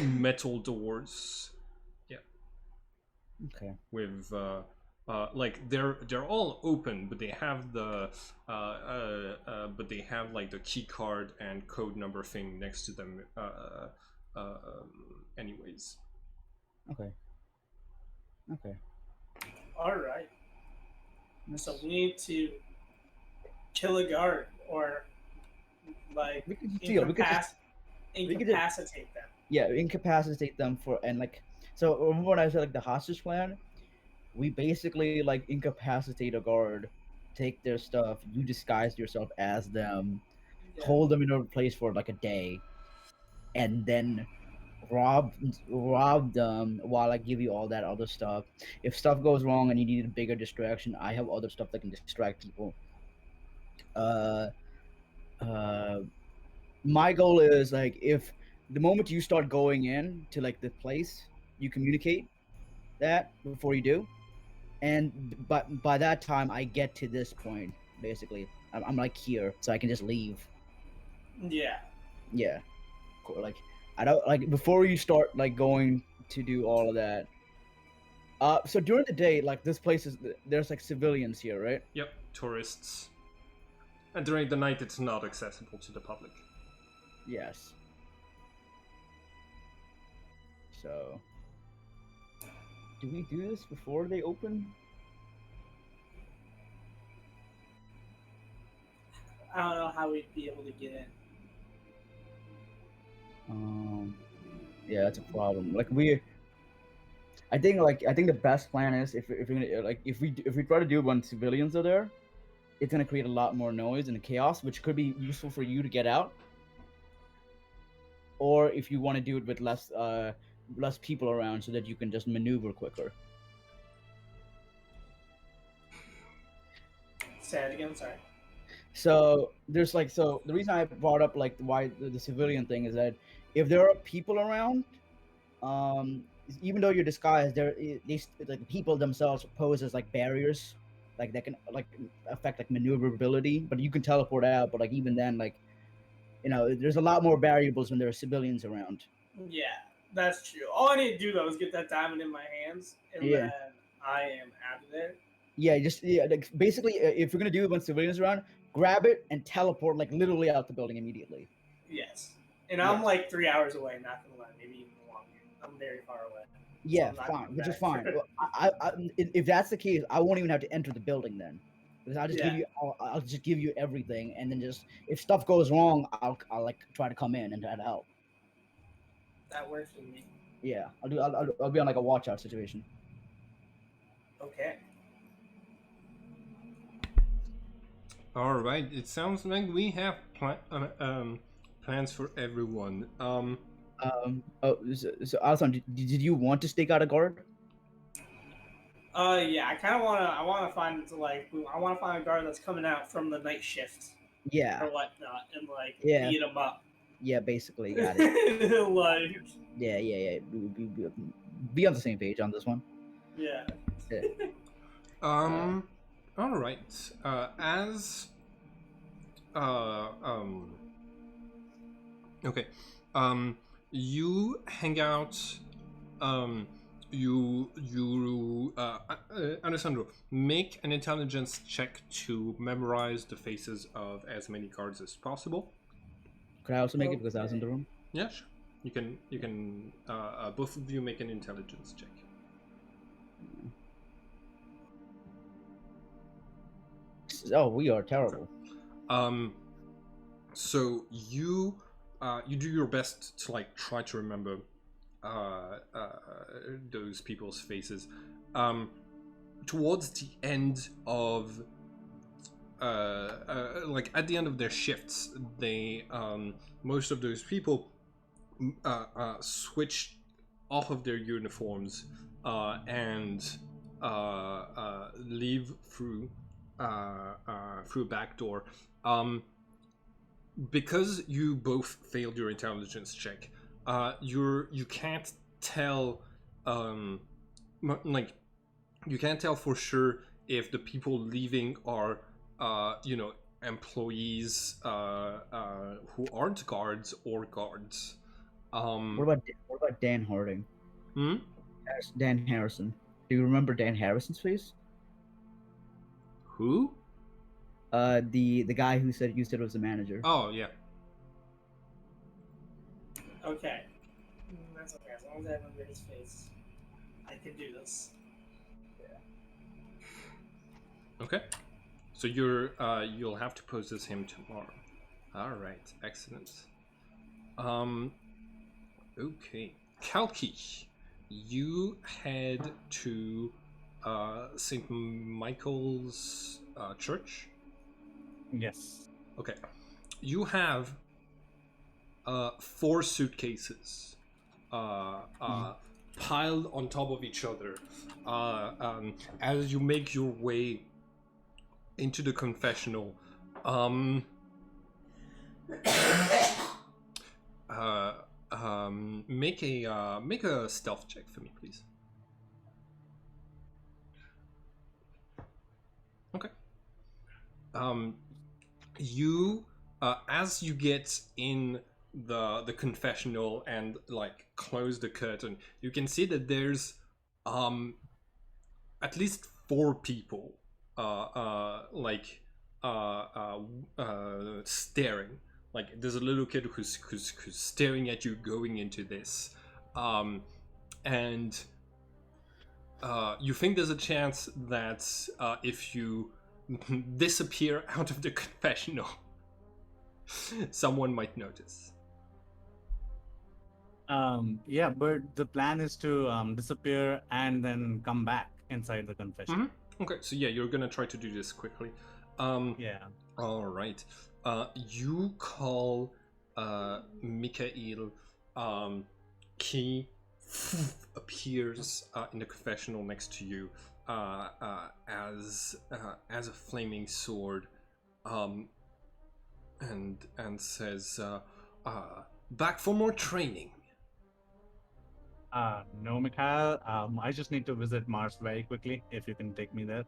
Speaker 1: metal doors. Yeah.
Speaker 4: Okay.
Speaker 1: With like they're all open, but they have the but they have like the key card and code number thing next to them. Anyways.
Speaker 4: Okay. Okay.
Speaker 2: All right. So we need to kill a guard or like
Speaker 4: We could steal. We could just
Speaker 2: incapacitate them.
Speaker 4: yeah, incapacitate them for and like so. Remember when I said like the hostage plan? We basically like incapacitate a guard, take their stuff. You disguise yourself as them,
Speaker 2: Yeah.
Speaker 4: hold them in a place for like a day, and then rob them while I give you all that other stuff. If stuff goes wrong and you need a bigger distraction, I have other stuff that can distract people. Uh, uh, my goal is like if the moment you start going in to like the place, you communicate that before you do, and but by that time I get to this point basically. I'm like here, so I can just leave.
Speaker 2: Yeah.
Speaker 4: Yeah, like I don't like before you start like going to do all of that. So during the day, like this place is there's like civilians here, right?
Speaker 1: Yep, tourists. And during the night, it's not accessible to the public.
Speaker 4: Yes. So, do we do this before they open?
Speaker 2: I don't know how we'd be able to get in.
Speaker 4: Yeah, that's a problem. Like I think the best plan is if we're gonna like if we try to do it when civilians are there, it's gonna create a lot more noise and chaos, which could be useful for you to get out. Or if you want to do it with less people around, so that you can just maneuver quicker.
Speaker 2: Say it again. Sorry.
Speaker 4: So there's like the reason I brought up like why the civilian thing is that if there are people around, even though you're disguised, like the people themselves pose as like barriers, like that can like affect like maneuverability. But you can teleport out. But like even then, like there's a lot more variables when there are civilians around.
Speaker 2: Yeah, that's true. All I need to do though is get that diamond in my hands, and then I am out of there.
Speaker 4: Yeah, like, basically, if you're gonna do it when civilians around, grab it and teleport like literally out the building immediately.
Speaker 2: Yes, and I'm like 3 hours away. Not gonna lie, maybe even longer. I'm very far away.
Speaker 4: Yeah, so fine, which is fine. If that's the case, I won't even have to enter the building then, because I'll just give you everything, and then just if stuff goes wrong, I'll like try to come in and try to help.
Speaker 2: That works for me.
Speaker 4: Yeah, I'll be on like a watch out situation.
Speaker 2: Okay.
Speaker 1: All right. It sounds like we have plans for everyone.
Speaker 4: Oh, so Alison, did you want to stake out a guard?
Speaker 2: Yeah, I wanna find a guard that's coming out from the night shift.
Speaker 4: Yeah.
Speaker 2: Or whatnot, and like
Speaker 4: Yeah.
Speaker 2: beat him up.
Speaker 4: Yeah, basically, got it.
Speaker 2: Like.
Speaker 4: Yeah. Be on the same page on this one.
Speaker 2: Yeah.
Speaker 1: All right. As okay. You hang out. Alessandro, make an intelligence check to memorize the faces of as many guards as possible.
Speaker 4: Could I also make it because I was in the room?
Speaker 1: Yeah, sure. You can. Both of you make an intelligence check.
Speaker 4: Oh, we are terrible.
Speaker 1: So you do your best to like try to remember those people's faces. Towards the end of like at the end of their shifts, they most of those people switched off of their uniforms and leave through a back door. Because you both failed your intelligence check, you can't tell like you can't tell for sure if the people leaving are employees who aren't guards or guards.
Speaker 4: What about Dan Harding?
Speaker 1: Hmm?
Speaker 4: Dan Harrison. Do you remember Dan Harrison's face?
Speaker 1: Who?
Speaker 4: The guy who said you said was the manager.
Speaker 1: Oh yeah.
Speaker 2: Okay. That's okay. As long as I remember his face, I can do this.
Speaker 1: Okay. So you'll have to possess him tomorrow. All right. Excellent. Okay. Kalki, you head to St. Michael's church.
Speaker 5: Yes.
Speaker 1: Okay. You have 4 suitcases piled on top of each other as you make your way into the confessional. Make a stealth check for me, please. Okay. You as you get in the confessional and like close the curtain, you can see that there's at least 4 people staring. Like there's a little kid who's staring at you going into this, and you think there's a chance that if you disappear out of the confessional, someone might notice.
Speaker 5: Yeah, but the plan is to disappear and then come back inside the confession.
Speaker 1: Okay, so yeah, you're gonna try to do this quickly.
Speaker 5: Yeah.
Speaker 1: All right. You call Mikhail. He appears in the confessional next to you as a flaming sword, and says, "Back for more training."
Speaker 5: No, Mikhail. I just need to visit Mars very quickly. If you can take me there.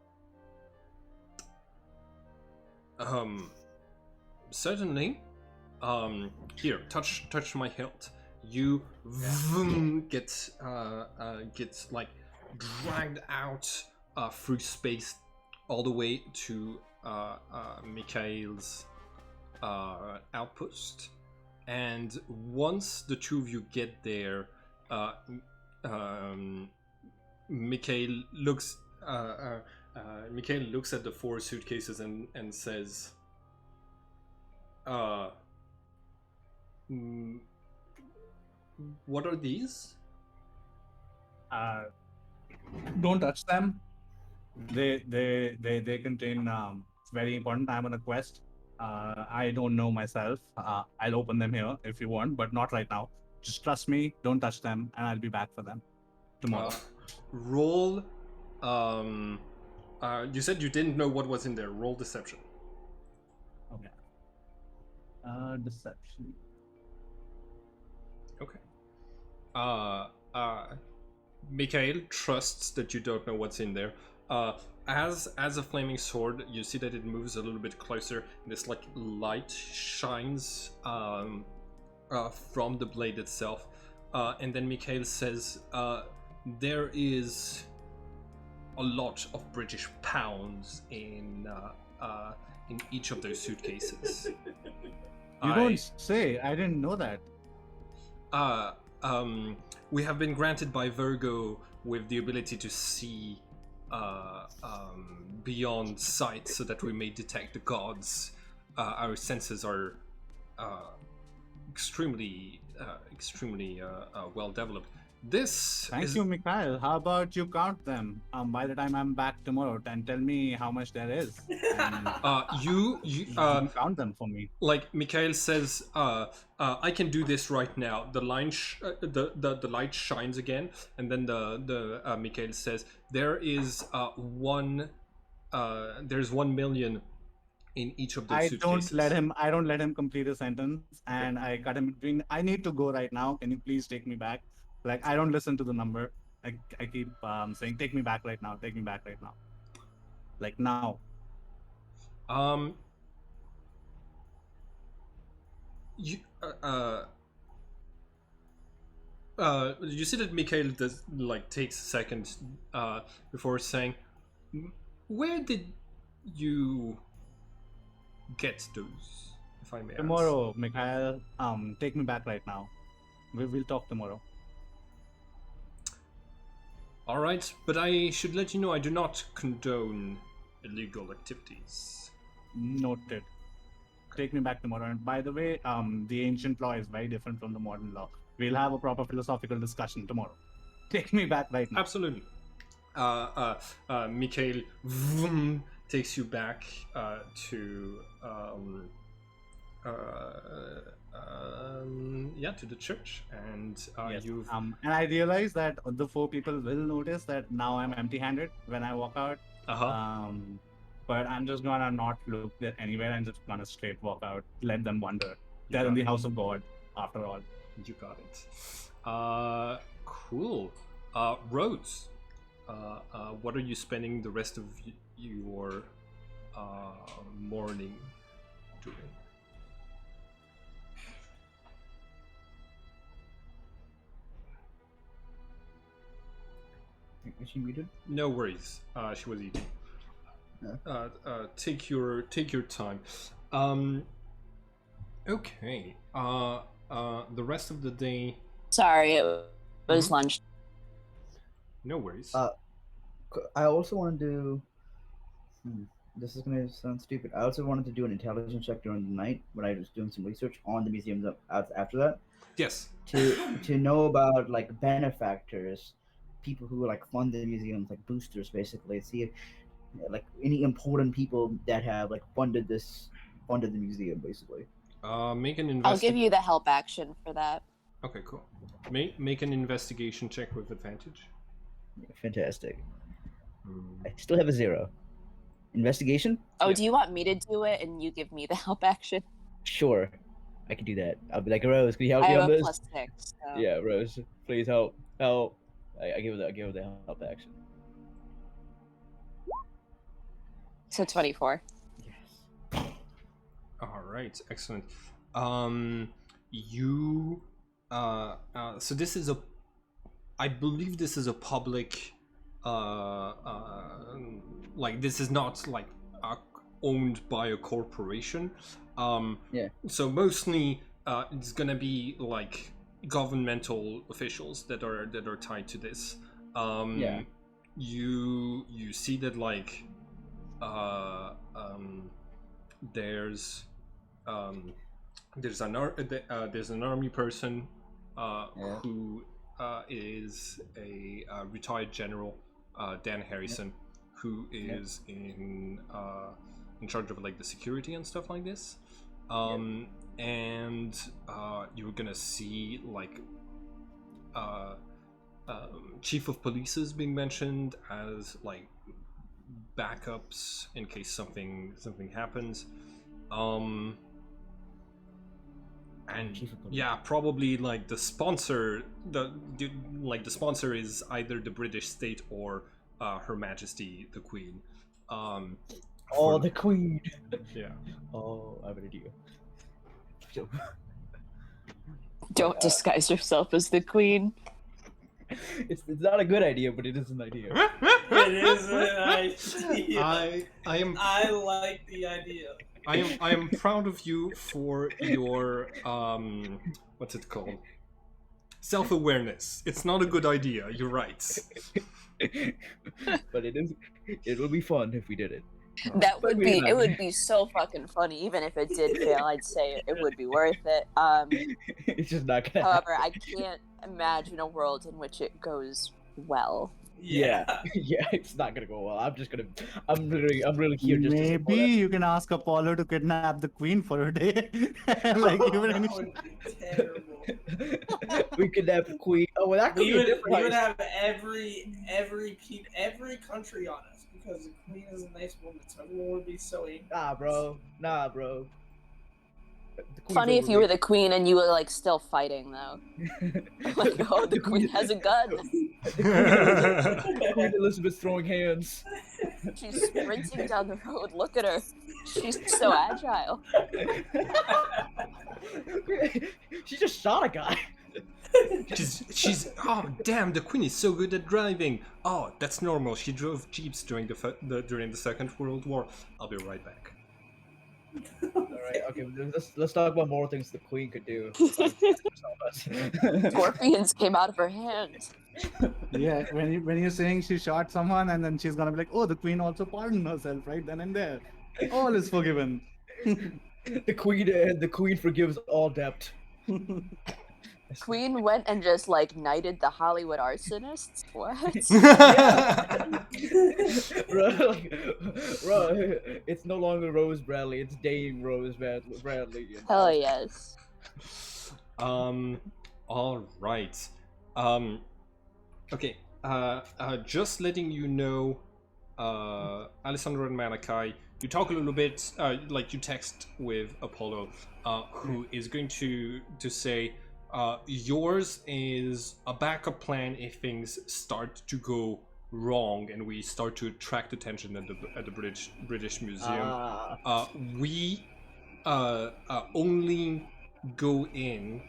Speaker 1: Certainly. Here, touch my hilt. You get like dragged out through space all the way to Mikhail's outpost, and once the two of you get there, Mikhail looks at the 4 suitcases and says, what are these?
Speaker 5: Don't touch them. They contain very important. I'm on a quest. I don't know myself. I'll open them here if you want, but not right now. Just trust me. Don't touch them, and I'll be back for them tomorrow.
Speaker 1: Roll. You said you didn't know what was in there. Roll deception.
Speaker 5: Okay. Deception.
Speaker 1: Okay. Mikhail trusts that you don't know what's in there. as a flaming sword, you see that it moves a little bit closer. And this like light shines from the blade itself, and then Mikhail says, "There is a lot of British pounds in each of those suitcases."
Speaker 5: You don't say. I didn't know that.
Speaker 1: We have been granted by Virgo with the ability to see beyond sight, so that we may detect the gods. Our senses are extremely well developed.
Speaker 5: Thank you, Mikhail. How about you count them? By the time I'm back tomorrow, and tell me how much there is. And
Speaker 1: You
Speaker 5: count them for me.
Speaker 1: like Mikhail says, I can do this right now. The the light shines again, and then the Mikhail says, there's 1 million in each of those suitcases.
Speaker 5: I don't let him complete a sentence, and I cut him between. I need to go right now. Can you please take me back? Like, I don't listen to the number. I keep saying, take me back right now. Take me back right now. Like now.
Speaker 1: You you see that Mikhail does takes a second before saying, where did you get those, if I may ask?
Speaker 5: Tomorrow, Mikhail. Take me back right now. We'll talk tomorrow.
Speaker 1: All right, but I should let you know I do not condone illegal activities.
Speaker 5: Noted. Take me back tomorrow. And by the way, the ancient law is very different from the modern law. We'll have a proper philosophical discussion tomorrow. Take me back right now.
Speaker 1: Absolutely. Mikhail takes you back to to the church, and
Speaker 5: Yes.
Speaker 1: you've
Speaker 5: And I realize that the 4 people will notice that now I'm empty-handed when I walk out. But I'm just gonna not look there anywhere and just gonna straight walk out. Let them wonder. They're in the house of God, after all.
Speaker 1: You got it. Cool. Rhodes, what are you spending the rest of your morning doing?
Speaker 4: Is she muted?
Speaker 1: No worries. She was eating.
Speaker 4: Yeah.
Speaker 1: Take your time. Okay. The rest of the day.
Speaker 3: Sorry, it was lunch.
Speaker 1: No worries.
Speaker 4: I also wanted to. This is gonna sound stupid. I also wanted to do an intelligence check during the night when I was doing some research on the museums after that.
Speaker 1: Yes.
Speaker 4: To know about benefactors, people who fund the museums, boosters, basically. See if any important people that have funded the museum, basically.
Speaker 1: Make an
Speaker 3: I'll give you the help action for that.
Speaker 1: Okay, cool. Make an investigation check with advantage.
Speaker 4: Yeah, fantastic. I still have a 0. Investigation?
Speaker 3: Oh, do you want me to do it and you give me the help action?
Speaker 4: Sure, I can do that. I'll be like, Rose, can you help
Speaker 3: I
Speaker 4: me
Speaker 3: have
Speaker 4: on
Speaker 3: a
Speaker 4: this?
Speaker 3: +6. So.
Speaker 4: Yeah, Rose, please help. I give her the help action.
Speaker 3: So 24.
Speaker 4: Yes.
Speaker 1: All right, excellent. You so this is I believe this is a public this is not owned by a corporation.
Speaker 4: Yeah.
Speaker 1: So mostly it's gonna be governmental officials that are tied to this.
Speaker 4: Yeah.
Speaker 1: You see that there's an army person who is a retired general, Dan Harrison, who is in charge of the security and stuff like this. And you're gonna see chief of police is being mentioned as backups in case something happens. And yeah, probably the sponsor, the sponsor is either the British state or Her Majesty the Queen.
Speaker 4: Oh,
Speaker 1: For-
Speaker 4: the queen.
Speaker 1: yeah.
Speaker 4: Oh, I have an idea. So,
Speaker 3: Don't disguise yourself as the queen.
Speaker 4: it's not a good idea, but it is an idea.
Speaker 2: It is an idea.
Speaker 1: I am
Speaker 2: I like the idea.
Speaker 1: I am proud of you for your what's it called? Self-awareness. It's not a good idea. You're right.
Speaker 4: But it will be fun if we did it.
Speaker 3: That would be.
Speaker 4: Maybe
Speaker 3: It
Speaker 4: not.
Speaker 3: would be so fucking funny. Even if it did fail, I'd say it would be worth it.
Speaker 4: It's just not gonna
Speaker 3: However, I can't imagine a world in which it goes well.
Speaker 4: Yeah, yeah, it's not gonna go well. I'm really here just to
Speaker 5: Maybe you can ask Apollo to kidnap the queen for a day. Like even
Speaker 2: That
Speaker 5: if
Speaker 2: would be terrible.
Speaker 4: we could have the queen. Oh, well, that could
Speaker 2: We
Speaker 4: be a
Speaker 2: would,
Speaker 4: different
Speaker 2: we would
Speaker 4: heist.
Speaker 2: have every country on us because the queen is a nice woman, so everyone would be so angry.
Speaker 4: Nah, bro. The queen's
Speaker 3: Funny if you were
Speaker 4: overrated.
Speaker 3: the queen and you were like still fighting though. Like, oh, the queen has a gun.
Speaker 4: Queen Elizabeth's throwing hands.
Speaker 3: She's sprinting down the road. Look at her. She's so agile.
Speaker 4: She just shot a guy.
Speaker 1: She's oh damn, the Queen is so good at driving. Oh, that's normal. She drove jeeps during the Second World War. I'll be right back.
Speaker 4: All right, okay. Let's talk about more things the queen could do.
Speaker 3: Scorpions came out of her hands.
Speaker 5: yeah, when you're saying she shot someone and then she's gonna be like, oh, the queen also pardoned herself right then and there. All is forgiven.
Speaker 4: The queen forgives all debt.
Speaker 3: Queen went and just like knighted the Hollywood arsonists. What?
Speaker 4: Bro, it's no longer Rose Bradley, it's Dame Rose Bradley.
Speaker 3: Hell yes.
Speaker 1: All right. Okay. Just letting you know, Alessandro and Malachi, you talk a little bit, like you text with Apollo, who is going to say, yours is a backup plan if things start to go wrong and we start to attract attention at the British Museum. We only go in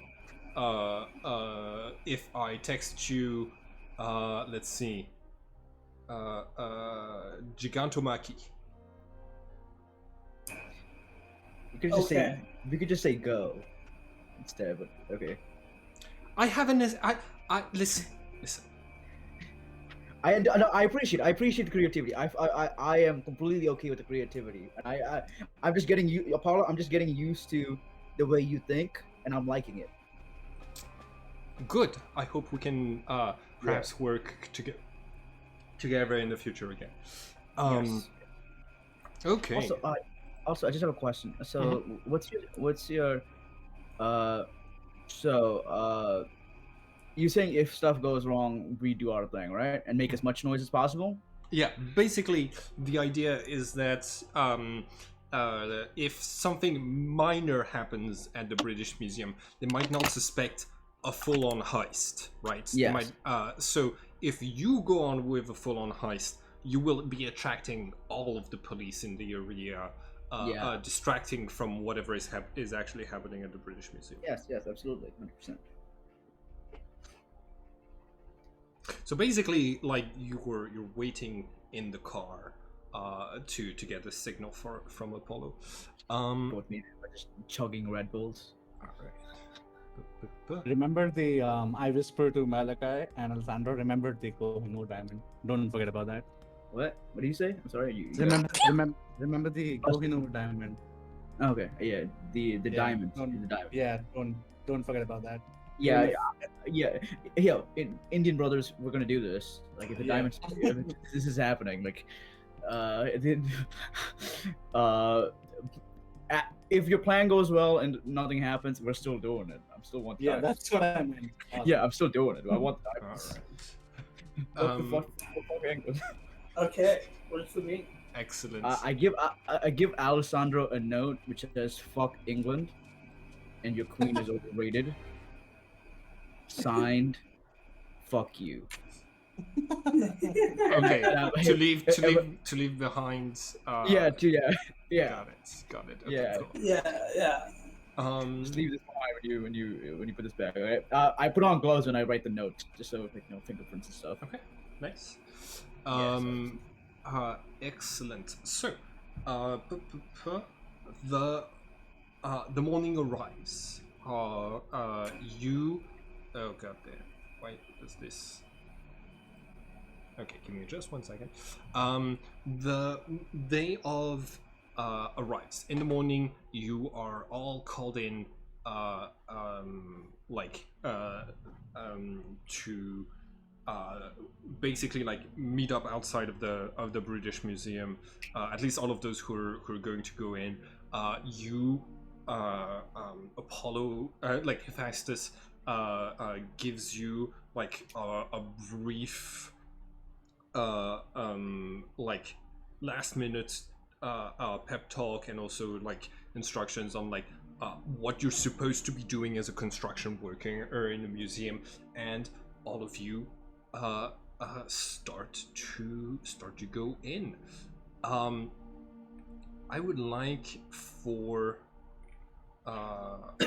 Speaker 1: if I text you. Let's see. Gigantomachy.
Speaker 4: You could just say
Speaker 2: Okay.
Speaker 4: we could just say go instead, but okay.
Speaker 1: I haven't. I listen.
Speaker 4: I appreciate the creativity. I am completely okay with the creativity, and I'm just getting you, Apollo. I'm just getting used to the way you think, and I'm liking it.
Speaker 1: Good. I hope we can perhaps work together in the future again.
Speaker 4: Yes.
Speaker 1: Okay.
Speaker 4: Also, I just have a question. So, what's your you saying if stuff goes wrong, we do our thing, right? And make as much noise as possible?
Speaker 1: Yeah, basically, the idea is that if something minor happens at the British Museum, they might not suspect a full-on heist, right?
Speaker 4: Yes.
Speaker 1: They might, so if you go on with a full-on heist, you will be attracting all of the police in the area, distracting from whatever is actually happening at the British Museum.
Speaker 4: Yes, absolutely, 100%.
Speaker 1: So basically, like you're waiting in the car to get a signal from Apollo.
Speaker 4: With me, just chugging Red Bulls.
Speaker 1: All right.
Speaker 5: Remember the I whisper to Malachi and Alessandro. Remember the Kohinoor diamond. Don't forget about that.
Speaker 4: What do you say? I'm sorry. You
Speaker 5: Remember the Kohinoor diamond.
Speaker 4: Okay, yeah, the diamond.
Speaker 5: Don't-
Speaker 4: The diamond.
Speaker 5: Yeah, don't forget about that.
Speaker 4: Yeah. In Indian brothers, we're gonna do this. Like, if the diamonds, if this is happening. Like, if your plan goes well and nothing happens, we're still doing it. I'm still one.
Speaker 5: Yeah, that's what I mean.
Speaker 4: Yeah, I'm still doing it. I want
Speaker 1: All
Speaker 4: diamonds.
Speaker 1: right.
Speaker 4: What the fuck? What the fuck England?
Speaker 2: Okay, works for me.
Speaker 1: Excellent.
Speaker 4: I give Alessandro a note which says "fuck England," and your queen is overrated. Signed, fuck you.
Speaker 1: Okay,
Speaker 4: Yeah,
Speaker 1: to leave behind.
Speaker 4: yeah.
Speaker 1: Got it. Okay,
Speaker 4: Yeah.
Speaker 1: cool.
Speaker 2: Yeah.
Speaker 4: Just leave this behind when you put this back. Right? I put on gloves when I write the notes, just so like fingerprints and stuff.
Speaker 1: Okay, nice.
Speaker 4: Yeah,
Speaker 1: Excellent. So, the the morning arrives. You. Oh god, there. Why is this? Okay, give me just 1 second. The day of arrives in the morning. You are all called in, to basically like meet up outside of the British Museum. At least all of those who are going to go in. You Apollo, like Hephaestus, gives you like a brief like last minute pep talk, and also like instructions on like what you're supposed to be doing as a construction worker or in a museum, and all of you start to go in. um I would like for okay,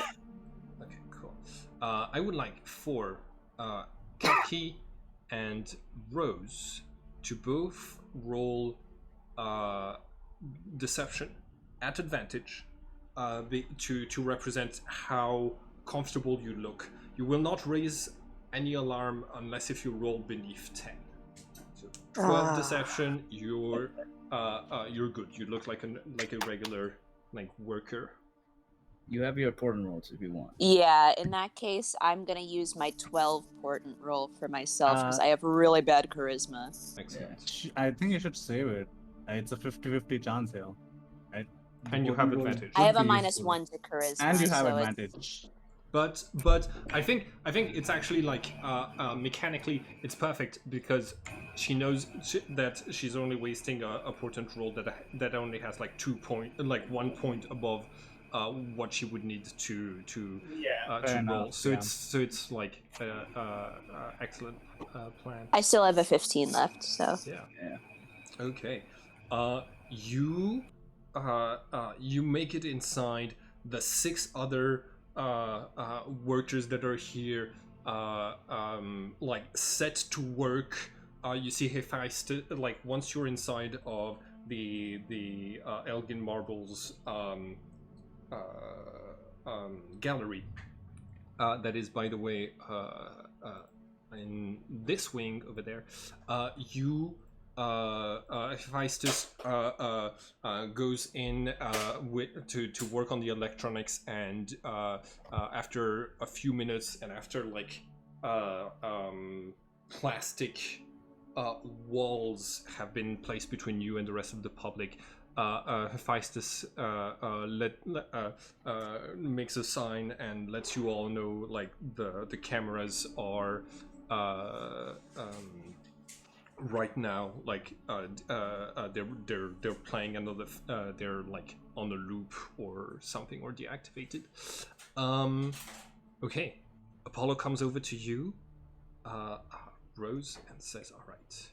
Speaker 1: cool. I would like for Kaki and Rose to both roll uh, deception at advantage, to represent how comfortable you look. You will not raise any alarm unless if you roll beneath 10. So 12 deception, you're good. You look like a regular like worker.
Speaker 4: You have your important rolls if you want.
Speaker 3: Yeah, in that case, I'm gonna use my 12 portent roll for myself because I have really bad charisma.
Speaker 1: Excellent.
Speaker 5: I think you should save it. It's a 50-50 chance here. Right?
Speaker 1: And you have advantage.
Speaker 3: I have a
Speaker 5: Would be
Speaker 3: -1
Speaker 5: useful.
Speaker 3: to charisma,
Speaker 5: And you have
Speaker 3: so
Speaker 5: advantage.
Speaker 1: But I think it's actually like mechanically it's perfect, because she knows that she's only wasting a portent roll that only has like 1 point above what she would need to
Speaker 2: Yeah.
Speaker 1: roll.
Speaker 5: enough,
Speaker 1: So
Speaker 5: yeah.
Speaker 1: it's like excellent plan.
Speaker 3: I still have a 15 left. So
Speaker 1: Yeah.
Speaker 4: Yeah.
Speaker 1: Okay. You make it inside. The 6 other workers that are here like set to work. You see Hephaestus, like once you're inside of the Elgin Marbles gallery, that is, by the way, in this wing over there. Hephaestus goes in to work on the electronics, and after a few minutes, and after like plastic walls have been placed between you and the rest of the public, Hephaestus makes a sign and lets you all know like the cameras are right now like they're playing another they're like on a loop or something, or deactivated. Okay, Apollo comes over to you, Rose, and says, all right,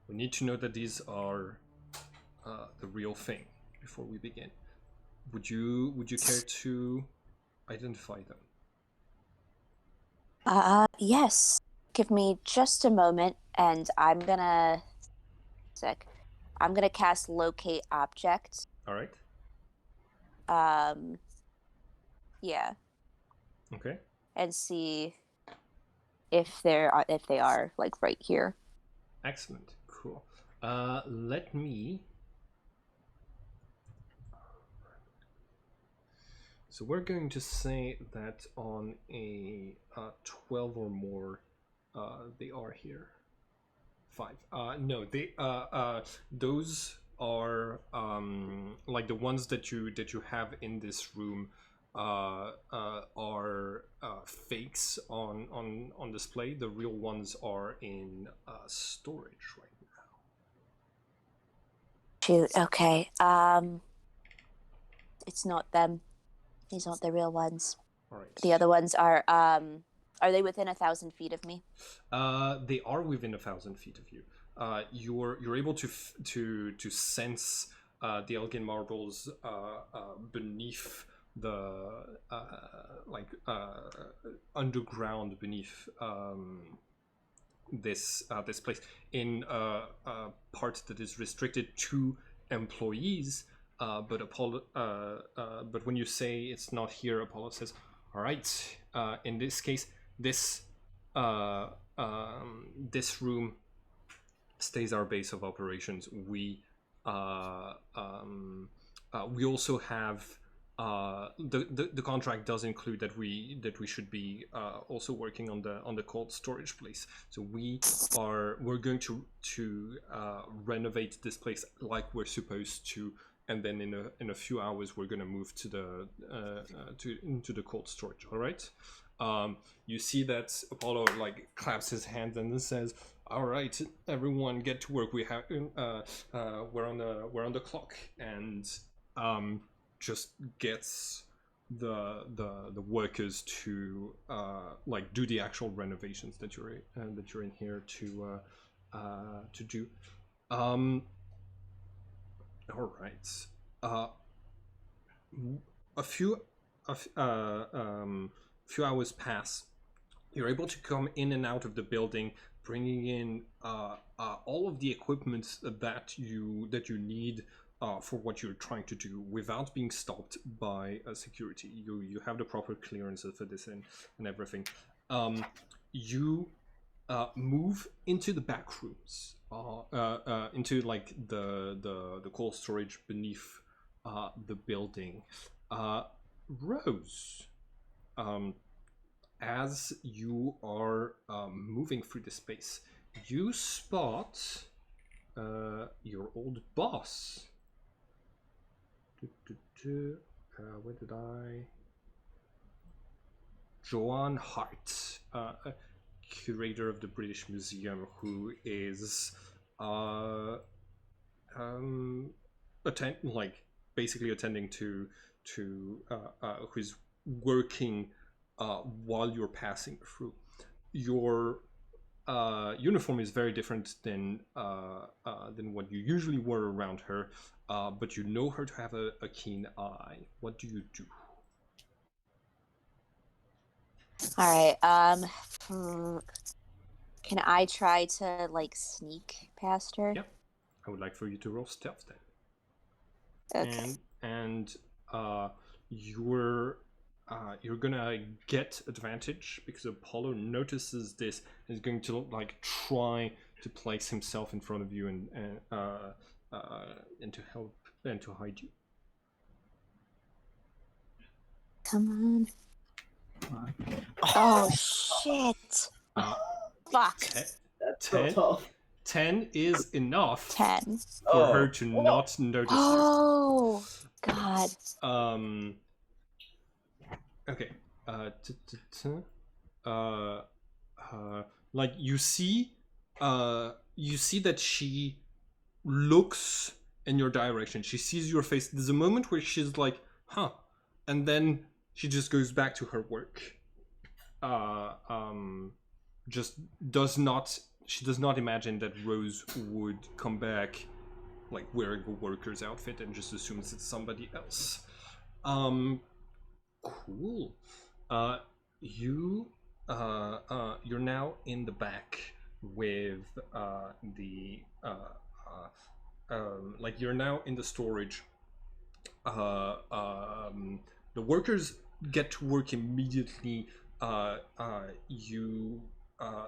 Speaker 1: we need to know that these are the real thing before we begin. Would you care to identify them?
Speaker 3: yes. Give me just a moment, and I'm gonna cast locate object.
Speaker 1: All right.
Speaker 3: Yeah,
Speaker 1: Okay.
Speaker 3: and see if they are like right here.
Speaker 1: Excellent. Cool. Let me. So we're going to say that on a 12 or more, they are here. 5. No, they those are like the ones that you have in this room are fakes on display. The real ones are in storage right now.
Speaker 3: Shoot. Okay. It's not them. These aren't the real ones.
Speaker 1: All right.
Speaker 3: The other ones are Are they within 1,000 feet of me?
Speaker 1: They are within 1,000 feet of you. You're able to sense the Elgin marbles beneath the underground beneath this place in a part that is restricted to employees. But Apollo, but when you say it's not here, Apollo says, "All right. In this case, this this room stays our base of operations. We also have the contract does include that we should be also working on the cold storage place. So we're going to renovate this place like we're supposed to, and then in a few hours we're going to move to the into the cold storage. All right." You see that Apollo like claps his hands and then says, "All right, everyone, get to work. We have we're on the clock," and just gets the workers to like do the actual renovations that you're in here to do. All right. A few hours pass. You're able to come in and out of the building, bringing in all of the equipment that you need for what you're trying to do without being stopped by security. You have the proper clearances for this and everything. You move into the back rooms, into like the cold storage beneath the building. Rose, as you are moving through the space, you spot your old boss. Where did I? Joan Hart, curator of the British Museum, who is basically attending to who's working while you're passing through. Your uniform is very different than what you usually wear around her, but you know her to have a keen eye. What do you do?
Speaker 3: All right. Can I try to like sneak past her?
Speaker 1: Yep. I would like for you to roll stealth then.
Speaker 3: Okay.
Speaker 1: And you're gonna get advantage because Apollo notices this and is going to like try to place himself in front of you and to help and to hide you.
Speaker 3: Come on. Oh shit! Fuck.
Speaker 4: That's so tough.
Speaker 1: 10 is enough
Speaker 3: 10
Speaker 1: for her to not notice you.
Speaker 3: Oh god.
Speaker 1: Okay. Like you see that she looks in your direction. She sees your face. There's a moment where she's like, "Huh," and then she just goes back to her work. She does not imagine that Rose would come back like wearing a worker's outfit and just assumes it's somebody else. Cool. You're now in the back with like you're now in the storage. The workers get to work immediately. You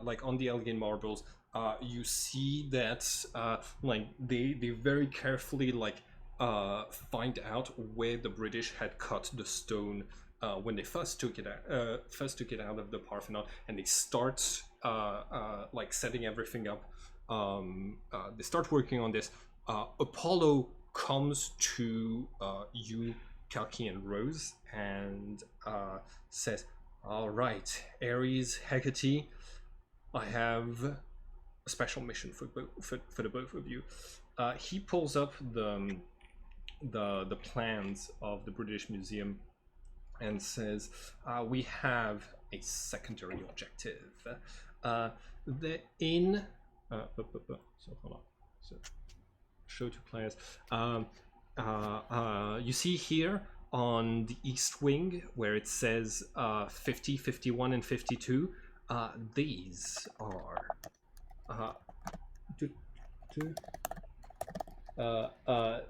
Speaker 1: like on the Elgin marbles, you see that like they very carefully like find out where the British had cut the stone when they first took it out of the Parthenon, and they start like setting everything up. They start working on this. Apollo comes to you, Kalki and Rose, and says, "All right, Ares, Hecate, I have a special mission for the both of you." He pulls up the plans of the British Museum and says, "We have a secondary objective. The inn. So hold on. So show to players. You see here on the east wing where it says 50, 51, and 52. These are.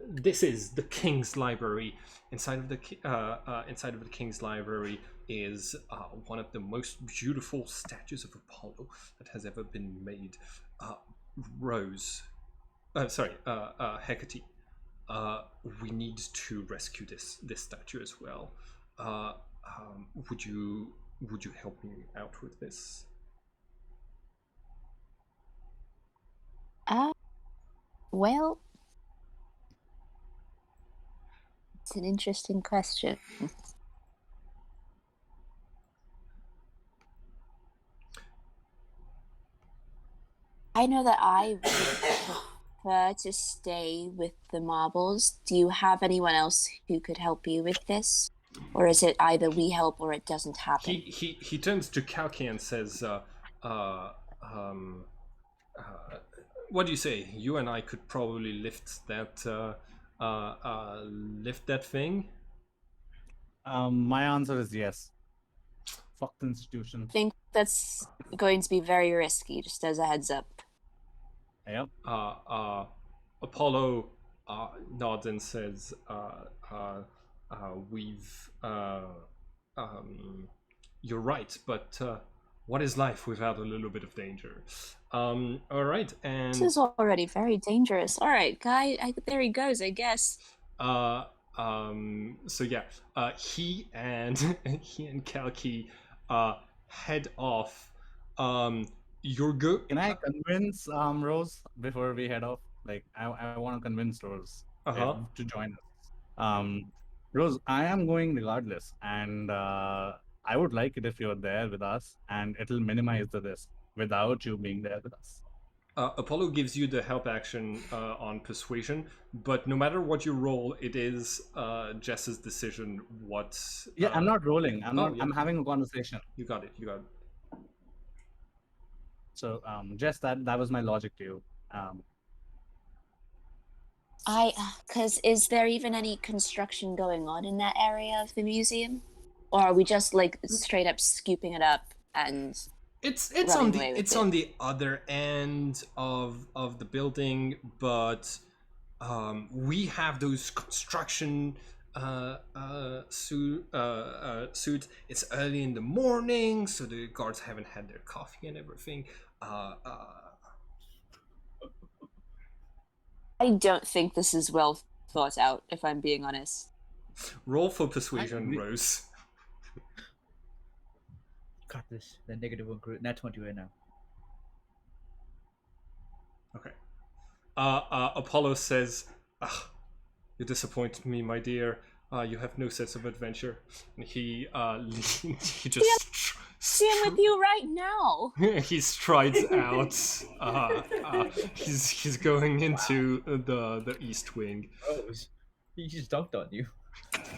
Speaker 1: This is the King's Library. Inside of the King's Library is one of the most beautiful statues of Apollo that has ever been made. Hecate. We need to rescue this statue as well. Would you help me out with this?
Speaker 3: Well, it's an interesting question. I know that I would prefer to stay with the marbles. Do you have anyone else who could help you with this? Or is it either we help or it doesn't happen?
Speaker 1: He turns to Kalki and says, what do you say? You and I could probably lift that thing.
Speaker 5: My answer is yes. Fuck the institution.
Speaker 3: I think that's going to be very risky, just as a heads up.
Speaker 5: Yep.
Speaker 1: Apollo nods and says, you're right, but what is life without a little bit of danger? All right, and
Speaker 3: this is already very dangerous. All right, guy, there he goes, I guess.
Speaker 1: So yeah, he and Kalki head off. You're good.
Speaker 5: Can I convince Rose before we head off? Like, I want to convince Rose to join us. Rose, I am going regardless, and I would like it if you're there with us, and it'll minimize the risk without you being there with us.
Speaker 1: Apollo gives you the help action on persuasion, but no matter what you roll, it is Jess's decision. What?
Speaker 5: Yeah, I'm not rolling. I'm having a conversation.
Speaker 1: You got it.
Speaker 5: So, Jess, that was my logic to you.
Speaker 3: Because is there even any construction going on in that area of the museum, or are we just like straight up scooping it up and?
Speaker 1: It's on the other end of the building, but we have those construction suits. It's early in the morning, so the guards haven't had their coffee and everything.
Speaker 3: I don't think this is well thought out, if I'm being honest.
Speaker 1: Roll for persuasion, Rose.
Speaker 4: Got this. The -1 group. Not 20 right now.
Speaker 1: Okay. Apollo says, "You disappoint me, my dear. You have no sense of adventure." And he just
Speaker 3: see him with you right now.
Speaker 1: He strides out. He's going into the east wing.
Speaker 4: Oh, he just dunked on you.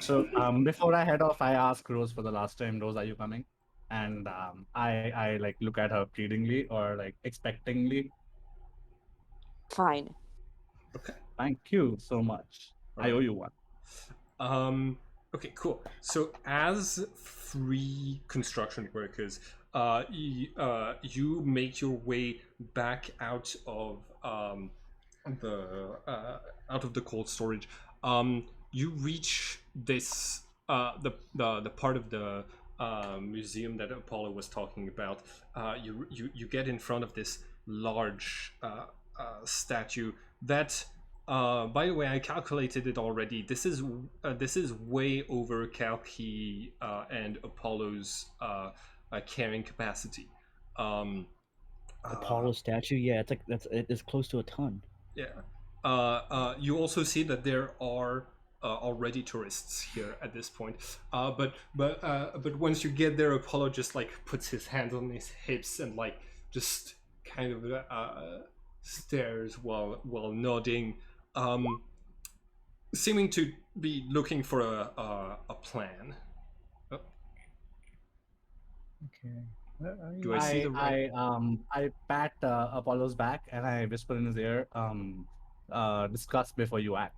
Speaker 5: So before I head off, I ask Rose for the last time, Rose, are you coming? And I like look at her pleadingly or like expectingly.
Speaker 3: Fine.
Speaker 1: Okay.
Speaker 5: Thank you so much. Right. I owe you one.
Speaker 1: Okay, cool. So as 3 construction workers, you make your way back out of the cold storage. You reach this the part of the museum that Apollo was talking about. You get in front of this large statue that, by the way, I calculated it already. This is way over Kalki and Apollo's carrying capacity.
Speaker 4: Apollo statue, yeah, it's close to a ton.
Speaker 1: Yeah. You also see that there are already tourists here at this point. But once you get there, Apollo just like puts his hands on his hips and like just kind of stares while nodding, seeming to be looking for a plan.
Speaker 4: Okay.
Speaker 1: Do I see the right?
Speaker 5: I pat Apollo's back and I whisper in his ear, discuss before you act.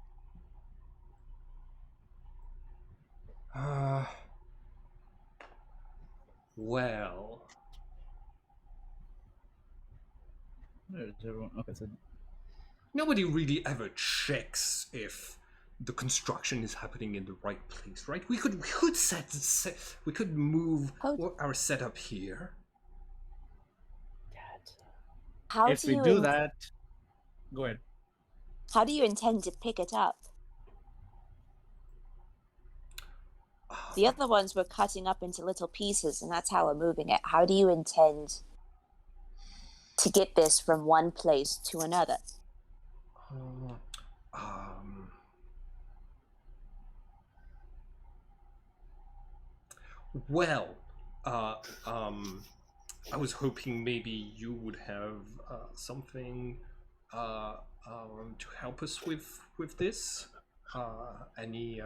Speaker 1: Well,
Speaker 4: Where's everyone? Okay, so
Speaker 1: nobody really ever checks if the construction is happening in the right place, right? We could we could move
Speaker 3: Oh.
Speaker 1: our setup here.
Speaker 3: How
Speaker 5: If
Speaker 3: do
Speaker 5: we
Speaker 3: you
Speaker 5: do that, go ahead.
Speaker 3: how do you intend to pick it up? The other ones we're cutting up into little pieces, and that's how we're moving it. How do you intend to get this from one place to another?
Speaker 1: Well, I was hoping maybe you would have something to help us with this. Any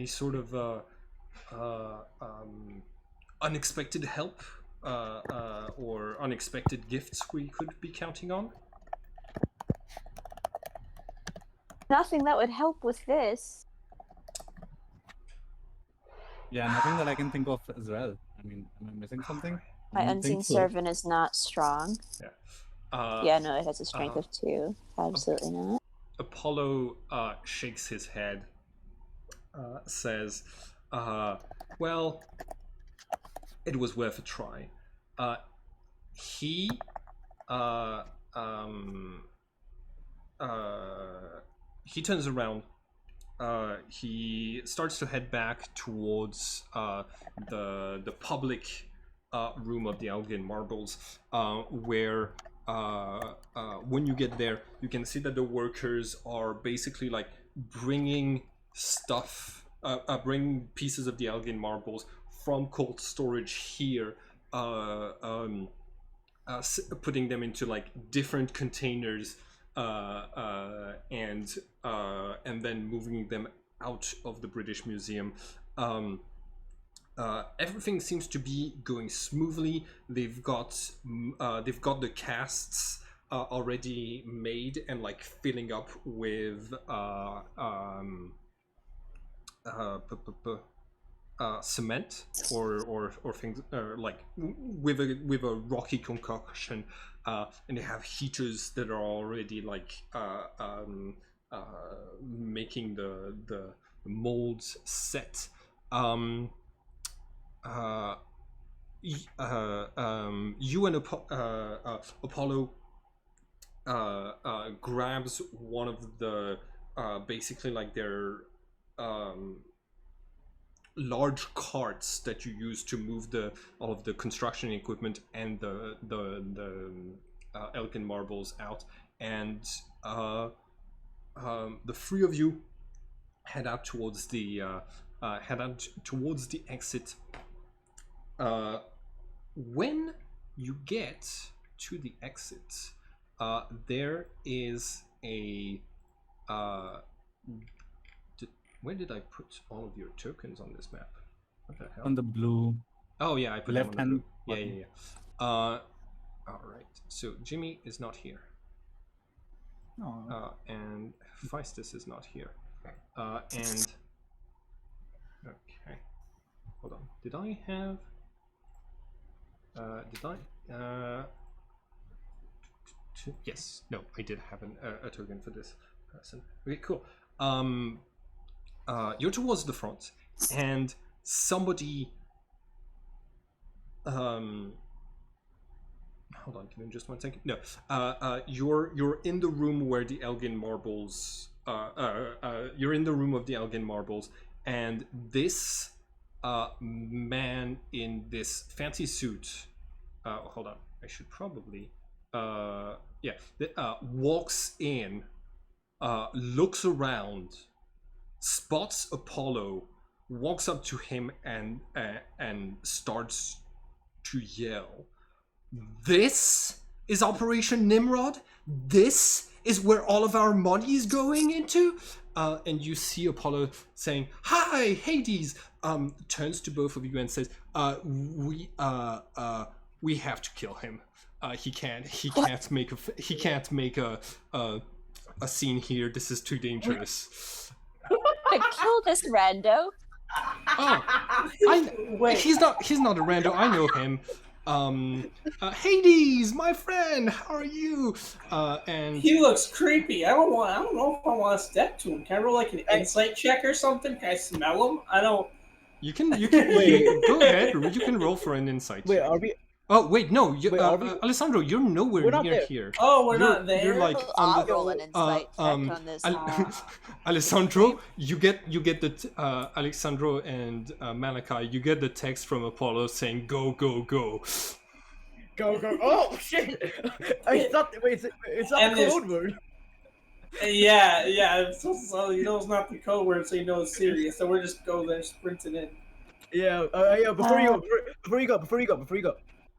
Speaker 1: sort of unexpected help or unexpected gifts we could be counting on?
Speaker 3: Nothing that would help with this.
Speaker 5: Yeah, nothing that I can think of as well. I mean, am I missing something? I
Speaker 3: My
Speaker 5: don't
Speaker 3: unseen
Speaker 5: think so.
Speaker 3: servant is not strong.
Speaker 1: Yeah.
Speaker 3: Yeah, no, it has a strength of 2. Absolutely not.
Speaker 1: Apollo shakes his head, says, well, it was worth a try. He he turns around. He starts to head back towards the public room of the Elgin Marbles, where when you get there, you can see that the workers are basically like bringing stuff, bringing pieces of the Elgin Marbles from cold storage here. Putting them into like different containers and then moving them out of the British Museum. Everything seems to be going smoothly. They've got the casts already made and like filling up with cement or things like with a rocky concoction, and they have heaters that are already like making the molds set. You and Apollo grabs one of the basically like their large carts that you use to move all of the construction equipment and the Elkin marbles out, and the three of you head out towards the exit. When you get to the exit, there is a where did I put all of your tokens on this map? What the hell?
Speaker 5: On the blue.
Speaker 1: Oh yeah, I put them on
Speaker 5: left
Speaker 1: the blue.
Speaker 5: hand
Speaker 1: Yeah,
Speaker 5: button.
Speaker 1: yeah, yeah. All right. So Jimmy is not here, and Feistus is not here, and okay. Hold on. Did I have? Yes. No, I did have a token for this person. Okay, cool. You're towards the front, and somebody. Hold on, give me just 1 second. No, you're in the room where the Elgin marbles. You're in the room of the Elgin marbles, and this man in this fancy suit. Hold on, I should probably. Walks in, looks around, spots Apollo, walks up to him and starts to yell. This is Operation Nimrod? this is where all of our money is going into? And you see Apollo saying, "Hi, Hades." Turns to both of you and says, we have to kill him. He can't make a scene here. This is too dangerous."
Speaker 3: Kill this rando.
Speaker 2: Wait.
Speaker 1: He's not a rando. I know him. Hades, my friend, how are you? And
Speaker 2: He looks creepy. I don't know if I want to step to him. Can I roll like an insight check or something? Can I smell him? I don't.
Speaker 1: you can
Speaker 4: Wait.
Speaker 1: go ahead. You can roll for an insight.
Speaker 4: Wait,
Speaker 1: check.
Speaker 4: are we?
Speaker 1: Oh wait, no,
Speaker 4: are we-
Speaker 1: Alessandro, you're nowhere
Speaker 4: We're not
Speaker 1: near
Speaker 4: there.
Speaker 1: here.
Speaker 2: Oh, we're
Speaker 1: You're-
Speaker 2: not there.
Speaker 1: You're like
Speaker 3: I'll
Speaker 1: on the,
Speaker 3: roll an insight check on this.
Speaker 1: Alessandro, you get the Alessandro and Malachi, you get the text from Apollo saying go go go.
Speaker 4: Go go! Oh shit! It's not. Wait, it's not
Speaker 2: And
Speaker 4: the
Speaker 2: there's-
Speaker 4: code word.
Speaker 2: Yeah. So you know it's not the code word, so you know it's serious. So we're just go there, sprinting in.
Speaker 4: Yeah. Before you go.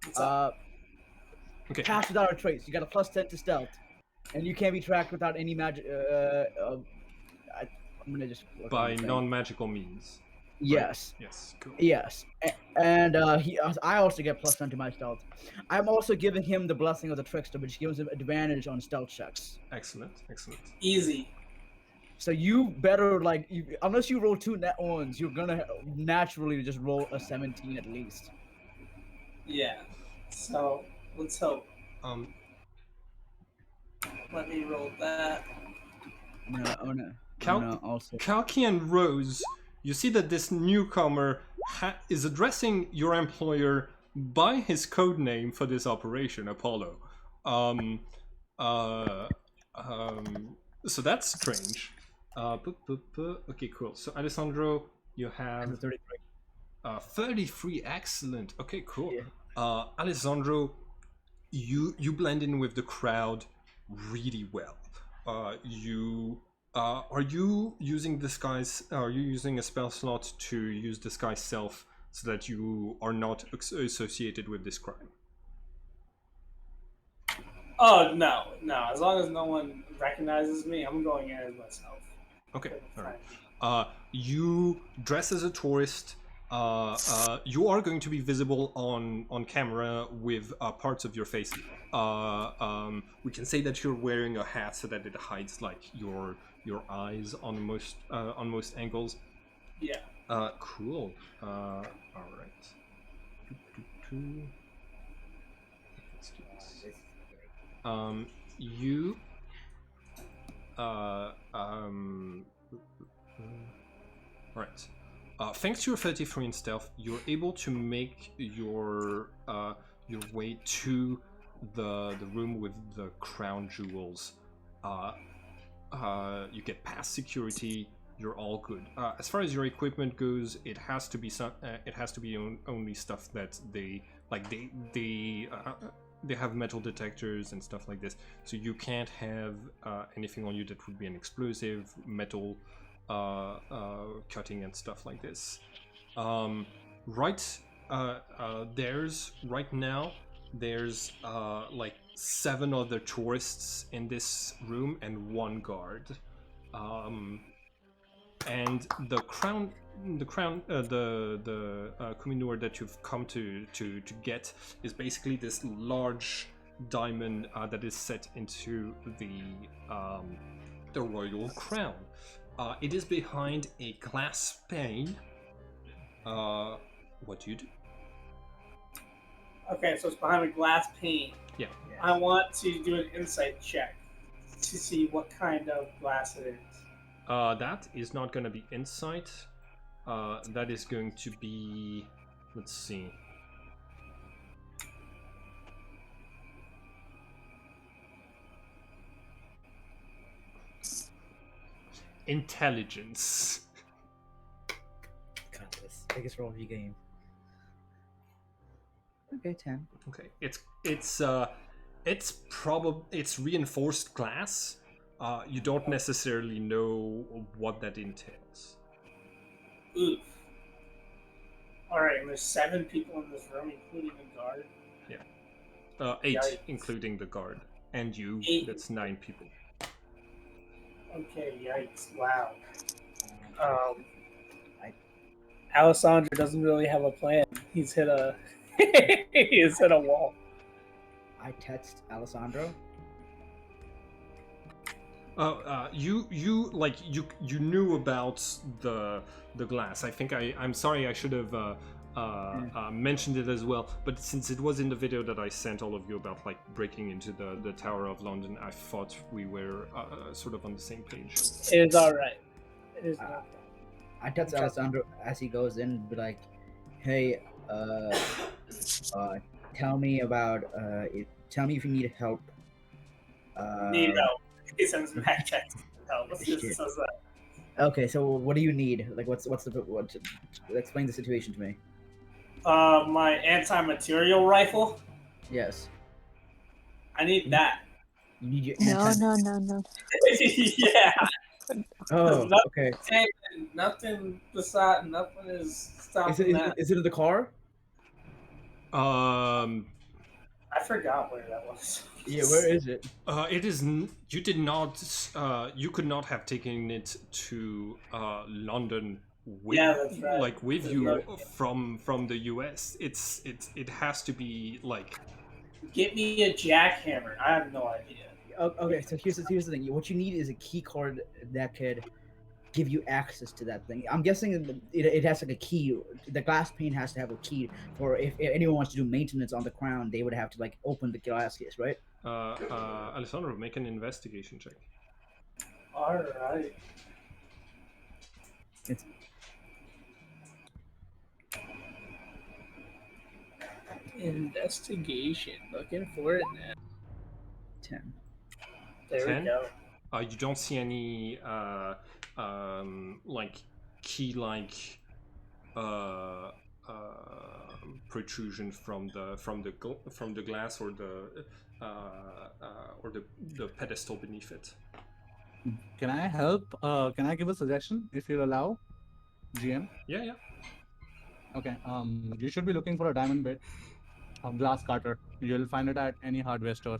Speaker 2: What's up?
Speaker 1: Okay.
Speaker 4: Pass without a trace. You got a +10 to stealth, and you can't be tracked without any magic. I'm gonna just look
Speaker 1: By
Speaker 4: on the thing.
Speaker 1: non-magical means.
Speaker 4: Yes.
Speaker 1: Yes. Cool.
Speaker 4: Yes, and I also get +10 to my stealth. I'm also giving him the blessing of the trickster, which gives him advantage on stealth checks.
Speaker 1: Excellent.
Speaker 2: Easy.
Speaker 4: So you better unless you roll 2 net ones, you're gonna naturally just roll a 17 at least.
Speaker 2: Yeah. So let's hope. Let me roll that.
Speaker 4: I'm gonna also.
Speaker 1: Kalki and Rose, you see that this newcomer is addressing your employer by his code name for this operation, Apollo. So that's strange. Okay, cool. So Alessandro, you have
Speaker 4: 33.
Speaker 1: 33. Excellent. Okay, cool.
Speaker 4: Yeah.
Speaker 1: Alessandro, you blend in with the crowd really well. Are you using disguise? Are you using a spell slot to use disguise self so that you are not associated with this crime?
Speaker 2: Oh no. As long as no one recognizes me, I'm going in as myself.
Speaker 1: Okay. All right. You dress as a tourist. You are going to be visible on camera with parts of your face. We can say that you're wearing a hat so that it hides like your eyes on most angles.
Speaker 2: Yeah.
Speaker 1: Cool. All right. Let's do this. You. Right. Thanks to your 33 in stealth, you're able to make your way to the room with the crown jewels. You get past security. You're all good. As far as your equipment goes, it has to be only stuff that they like. They have metal detectors and stuff like this, so you can't have anything on you that would be an explosive, metal cutting and stuff like this. There's like 7 other tourists in this room and 1 guard. And the Kuminur that you've come to get is basically this large diamond that is set into the royal crown. It is behind a glass pane. What do you do?
Speaker 2: Okay, so it's behind a glass pane.
Speaker 1: Yeah.
Speaker 2: I want to do an insight check to see what kind of glass it is.
Speaker 1: That is not going to be insight. That is going to be, let's see. Intelligence.
Speaker 4: God, this biggest roll of your game. Okay, 10.
Speaker 1: Okay, it's reinforced glass. You don't necessarily know what that entails.
Speaker 2: Oof. Alright, and there's 7 people in this room, including the guard.
Speaker 1: 8,
Speaker 2: Yikes.
Speaker 1: including the guard. and you.
Speaker 2: 8.
Speaker 1: That's 9 people.
Speaker 2: Okay, yikes! Wow. Um,
Speaker 4: I-
Speaker 2: Alessandro doesn't really have a plan. He's hit a he's hit a wall.
Speaker 4: I text Alessandro.
Speaker 1: You knew about the glass. I think I'm sorry. I should have mentioned it as well. But since it was in the video that I sent all of you about like breaking into the Tower of London, I thought we were sort of on the same page.
Speaker 2: It is all right. It is not.
Speaker 4: I text Alessandro as he goes in, be like, "Hey, tell me about tell me if you need help."
Speaker 2: Need help. He sends back text. Help.
Speaker 4: Shit.
Speaker 2: Says that.
Speaker 4: Okay, so what do you need? Like, what's the what? Explain the situation to me.
Speaker 2: My anti-material rifle.
Speaker 4: Yes,
Speaker 2: I need that.
Speaker 4: you need your
Speaker 3: No,
Speaker 4: anti.
Speaker 3: no.
Speaker 2: Yeah.
Speaker 4: Oh,
Speaker 2: Nothing-
Speaker 4: okay.
Speaker 2: Nothing beside nothing is stopping that.
Speaker 4: Is it in the car?
Speaker 2: I forgot where that was.
Speaker 4: Yeah, where is it?
Speaker 1: It is. You did not. You could not have taken it to London with,
Speaker 2: Yeah, that's right.
Speaker 1: like with
Speaker 2: There's
Speaker 1: you
Speaker 2: no-
Speaker 1: from the US. It has to be like.
Speaker 2: Get me a jackhammer. I have no idea.
Speaker 4: Okay, so here's the thing. What you need is a key card that could give you access to that thing. I'm guessing it has like a key. The glass pane has to have a key for if anyone wants to do maintenance on the crown, they would have to like open the glass case, right?
Speaker 1: Alessandro, make an investigation check.
Speaker 2: All right.
Speaker 4: It's
Speaker 2: Investigation. Looking for it now.
Speaker 4: 10.
Speaker 2: There
Speaker 1: 10?
Speaker 2: we go.
Speaker 1: You don't see any like key like protrusion from the glass or the pedestal beneath it.
Speaker 5: Can I help? Can I give a suggestion if you'll allow, GM?
Speaker 1: Yeah.
Speaker 5: Okay. You should be looking for a diamond bit, a glass cutter. You'll find it at any hardware store.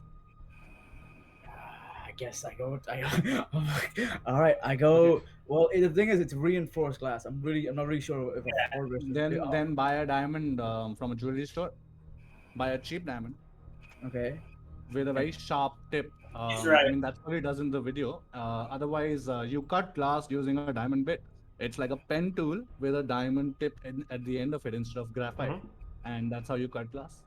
Speaker 4: I guess I go. All right, I go.
Speaker 5: Okay.
Speaker 4: Well, the thing is, it's reinforced glass. I'm not really sure if a hardware.
Speaker 5: Then buy a diamond from a jewelry store. Buy a cheap diamond
Speaker 4: Okay.
Speaker 5: with a very sharp tip.
Speaker 2: He's right.
Speaker 5: I mean, that's what it does in the video. Otherwise, you cut glass using a diamond bit. It's like a pen tool with a diamond tip at the end of it instead of graphite, and that's how you cut glass.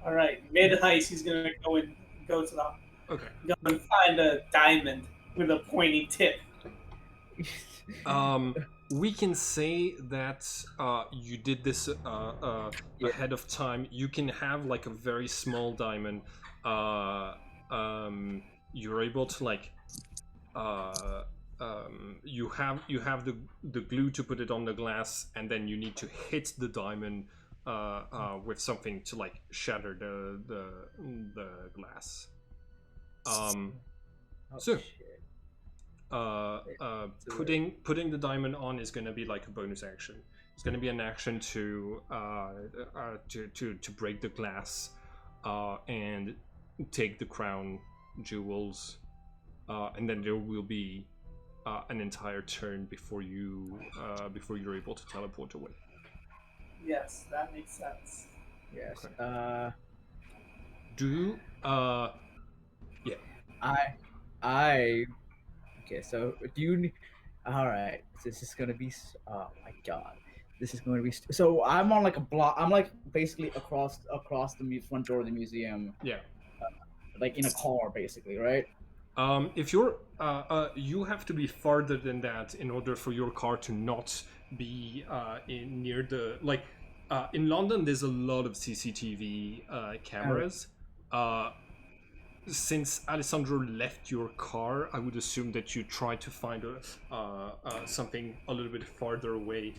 Speaker 2: All right. Mid heist, he's gonna go to the
Speaker 1: Okay.
Speaker 2: go and find a diamond with a pointy tip.
Speaker 1: We can say that you did this ahead of time. You can have like a very small diamond. You're able to like you have the glue to put it on the glass, and then you need to hit the diamond with something to like shatter the glass. So putting the diamond on is going to be like a bonus action. It's going to be an action to break the glass and take the crown jewels, and then there will be an entire turn before you're able to teleport away.
Speaker 2: Yes, that makes sense.
Speaker 4: Yes.
Speaker 1: Okay.
Speaker 4: I. Okay, so do you? All right, this is gonna be. Oh my god, this is going to be. So I'm on like a block. I'm like basically across the front door of the museum.
Speaker 1: Yeah.
Speaker 4: Like in a car, basically, right?
Speaker 1: If you're, you have to be farther than that in order for your car to not be in near the like. In London, there's a lot of CCTV cameras. Since Alessandro left your car, I would assume that you try to find something a little bit farther away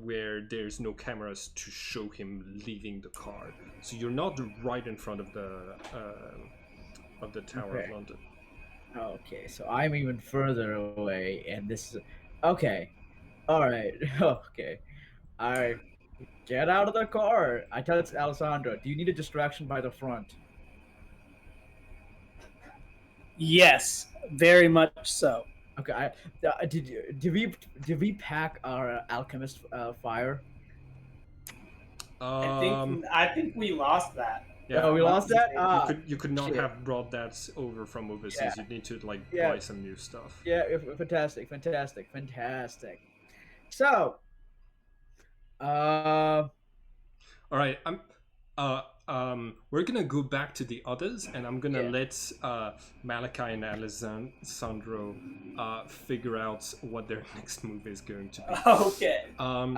Speaker 1: where there's no cameras to show him leaving the car. So you're not right in front of the Tower of London.
Speaker 4: Okay, so I'm even further away, and this is okay. All right, okay. I get out of the car. I tell Alessandro, "Do you need a distraction by the front?"
Speaker 2: Yes, very much so.
Speaker 4: Okay, did we pack our alchemist fire?
Speaker 2: I
Speaker 1: Um,
Speaker 2: think I think we lost that.
Speaker 1: yeah,
Speaker 4: Oh, we
Speaker 2: I'm not
Speaker 4: lost that.
Speaker 2: mistaken.
Speaker 1: you could not
Speaker 4: Shit.
Speaker 1: have brought that over from
Speaker 4: Yeah,
Speaker 1: overseas. You'd need to like
Speaker 4: yeah,
Speaker 1: buy some new stuff.
Speaker 4: yeah. Fantastic, fantastic, fantastic. So, uh,
Speaker 1: All right, we're gonna go back to the others, and I'm gonna
Speaker 4: yeah.
Speaker 1: let Malachi and Alessandro figure out what their next move is going to be.
Speaker 2: Okay.
Speaker 1: Um,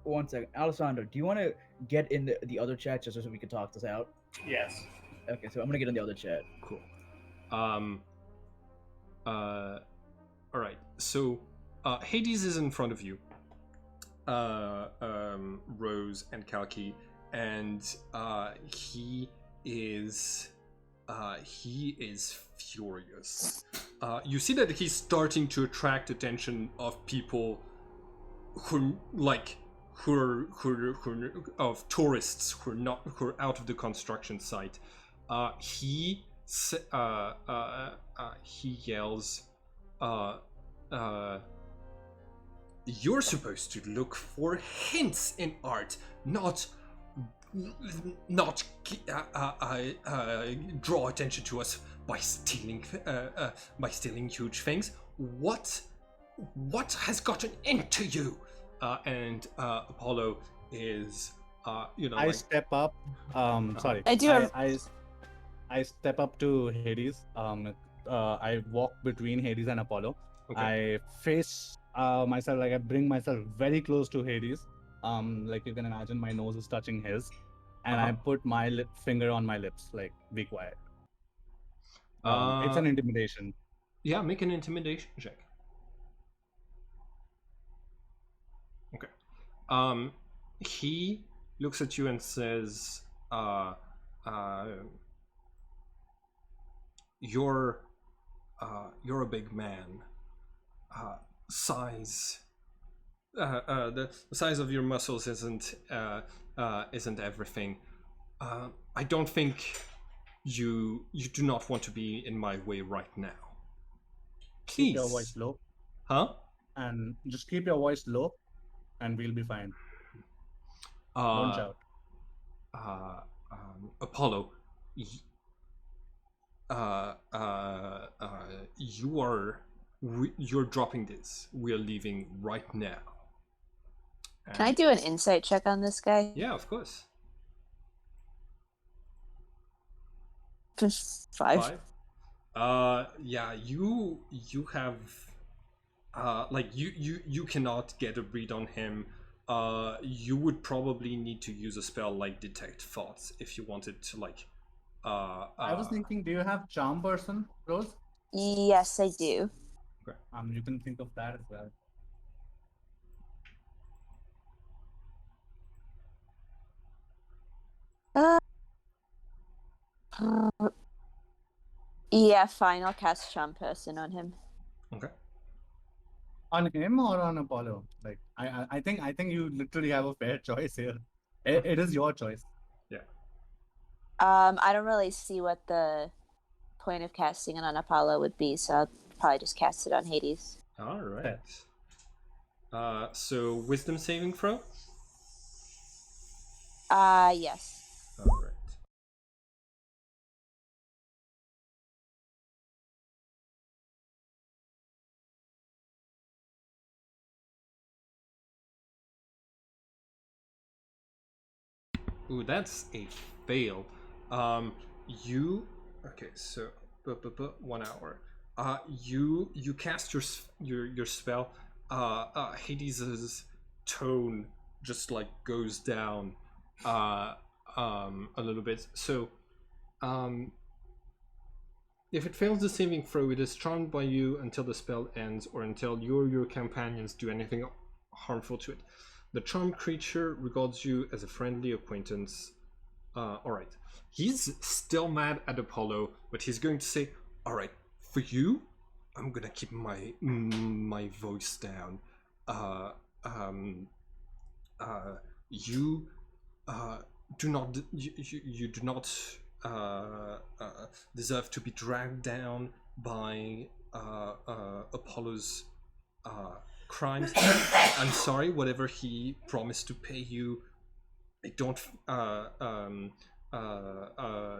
Speaker 4: One second, Alessandro. Do you want to get in the other chat just so we can talk this out?
Speaker 2: Yes.
Speaker 4: Okay, so I'm gonna get in the other chat.
Speaker 1: cool. Um, all right. So, Hades is in front of you. Rose and Kalki, and he is furious. You see that he's starting to attract attention of people who of tourists who are out of the construction site. He yells, uh, uh, "You're supposed to look for hints in art, not draw attention to us by stealing huge things. What has gotten into you?" And Apollo is
Speaker 5: I step up. Sorry.
Speaker 3: I do have-
Speaker 5: I step up to Hades. I walk between Hades and Apollo.
Speaker 1: Okay.
Speaker 5: I face myself, like I bring myself very close to Hades. Like you can imagine, my nose is touching his, and I put my finger on my lips, like be quiet. It's an intimidation.
Speaker 1: Yeah, make an intimidation check. Okay. He looks at you and says, "You're a big man. Size. The size of your muscles isn't everything. I don't think you do not want to be in my way right now.
Speaker 5: Keep your
Speaker 1: Please."
Speaker 5: voice low,
Speaker 1: Huh?
Speaker 5: and just keep your voice low, and we'll be fine. Don't shout.
Speaker 1: Apollo, you're dropping this. We're leaving right now.
Speaker 3: Can I do an insight check on this guy?
Speaker 1: Yeah, of course.
Speaker 3: 5.
Speaker 1: Yeah, you have like you cannot get a read on him. You would probably need to use a spell like detect thoughts if you wanted to like
Speaker 5: I was thinking, do you have charm person, Rose?
Speaker 3: Yes, I do.
Speaker 5: You can think of that as well.
Speaker 3: Yeah, fine. I'll cast Charm Person on him.
Speaker 1: Okay.
Speaker 5: On him or on Apollo? Like I think you literally have a fair choice here. It is your choice.
Speaker 1: Yeah.
Speaker 3: I don't really see what the point of casting it on Apollo would be, so I'll probably just cast it on Hades.
Speaker 1: All right. So wisdom saving throw.
Speaker 3: Yes.
Speaker 1: All right. Ooh, that's a fail. You okay? So, 1 hour. You cast your spell. Hades's tone just like goes down, a little bit. So, if it fails the saving throw, it is charmed by you until the spell ends, or until you or your companions do anything harmful to it. The charmed creature regards you as a friendly acquaintance. Alright. He's still mad at Apollo, but he's going to say, "Alright, for you, I'm gonna keep my voice down. You do not deserve to be dragged down by Apollo's crimes. I'm sorry, whatever he promised to pay you, I don't.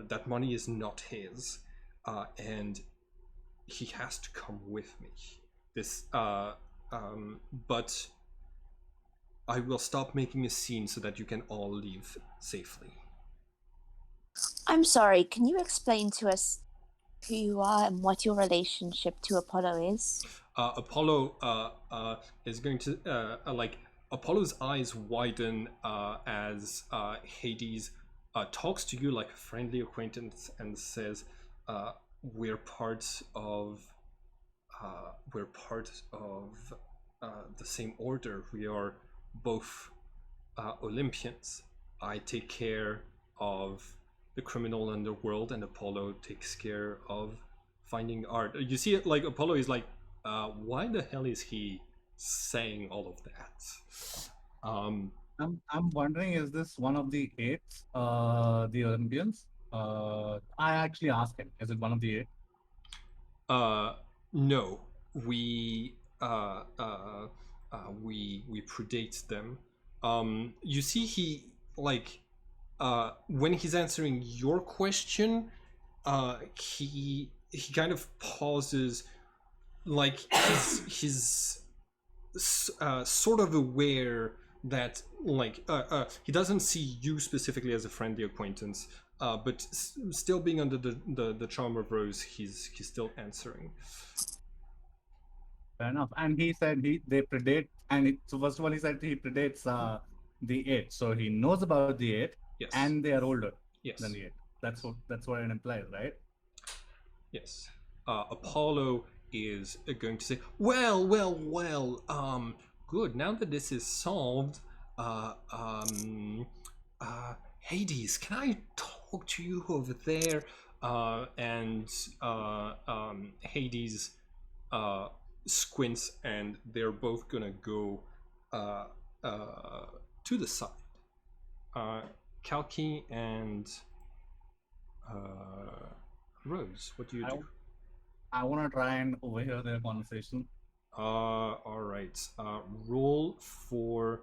Speaker 1: That money is not his, and he has to come with me. This, but I will stop making a scene so that you can all leave safely.
Speaker 3: I'm sorry, can you explain to us who you are and what your relationship to Apollo is?
Speaker 1: Apollo is going to Apollo's eyes widen as Hades talks to you like a friendly acquaintance and says, "We're part of the same order. We are both Olympians. I take care of the criminal underworld, and Apollo takes care of finding art." You see it like Apollo is like, why the hell is he saying all of that?
Speaker 5: I'm wondering, is this one of the eight, the Olympians? I actually asked him, is it one of the eight?
Speaker 1: No, we we predate them. You see, he like when he's answering your question, he kind of pauses, like he's sort of aware that like he doesn't see you specifically as a friendly acquaintance, but still being under the charm of Rose, he's still answering.
Speaker 5: Fair enough. And he said they predate, and so first of all he said he predates the eight, so he knows about the eight,
Speaker 1: Yes.
Speaker 5: and they are older
Speaker 1: Yes.
Speaker 5: than the eight. That's what it implies, right?
Speaker 1: Yes. Apollo is going to say, well, good. Now that this is solved, Hades, can I talk to you over there? And Hades squints, and they're both gonna go to the side. Kalki and Rose, what do you do?
Speaker 5: I want to try and overhear their conversation.
Speaker 1: All right. Roll for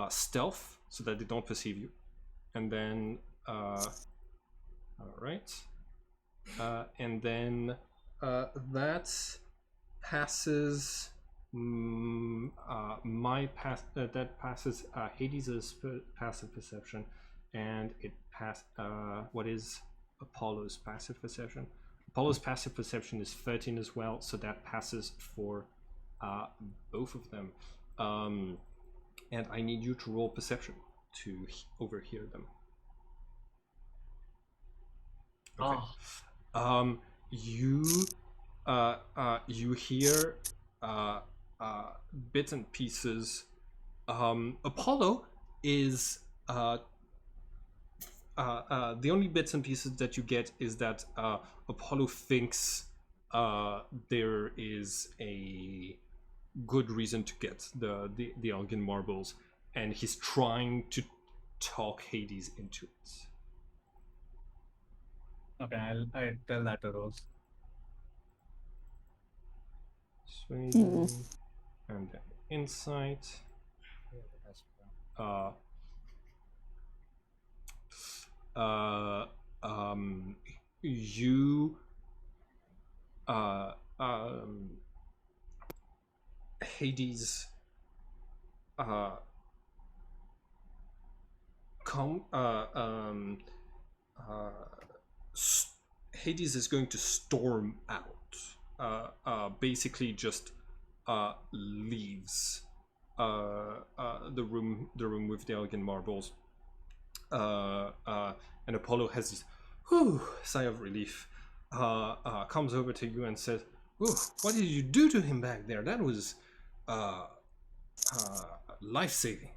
Speaker 1: stealth so that they don't perceive you, and then all right, and then that passes that passes Hades' passive perception, and it what is Apollo's passive perception? Apollo's passive perception is 13 as well, so that passes for both of them. And I need you to roll perception to overhear them. Okay. You hear bits and pieces. Apollo is the only bits and pieces that you get is that Apollo thinks there is a good reason to get the Elgin marbles, and he's trying to talk Hades into it.
Speaker 5: Okay, I'll tell that to Rose.
Speaker 1: Sweden, and then insight. You Hades Hades is going to storm out. Basically just leaves the room with the Elgin marbles. And Apollo has this sigh of relief. Comes over to you and says, "What did you do to him back there? That was life-saving."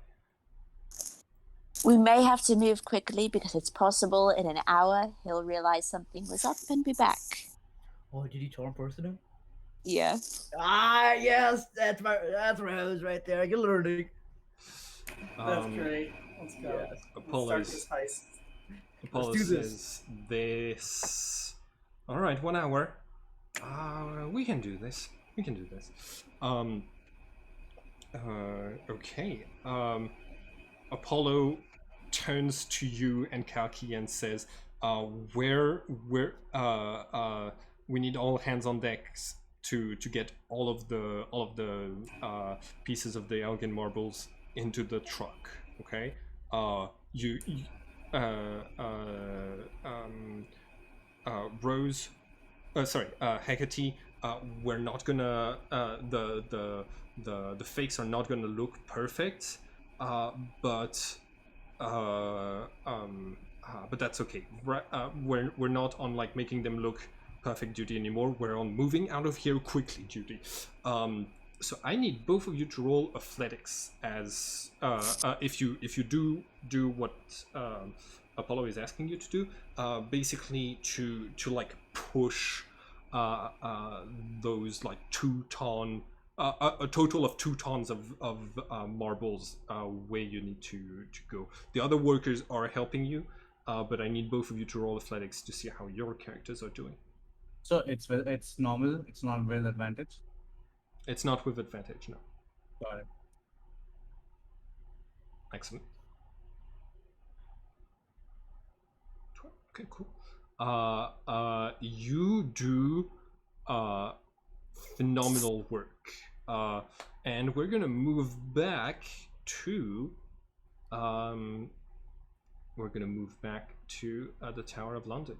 Speaker 3: We may have to move quickly because it's possible in an hour he'll realize something was up and be back.
Speaker 4: Oh, did you turn person?
Speaker 3: Yeah.
Speaker 4: Ah, yes, that's Rose right there. You're learning.
Speaker 2: That's great. Let's go.
Speaker 1: Yes.
Speaker 2: Let's start this heist.
Speaker 1: Apollo
Speaker 4: do this.
Speaker 1: says this. All right, 1 hour. We can do this. We can do this. Okay. Apollo turns to you and Kalki and says, where we need all hands on decks to get all of the pieces of the Elgin marbles into the truck. Okay. Rose, Hecate, we're not gonna the fakes are not gonna look perfect, but that's okay. We're not on like making them look perfect duty anymore. We're on moving out of here quickly duty. So I need both of you to roll athletics as if you do what Apollo is asking you to do, basically to like push those like 2 ton a total of 2 tons of marbles where you need to go. The other workers are helping you, but I need both of you to roll athletics to see how your characters are doing.
Speaker 5: So it's normal. It's not with advantage.
Speaker 1: It's not with advantage, no.
Speaker 5: Got it.
Speaker 1: Excellent. Okay, cool. You do phenomenal work. And we're gonna move back to the Tower of London.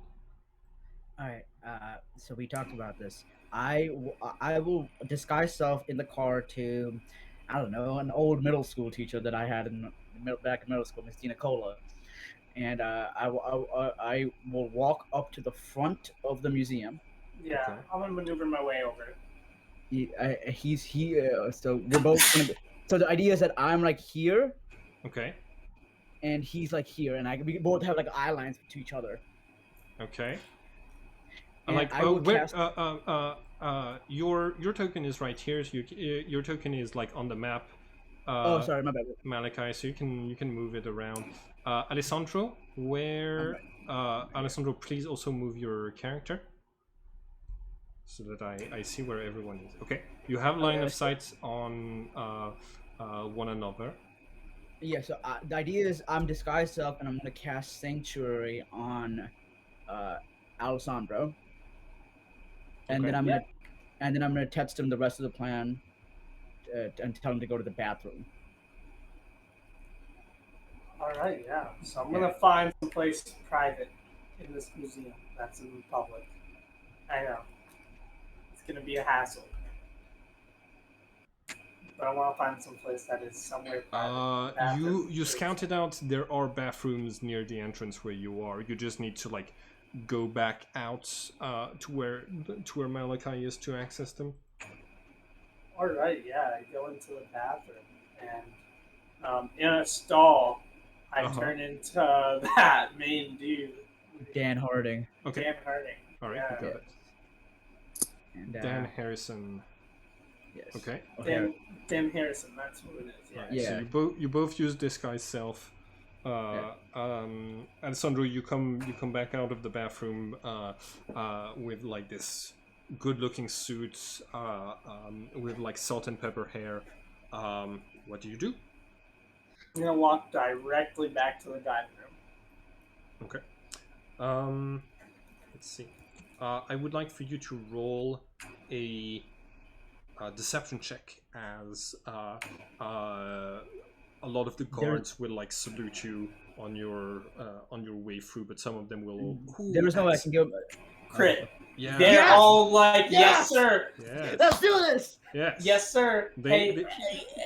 Speaker 4: All right. So we talked about this. I will disguise self in the car to, I don't know, an old middle school teacher that I had back in middle school, Miss Tina Cola, and I will walk up to the front of the museum.
Speaker 2: Yeah,
Speaker 1: Okay.
Speaker 2: I'm gonna maneuver my way over.
Speaker 4: He's here, so we're both. So the idea is that I'm like here,
Speaker 1: Okay.
Speaker 4: and he's like here, and we both have like eye lines to each other.
Speaker 1: Okay.
Speaker 4: And
Speaker 1: Like
Speaker 4: I will
Speaker 1: where
Speaker 4: cast...
Speaker 1: your token is right here. So your token is like on the map.
Speaker 4: Oh, sorry, my bad.
Speaker 1: Malachi, so you can move it around. Alessandro, where Alessandro, please also move your character so that I see where everyone is. Okay, you have line of sight on one another.
Speaker 4: Yeah, so the idea is I'm disguised self, and I'm gonna cast Sanctuary on Alessandro, and
Speaker 1: Okay.
Speaker 4: then I'm gonna text him the rest of the plan and tell him to go to the bathroom.
Speaker 2: All right, yeah. So I'm gonna find some place private in this museum that's in public. I know it's gonna be a hassle, but I want to find some place that is somewhere private.
Speaker 1: You scouted out. There are bathrooms near the entrance where you are. You just need to like go back out to where Malachi is to access them.
Speaker 2: All right, yeah. I go into the bathroom and in a stall, I turn into that main dude,
Speaker 4: Dan Harding.
Speaker 1: Okay.
Speaker 2: Dan Harding.
Speaker 1: All right,
Speaker 2: Yeah.
Speaker 1: you got it.
Speaker 4: And,
Speaker 1: Dan Harrison.
Speaker 4: Yes.
Speaker 1: Okay.
Speaker 2: Dan Harrison. That's what it is. Yeah.
Speaker 1: Right,
Speaker 4: Yeah.
Speaker 1: So you both use disguise self. Alessandro, you come back out of the bathroom with like this good-looking suit with like salt and pepper hair. What do you do?
Speaker 2: I'm gonna walk directly back to the dining room.
Speaker 1: Okay. Let's see. I would like for you to roll a deception check, as a lot of the guards will like salute you on your way through, but some of them will.
Speaker 4: There is no way I can give.
Speaker 2: Crit.
Speaker 1: Yeah.
Speaker 2: They're all like, yes, sir.
Speaker 1: Yes.
Speaker 4: Let's do this.
Speaker 1: Yes.
Speaker 2: Yes, sir.
Speaker 1: They-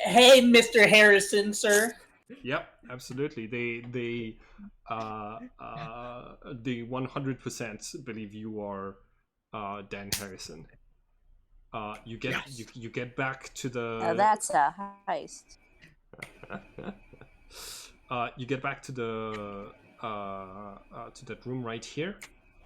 Speaker 2: Hey, Mr. Harrison, sir.
Speaker 1: Yep, absolutely. They 100% believe you are Dan Harrison. You get back to the.
Speaker 3: Now that's a heist.
Speaker 1: You get back to the to that room right here.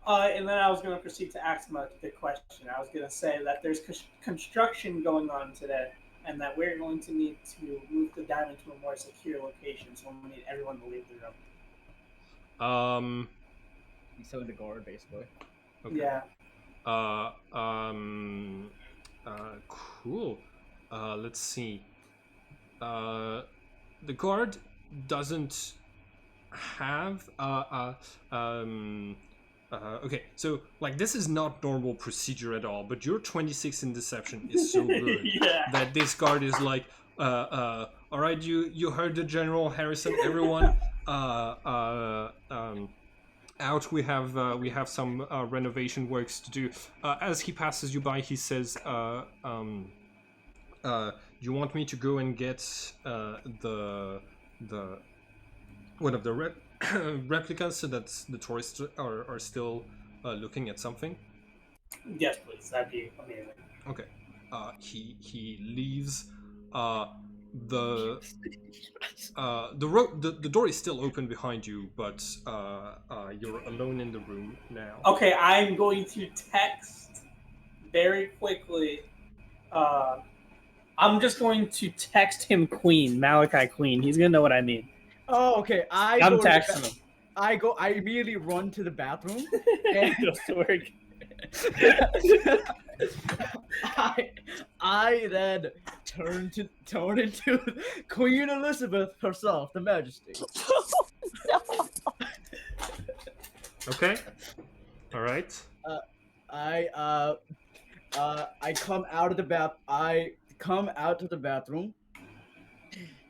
Speaker 2: And then I was going to proceed to ask him a big question. I was going to say that there's construction going on today, and that we're going to need to move the diamond to a more secure location, so we need everyone to leave the room.
Speaker 4: He's so the guard, basically.
Speaker 1: Okay.
Speaker 2: Yeah.
Speaker 1: Cool. Let's see. The guard doesn't have okay, so like this is not normal procedure at all, but your 26 in deception is so good
Speaker 2: Yeah.
Speaker 1: that this guard is like all right, you heard the general, Harrison, everyone out. We have some renovation works to do. As he passes you by, he says you want me to go and get the one of the replicas, so that the tourists are still looking at something?
Speaker 2: Yes, please. That'd be amazing.
Speaker 1: Okay. He leaves. The door is still open behind you, but you're alone in the room now.
Speaker 2: Okay, I'm going to text very quickly. I'm just going to text him Queen, Malachi Queen. He's gonna know what I mean.
Speaker 4: Oh, okay.
Speaker 2: I'm texting him.
Speaker 4: I immediately run to the bathroom. And
Speaker 2: Goes to work.
Speaker 4: I then turn into Queen Elizabeth herself, the Majesty.
Speaker 1: Okay. All right.
Speaker 4: I come out of the bath. I come out to the bathroom.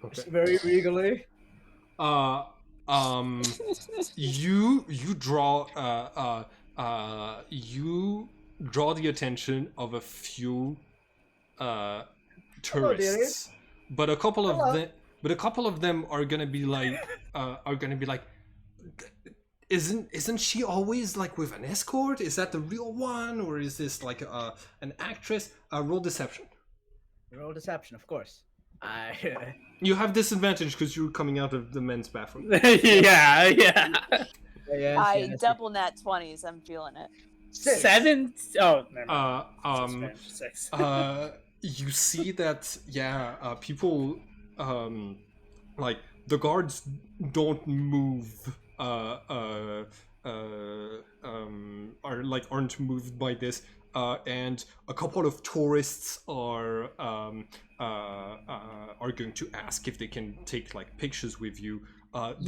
Speaker 1: Okay.
Speaker 4: Very regally.
Speaker 1: You draw you draw the attention of a few tourists, but a couple of them are gonna be like isn't she always like with an escort? Is that the real one, or is this like an actress? Roll deception.
Speaker 4: Roll deception, of course.
Speaker 1: You have disadvantage because you're coming out of the men's bathroom.
Speaker 2: Yeah.
Speaker 3: I double nat 20s. I'm feeling it.
Speaker 2: 7? Oh, never mind. 6.
Speaker 1: You see that, people, like, the guards don't move, aren't moved by this, and a couple of tourists are going to ask if they can take, like, pictures with you.
Speaker 4: Of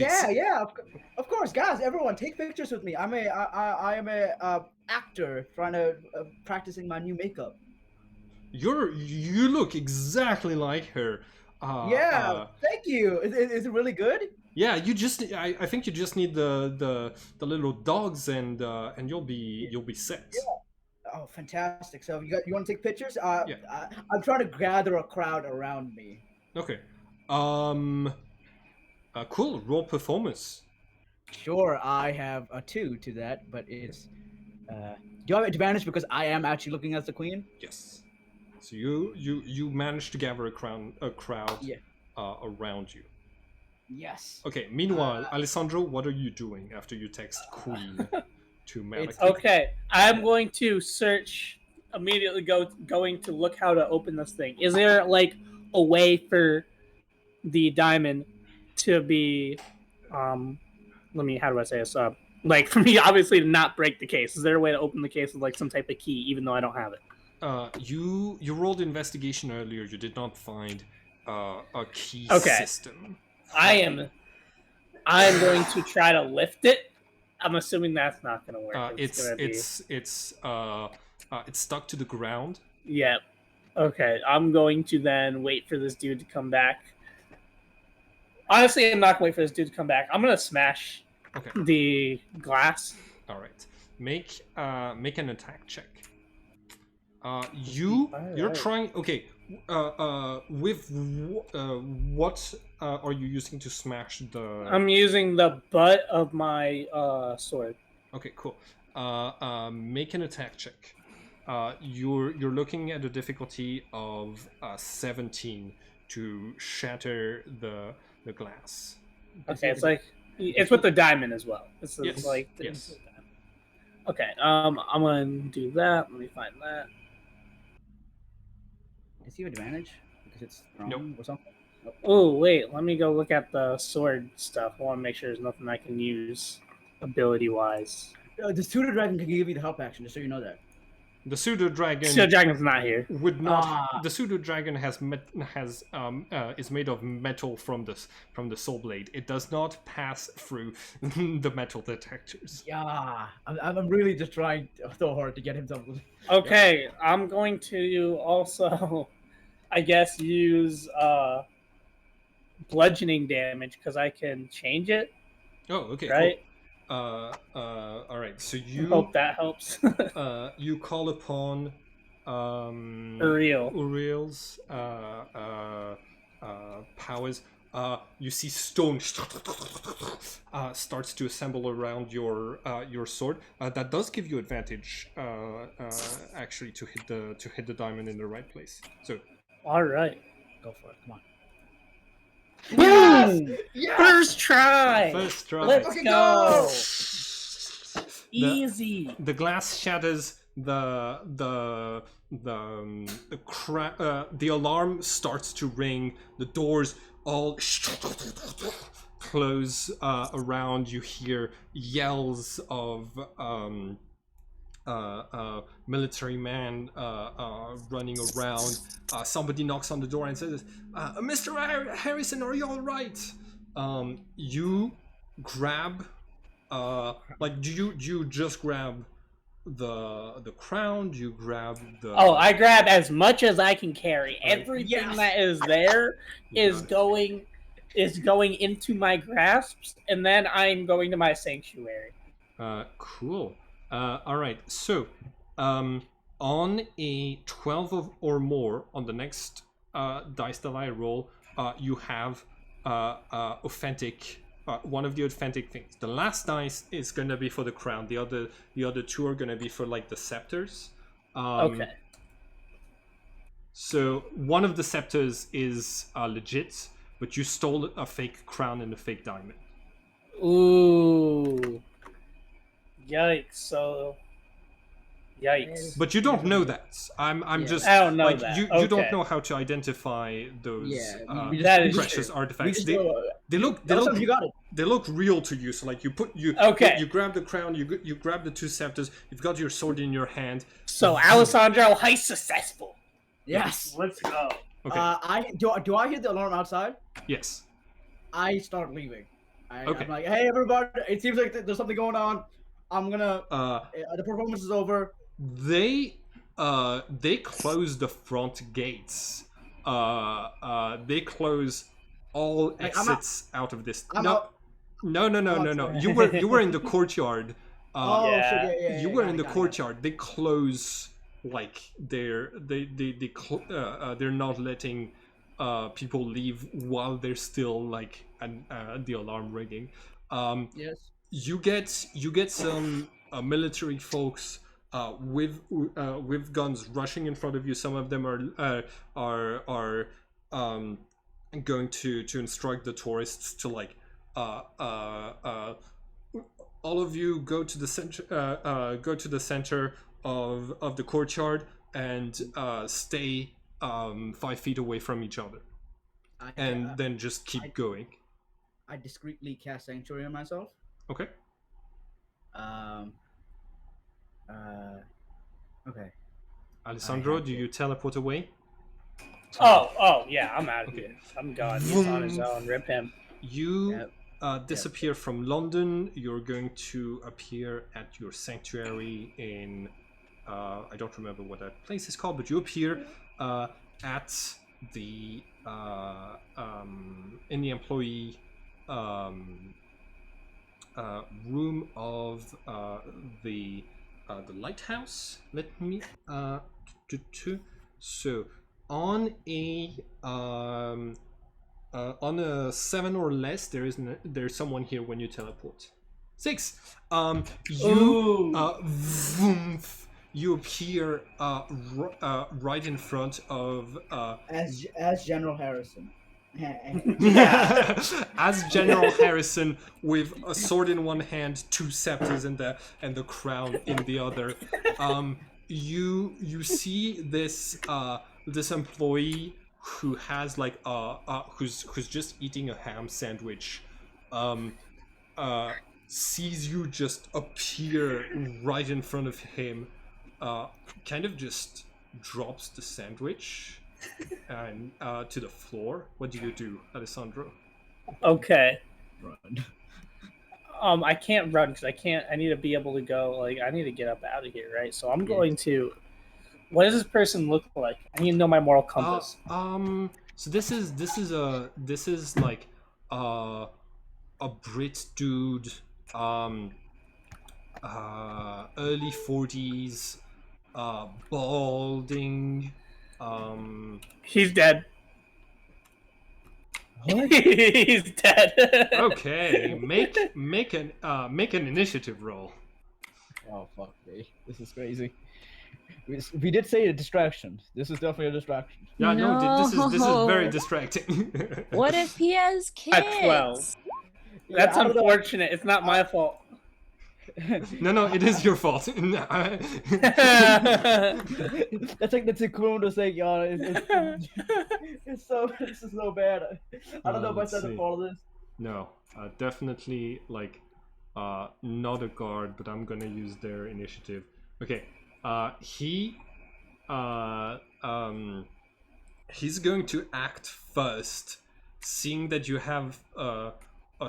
Speaker 4: course, guys. Everyone, take pictures with me. I am a actor trying to practicing my new makeup.
Speaker 1: You look exactly like her.
Speaker 4: Thank you. Is it really good?
Speaker 1: Yeah, I think you just need the little dogs and you'll be set.
Speaker 4: Yeah. Oh, fantastic! So you want to take pictures?
Speaker 1: Yeah.
Speaker 4: I'm trying to gather a crowd around me.
Speaker 1: Okay. Cool. Roll performance.
Speaker 4: Sure, I have a 2 to that, but it's. Do I have advantage because I am actually looking at the queen?
Speaker 1: Yes. So you managed to gather a crowd around you.
Speaker 4: Yes.
Speaker 1: Okay. Meanwhile, Alessandro, what are you doing after you text Queen to Malak?
Speaker 2: Okay, I'm going to search immediately. Going to look how to open this thing. Is there like a way for the diamond to be how do I say this? Like for me, obviously, to not break the case. Is there a way to open the case with like some type of key, even though I don't have it?
Speaker 1: You rolled investigation earlier. You did not find a key system.
Speaker 2: I'm going to try to lift it. I'm assuming that's not going to work.
Speaker 1: It's stuck to the ground.
Speaker 2: Yep. Okay, I'm going to then wait for this dude to come back. Honestly, I'm not going to wait for this dude to come back. I'm going to smash the glass.
Speaker 1: All right. Make an attack check. You're trying. Okay. With what are you using to smash the?
Speaker 2: I'm using the butt of my sword.
Speaker 1: Okay, cool. Make an attack check. You're looking at a difficulty of 17 to shatter the glass.
Speaker 2: Okay, it's with the diamond as well. It's
Speaker 1: yes.
Speaker 2: like
Speaker 1: yes.
Speaker 2: Okay, I'm gonna do that. Let me find that.
Speaker 4: Does he have advantage because it's strong or something? Nope.
Speaker 2: Oh wait, let me go look at the sword stuff. I want to make sure there's nothing I can use ability wise.
Speaker 4: The pseudo dragon can give you the help action, just so you know that.
Speaker 1: The pseudo dragon
Speaker 2: So dragon's not here.
Speaker 1: would not.
Speaker 4: Ah.
Speaker 1: The pseudo dragon is made of metal from the soul blade. It does not pass through the metal detectors.
Speaker 4: Yeah, I'm really just trying so hard to get him something.
Speaker 2: Okay, I'm going to also, I guess, use bludgeoning damage because I can change it.
Speaker 1: Oh, okay,
Speaker 2: Right.
Speaker 1: cool. All right. So
Speaker 2: Hope that helps.
Speaker 1: you call upon
Speaker 2: Uriel.
Speaker 1: Uriel's powers. You see stone starts to assemble around your sword. That does give you advantage, actually, to hit the diamond in the right place. So
Speaker 2: All right.
Speaker 4: Go for it. Come on.
Speaker 2: Boom!
Speaker 4: Yes!
Speaker 2: First try.
Speaker 1: first try.
Speaker 2: Let's
Speaker 4: Fucking
Speaker 2: go.
Speaker 1: The-
Speaker 2: Easy.
Speaker 1: The glass shatters. The alarm starts to ring. The doors all close around. You hear yells of military man running around. Somebody knocks on the door and says, "Mr. Harrison, are you all right?" You grab, do you just grab the crown? Do you grab the?
Speaker 2: Oh, I grab as much as I can carry. Everything
Speaker 4: Yes.
Speaker 2: that is there is
Speaker 1: Got it.
Speaker 2: going into my grasps, and then I'm going to my sanctuary.
Speaker 1: Cool. All right. So, on a 12 or more on the next dice that I roll, you have authentic. One of the authentic things. The last dice is gonna be for the crown. The other two are gonna be for like the scepters.
Speaker 2: Okay.
Speaker 1: So one of the scepters is legit, but you stole a fake crown and a fake diamond.
Speaker 2: Ooh. Yikes. So. Yikes.
Speaker 1: But you don't know that. I'm
Speaker 4: Yeah.
Speaker 1: just.
Speaker 2: I don't know
Speaker 1: like,
Speaker 2: that.
Speaker 1: You
Speaker 2: Okay.
Speaker 1: don't know how to identify those
Speaker 4: Yeah,
Speaker 2: That is
Speaker 1: precious
Speaker 2: true.
Speaker 1: artifacts.
Speaker 4: We
Speaker 1: They look
Speaker 4: you got it.
Speaker 1: they look real to you. So like you
Speaker 2: Okay.
Speaker 1: you grab the crown, you grab the two scepters, you've got your sword in your hand.
Speaker 2: So Alessandro, heist successful.
Speaker 4: Yes.
Speaker 2: Let's go.
Speaker 1: Okay.
Speaker 4: Do I hear the alarm outside?
Speaker 1: Yes.
Speaker 4: I start leaving.
Speaker 1: Okay.
Speaker 4: I'm like, hey everybody, it seems like there's something going on. I'm gonna.
Speaker 1: Uh,
Speaker 4: The performance is over.
Speaker 1: they close the front gates. They close all
Speaker 4: Like, I'm out.
Speaker 1: exits out of this.
Speaker 4: I'm
Speaker 1: No,
Speaker 4: out.
Speaker 1: no.
Speaker 2: sorry.
Speaker 1: You were in the courtyard.
Speaker 4: Oh
Speaker 2: Yeah.
Speaker 4: shit! Yeah.
Speaker 1: You were
Speaker 4: got
Speaker 1: in
Speaker 4: it,
Speaker 1: the
Speaker 4: got it, got it.
Speaker 1: courtyard. They close like they're not letting people leave while they're still like the alarm ringing.
Speaker 4: Yes.
Speaker 1: You get some military folks with guns rushing in front of you. Some of them are going to instruct the tourists to like all of you go to the center of the courtyard and stay 5 feet away from each other, and then just keep going.
Speaker 4: I discreetly cast sanctuary on myself.
Speaker 1: Okay.
Speaker 4: Okay.
Speaker 1: Alessandro, do you teleport away?
Speaker 2: Oh, yeah, I'm out of
Speaker 1: Okay.
Speaker 2: here. I'm gone. He's on his own. Rip him.
Speaker 1: You
Speaker 4: Yep.
Speaker 1: disappear from London. You're going to appear at your sanctuary in I don't remember what that place is called, but you appear at the in the employee room of the lighthouse. Let me so on a 7 or less, there's someone here when you teleport. 6. You appear right in front of
Speaker 4: As General Harrison.
Speaker 1: as General Harrison with a sword in one hand, 2 scepters and the crown in the other. You see this employee who has like who's just eating a ham sandwich, sees you just appear right in front of him, kind of just drops the sandwich and to the floor. What do you do, Alessandro?
Speaker 2: Okay.
Speaker 4: Run.
Speaker 2: I can't run because I can't. I need to be able to go. Like, I need to get up out of here, right? So I'm going to. What does this person look like? I need to know my moral compass.
Speaker 1: So this is like a Brit dude, early 40s, balding,
Speaker 2: He's dead.
Speaker 4: What?
Speaker 2: He's dead.
Speaker 1: Okay, make an initiative roll.
Speaker 4: Oh fuck me, this is crazy. We did say a distraction. This is definitely a distraction.
Speaker 1: Yeah, no, this is
Speaker 3: No.
Speaker 1: very distracting.
Speaker 3: What if he has kids?
Speaker 2: At 12. That's
Speaker 4: I don't know.
Speaker 2: unfortunate. It's not my fault.
Speaker 1: No, it is your fault. No,
Speaker 4: That's like the equivalent of saying, "Yo, this is so bad." I don't know if I
Speaker 1: let's
Speaker 4: said to
Speaker 1: see.
Speaker 4: follow this.
Speaker 1: No, definitely like not a guard, but I'm gonna use their initiative. Okay, he's going to act first, seeing that you have a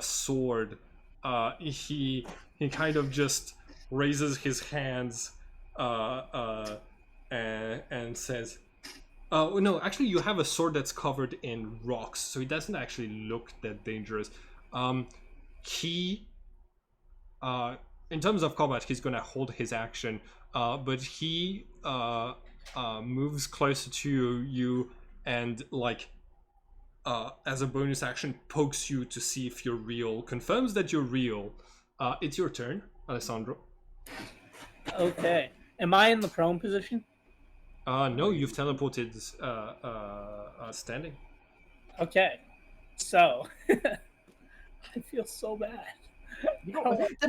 Speaker 1: sword. He kind of just raises his hands and says, "Oh no, actually, you have a sword that's covered in rocks, so it doesn't actually look that dangerous." He, in terms of combat, he's gonna hold his action, but he moves closer to you and like. As a bonus action, pokes you to see if you're real, confirms that you're real. It's your turn, Alessandro.
Speaker 2: Okay. Am I in the prone position?
Speaker 1: No, you've teleported standing.
Speaker 2: Okay. So, I feel so bad.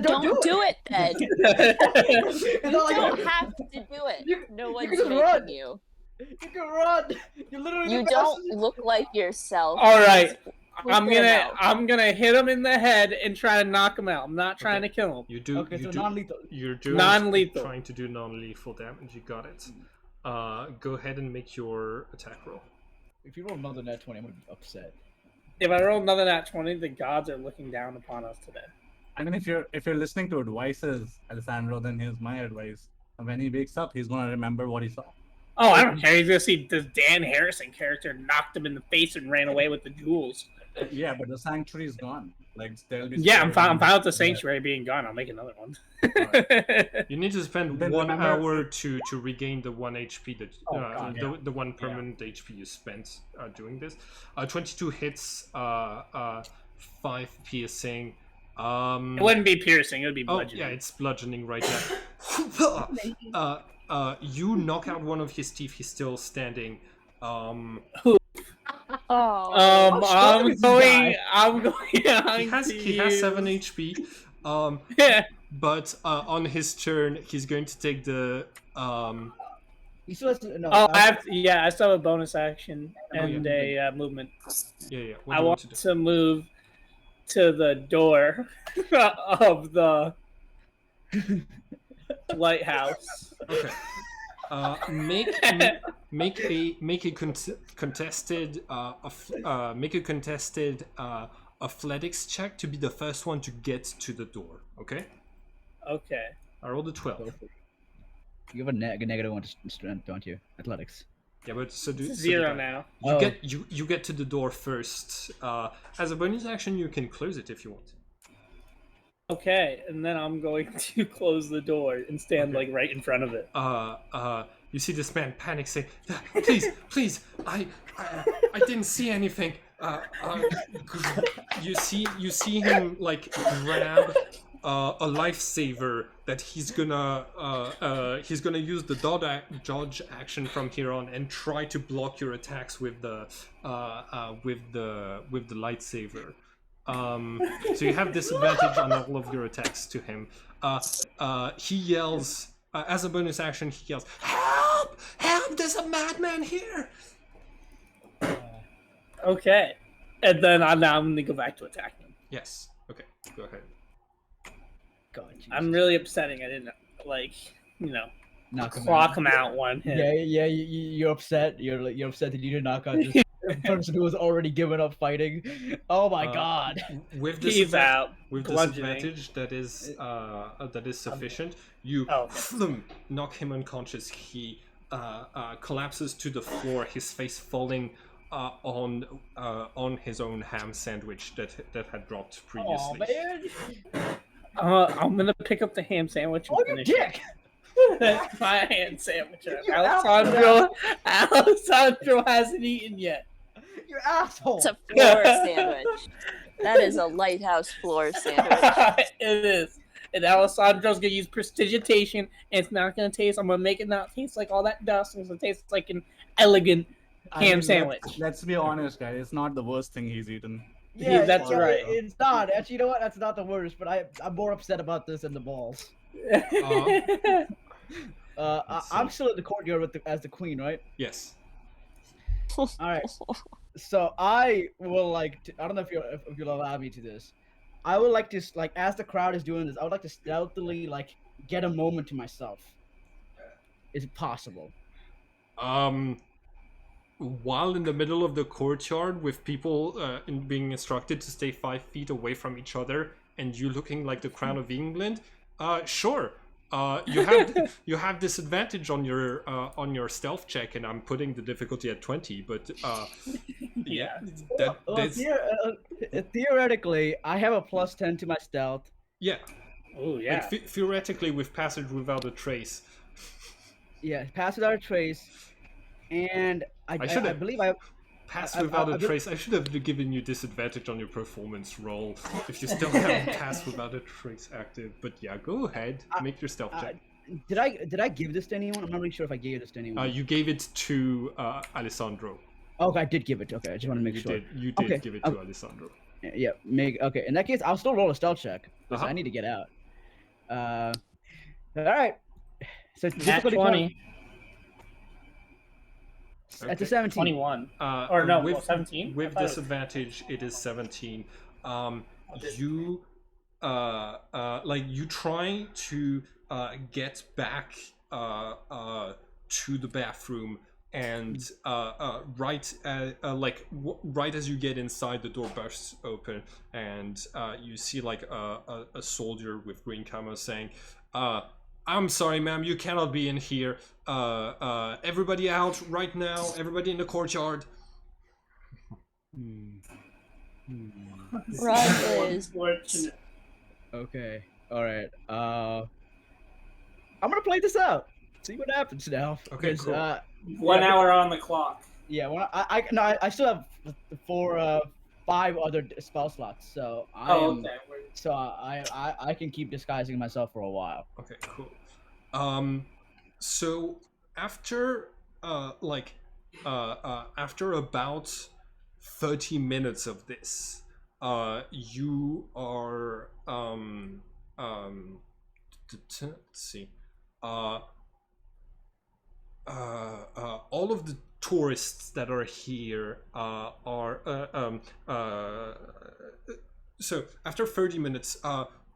Speaker 3: Don't do it then.
Speaker 4: It's
Speaker 3: You
Speaker 4: not like
Speaker 3: don't have to do it. No one's
Speaker 4: can just
Speaker 3: making
Speaker 4: run.
Speaker 3: you.
Speaker 4: you can run. You literally.
Speaker 3: You
Speaker 4: the
Speaker 3: don't
Speaker 4: fastest-
Speaker 3: look like yourself.
Speaker 2: All right.
Speaker 3: Who's
Speaker 2: I'm
Speaker 3: gonna know?
Speaker 2: I'm gonna hit him in the head and try to knock him out. I'm not trying
Speaker 1: Okay.
Speaker 2: to kill him.
Speaker 1: You do.
Speaker 4: Okay,
Speaker 1: you
Speaker 4: so
Speaker 1: do.
Speaker 4: non-lethal.
Speaker 1: You're doing
Speaker 2: Non-lethal.
Speaker 1: Trying to do non-lethal damage. You got it. Go ahead and make your attack roll.
Speaker 4: If you roll another net 20, I'm gonna be upset.
Speaker 2: If I roll another nat 20, the gods are looking down upon us today.
Speaker 5: I mean, if you're listening to advices, Alessandro, then here's my advice. When he wakes up, he's gonna remember what he saw.
Speaker 2: Oh, I don't care. He's gonna see this Dan Harrison character knocked him in the face and ran away with the jewels.
Speaker 5: Yeah, but the sanctuary is gone. Like there'll be.
Speaker 2: Yeah, I'm fine with the
Speaker 5: Yeah.
Speaker 2: sanctuary being gone. I'll make another one.
Speaker 1: You need to spend
Speaker 5: Then
Speaker 1: 1
Speaker 5: remember-
Speaker 1: hour to regain the 1 HP that
Speaker 2: Oh, God,
Speaker 1: the 1 permanent HP you spent doing this. 22 hits, 5 piercing.
Speaker 2: It wouldn't be piercing. It would be
Speaker 1: Oh
Speaker 2: bludgeoning.
Speaker 1: yeah, it's bludgeoning right now. You knock out one of his teeth. He's still standing.
Speaker 3: Oh.
Speaker 2: I'm going.
Speaker 1: He has 7 HP.
Speaker 2: Yeah.
Speaker 1: But on his turn, he's going to take the
Speaker 4: He still has to. No,
Speaker 2: Oh, I still have a bonus action
Speaker 1: Oh,
Speaker 2: and
Speaker 1: yeah.
Speaker 2: a movement.
Speaker 1: yeah. What
Speaker 2: I
Speaker 1: do you
Speaker 2: want
Speaker 1: to do?
Speaker 2: to move to the door of the lighthouse.
Speaker 1: Okay. Make a contested athletics check to be the first one to get to the door. Okay.
Speaker 2: Okay.
Speaker 1: I rolled a 12.
Speaker 4: You have a negative one to strength, don't you? Athletics.
Speaker 1: Yeah, but so do
Speaker 2: Zero
Speaker 1: do that.
Speaker 2: now.
Speaker 1: You
Speaker 4: Oh.
Speaker 1: you get to the door first. As a bonus action, you can close it if you want.
Speaker 2: Okay, and then I'm going to close the door and stand
Speaker 1: Okay.
Speaker 2: like right in front of it.
Speaker 1: You see this man panic, saying, "Please, I didn't see anything." You see him like grab a lifesaver that he's gonna use the dodge action from here on and try to block your attacks with the lightsaver. So you have disadvantage on all of your attacks to him. He yells as a bonus action. He yells, "Help! Help! There's a madman here!"
Speaker 2: Okay, and then I'm going to go back to attacking him.
Speaker 1: Yes. Okay. Go ahead.
Speaker 4: God, Jesus.
Speaker 2: I'm really upsetting. I didn't
Speaker 4: knock him
Speaker 2: clock
Speaker 4: out.
Speaker 2: him out one hit.
Speaker 4: Yeah. You're upset. You're upset that you did knock out this person who was already given up fighting. Oh my God.
Speaker 1: With
Speaker 2: He's out.
Speaker 1: with
Speaker 2: Bludgeoning.
Speaker 1: disadvantage, that is sufficient. You
Speaker 2: Okay.
Speaker 1: knock him unconscious. He collapses to the floor. His face falling on his own ham sandwich that had dropped
Speaker 4: Oh
Speaker 1: previously.
Speaker 4: man.
Speaker 2: I'm gonna pick up the ham sandwich and
Speaker 4: Oh, you
Speaker 2: finish
Speaker 4: dick.
Speaker 2: it. My ham sandwich.
Speaker 4: You
Speaker 2: Alessandro hasn't eaten yet.
Speaker 4: You asshole.
Speaker 3: It's a floor sandwich. That is a lighthouse floor sandwich.
Speaker 2: It is. And Alessandro's gonna use prestigitation, and it's not gonna taste. I'm gonna make it not taste like all that dust. It's gonna taste like an elegant ham sandwich.
Speaker 5: Let's be honest, guys. It's not the worst thing he's eaten.
Speaker 4: Yeah,
Speaker 2: that's right.
Speaker 4: It's not. Actually, you know what? That's not the worst. But I'm more upset about this than the balls. I'm still in the courtyard as the queen, right?
Speaker 1: Yes.
Speaker 4: All right. So I will I don't know if you'll allow me to this. I would like to as the crowd is doing this, I would like to stealthily get a moment to myself. Is it possible?
Speaker 1: While in the middle of the courtyard with people being instructed to stay 5 feet away from each other, and you looking like the Crown of England, sure. You have disadvantage on your stealth check, and I'm putting the difficulty at 20. But yeah,
Speaker 4: theoretically, I have a +10 to my stealth.
Speaker 1: Yeah.
Speaker 2: Oh yeah.
Speaker 1: Like, theoretically, with passage without a trace.
Speaker 4: Yeah, pass without a trace, and I believe I.
Speaker 1: Pass without a trace. I should have given you disadvantage on your performance roll if you still have pass without a trace active. But yeah, go ahead. Make your stealth check.
Speaker 4: Did I give this to anyone? I'm not really sure if I gave this to anyone.
Speaker 1: You gave it to Alessandro.
Speaker 4: Okay, I did give it. Okay, I just want to make sure.
Speaker 1: You did give it to Alessandro.
Speaker 4: Yeah. Okay. In that case, I'll still roll a stealth check because I need to get out. All right. So difficulty
Speaker 2: 20.
Speaker 4: That's a 17.
Speaker 2: 21. Or no, 17?
Speaker 1: With disadvantage, it is 17. You you try to get back to the bathroom, and right as you get inside, the door bursts open, and you see a soldier with green camo saying, I'm sorry, ma'am, you cannot be in here. Everybody out right now. Everybody in the courtyard.
Speaker 3: Right,
Speaker 4: Okay. All right. I'm gonna play this out. See what happens now.
Speaker 1: Okay, cool.
Speaker 2: 1 hour on the clock.
Speaker 4: Yeah. Well, I still have 5 other spell slots, so I can keep disguising myself for a while.
Speaker 1: Okay, cool. So after after about 30 minutes of this, you are let's see, all of the tourists that are here so after 30 minutes,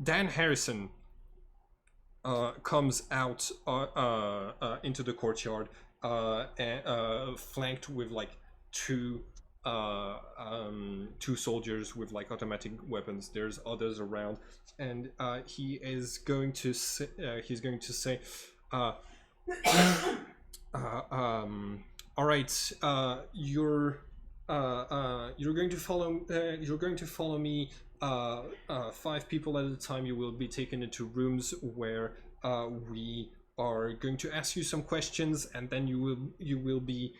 Speaker 1: Dan Harrison comes out into the courtyard, and flanked with two soldiers with automatic weapons. There's others around, and he is going to say, all right, you're going to follow me 5 people at a time. You will be taken into rooms where we are going to ask you some questions, and then you will be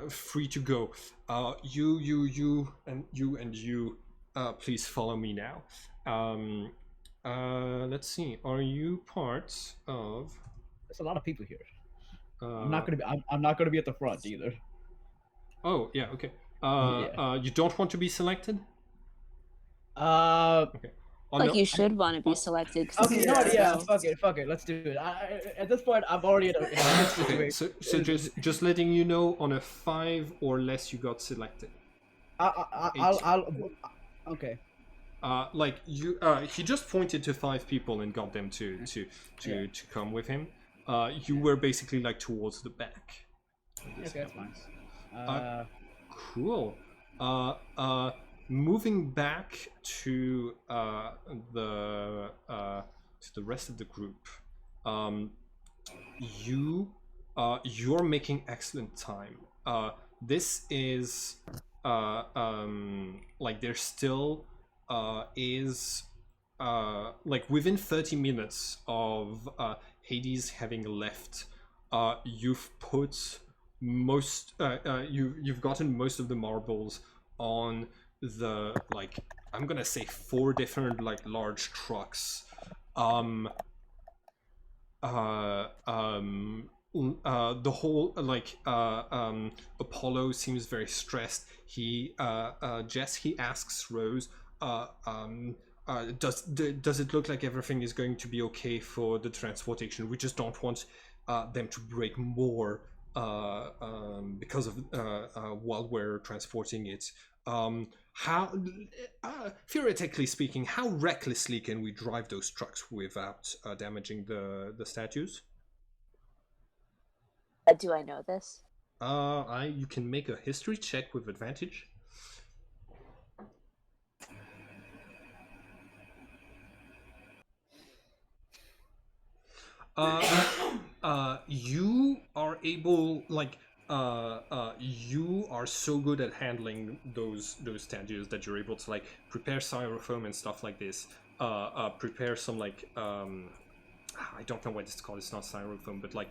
Speaker 1: free to go. You please follow me now. Let's see. Are you part of?
Speaker 4: There's a lot of people here. I'm not gonna be at the front either.
Speaker 1: Oh yeah. Okay. You don't want to be selected?
Speaker 4: Okay.
Speaker 3: You should want to be selected.
Speaker 4: Okay, fuck it, let's do it. At this point, I'm already in a situation.
Speaker 1: So just letting you know, on a 5 or less, you got selected.
Speaker 4: I'll okay.
Speaker 1: like you, he just pointed to 5 people and got them to come with him. You were basically like towards the back.
Speaker 6: Okay, that's fine.
Speaker 1: Cool. Moving back to the rest of the group, you're making excellent time. This is like there still is like within 30 minutes of Hades having left, you've put most you've gotten most of the marbles on the, like, I'm gonna say 4 different like large trucks. The whole Apollo seems very stressed. He asks Rose, does it look like everything is going to be okay for the transportation? We just don't want them to break more because of while we're transporting it. How, theoretically speaking, how recklessly can we drive those trucks without damaging the statues?
Speaker 3: Do I know this?
Speaker 1: You can make a history check with advantage. You are able, like, you are so good at handling those statues that you're able to like prepare styrofoam and stuff like this. Prepare some like I don't know what it's called. It's not styrofoam, but like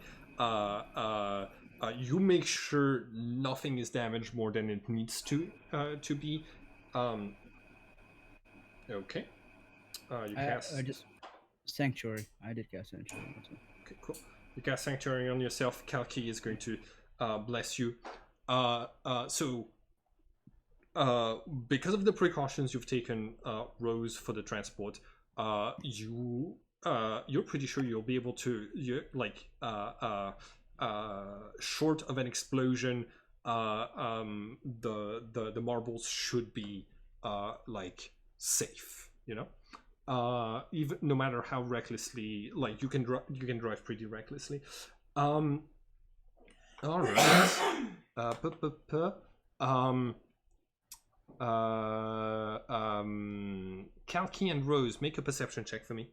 Speaker 1: you make sure nothing is damaged more than it needs to be. Okay. You cast.
Speaker 6: Just Sanctuary. I did cast Sanctuary.
Speaker 1: Okay, cool. You cast Sanctuary on yourself. Kalki is going to bless you. Because of the precautions you've taken, Rose, for the transport, you're pretty sure you'll be able to, short of an explosion, the marbles should be like safe, you know. Even no matter how recklessly, like you can drive pretty recklessly. All right. Kalki and Rose, make a perception check for me.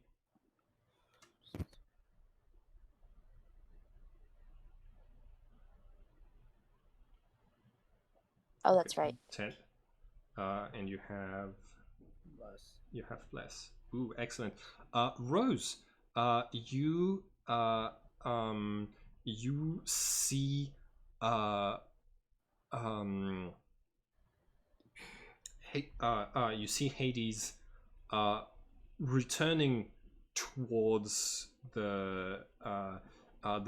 Speaker 3: Oh, that's right.
Speaker 1: 10. And you have less. Ooh, excellent. Rose, you see you see Hades returning towards the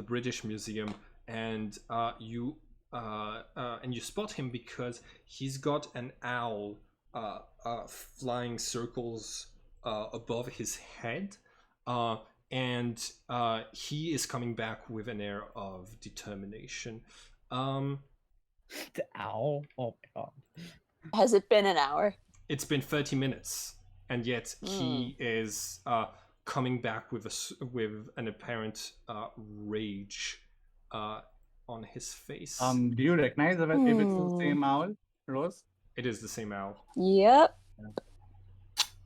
Speaker 1: British Museum, and you spot him because he's got an owl flying circles above his head, and he is coming back with an air of determination.
Speaker 6: The owl? Oh my god.
Speaker 3: Has it been an hour?
Speaker 1: It's been 30 minutes, and yet he is coming back with an apparent rage on his face.
Speaker 5: Do you recognize if it's the same owl, Rose?
Speaker 1: It is the same owl.
Speaker 3: Yep.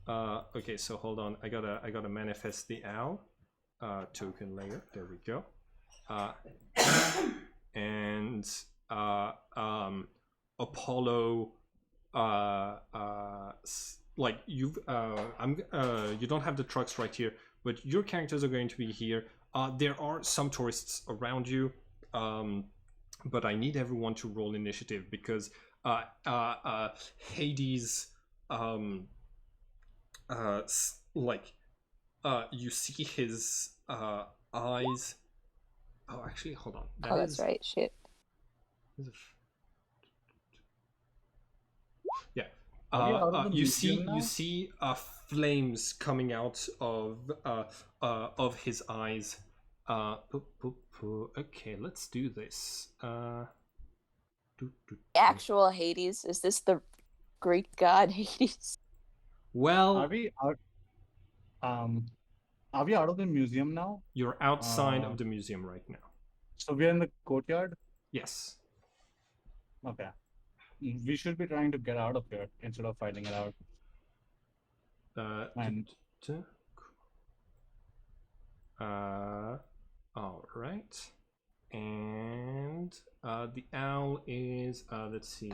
Speaker 1: Okay, so hold on. I gotta manifest the owl. Token layer. There we go. And Apollo. Like you've you don't have the trucks right here, but your characters are going to be here. There are some tourists around you, but I need everyone to roll initiative because Hades, you see his eyes. Oh, actually, hold on.
Speaker 3: That's right. Shit.
Speaker 1: Yeah.
Speaker 5: You
Speaker 1: see flames coming out of his eyes. Okay, let's do this.
Speaker 3: Actual Hades? Is this the Greek god Hades?
Speaker 1: Well,
Speaker 5: Are we out? Are we out of the museum now?
Speaker 1: you're outside of the museum right now.
Speaker 5: So we're in the courtyard.
Speaker 1: Yes.
Speaker 5: Okay. We should be trying to get out of here instead of fighting it out. And
Speaker 1: all right. And the owl is let's see,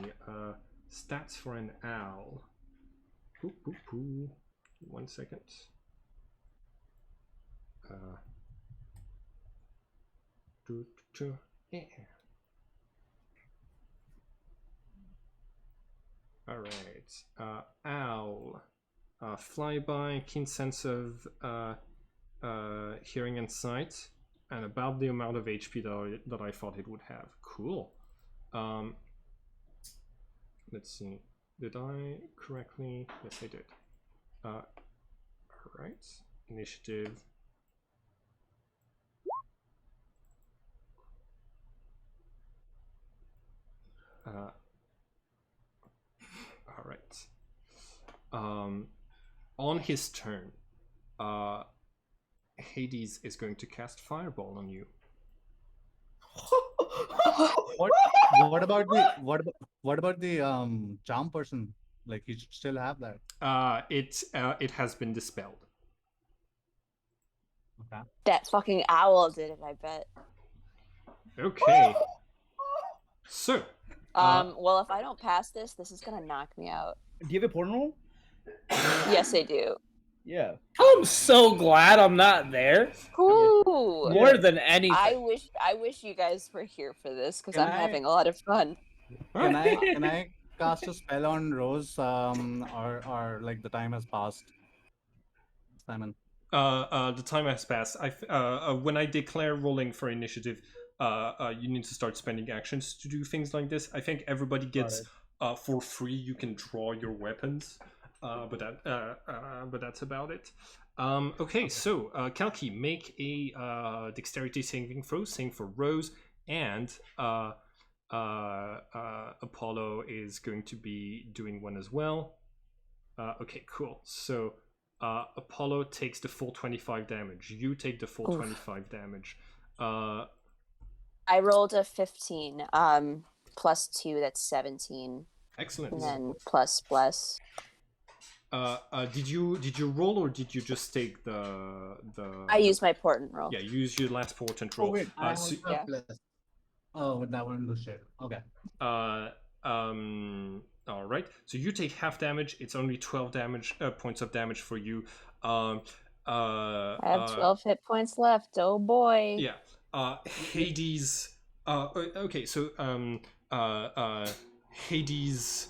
Speaker 1: stats for an owl. Poo, poo, poo. 1 second. Yeah. All right. Owl. Flyby, keen sense of hearing and sight, and about the amount of HP that I thought it would have. Cool. Let's see. Did I correctly? Yes, I did. All right. Initiative. All right. On his turn, Hades is going to cast Fireball on you.
Speaker 5: what about the charm person? Like, he should still have that.
Speaker 1: It has been dispelled.
Speaker 5: Okay.
Speaker 3: That fucking owl did it, I bet.
Speaker 1: Okay. So.
Speaker 3: Well, if I don't pass this, this is gonna knock me out.
Speaker 4: Do you have a portal?
Speaker 3: Yes, I do.
Speaker 4: Yeah.
Speaker 6: I'm so glad I'm not there.
Speaker 3: Ooh.
Speaker 6: More than anything.
Speaker 3: I wish you guys were here for this because
Speaker 5: Can
Speaker 3: I'm
Speaker 5: I-
Speaker 3: having a lot of fun.
Speaker 5: Can I cast a spell on Rose? Or like the time has passed. Simon.
Speaker 1: The time has passed. When I declare rolling for initiative, you need to start spending actions to do things like this. I think everybody gets for free. You can draw your weapons, but that's about it. Okay, so Kalki, make a dexterity saving throw. Same for Rose, and Apollo is going to be doing one as well. Okay, cool. So. Apollo takes the full 25 damage. You take the full 25 damage.
Speaker 3: I rolled a 15. Plus 2, that's 17.
Speaker 1: Excellent.
Speaker 3: And then plus bless.
Speaker 1: Did you roll or did you just take the?
Speaker 3: I used my portent roll.
Speaker 1: Yeah, use your last portent roll.
Speaker 5: Oh wait, I
Speaker 1: so,
Speaker 5: have bless. Oh, that one do shit. Okay.
Speaker 1: All right. So you take half damage. It's only 12 damage points of damage for you.
Speaker 3: I have 12 hit points left. Oh boy.
Speaker 1: Yeah. Hades. Okay. So Hades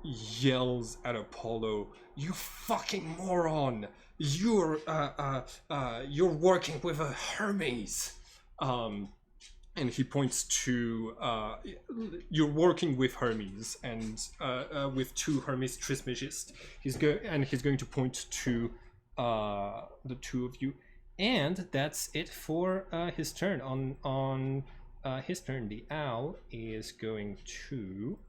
Speaker 1: yells at Apollo, "You fucking moron! You're working with a Hermes." And he points to you're working with Hermes and with two Hermes Trismegists. He's going to point to the two of you, and that's it for his turn. On his turn, the owl is going to.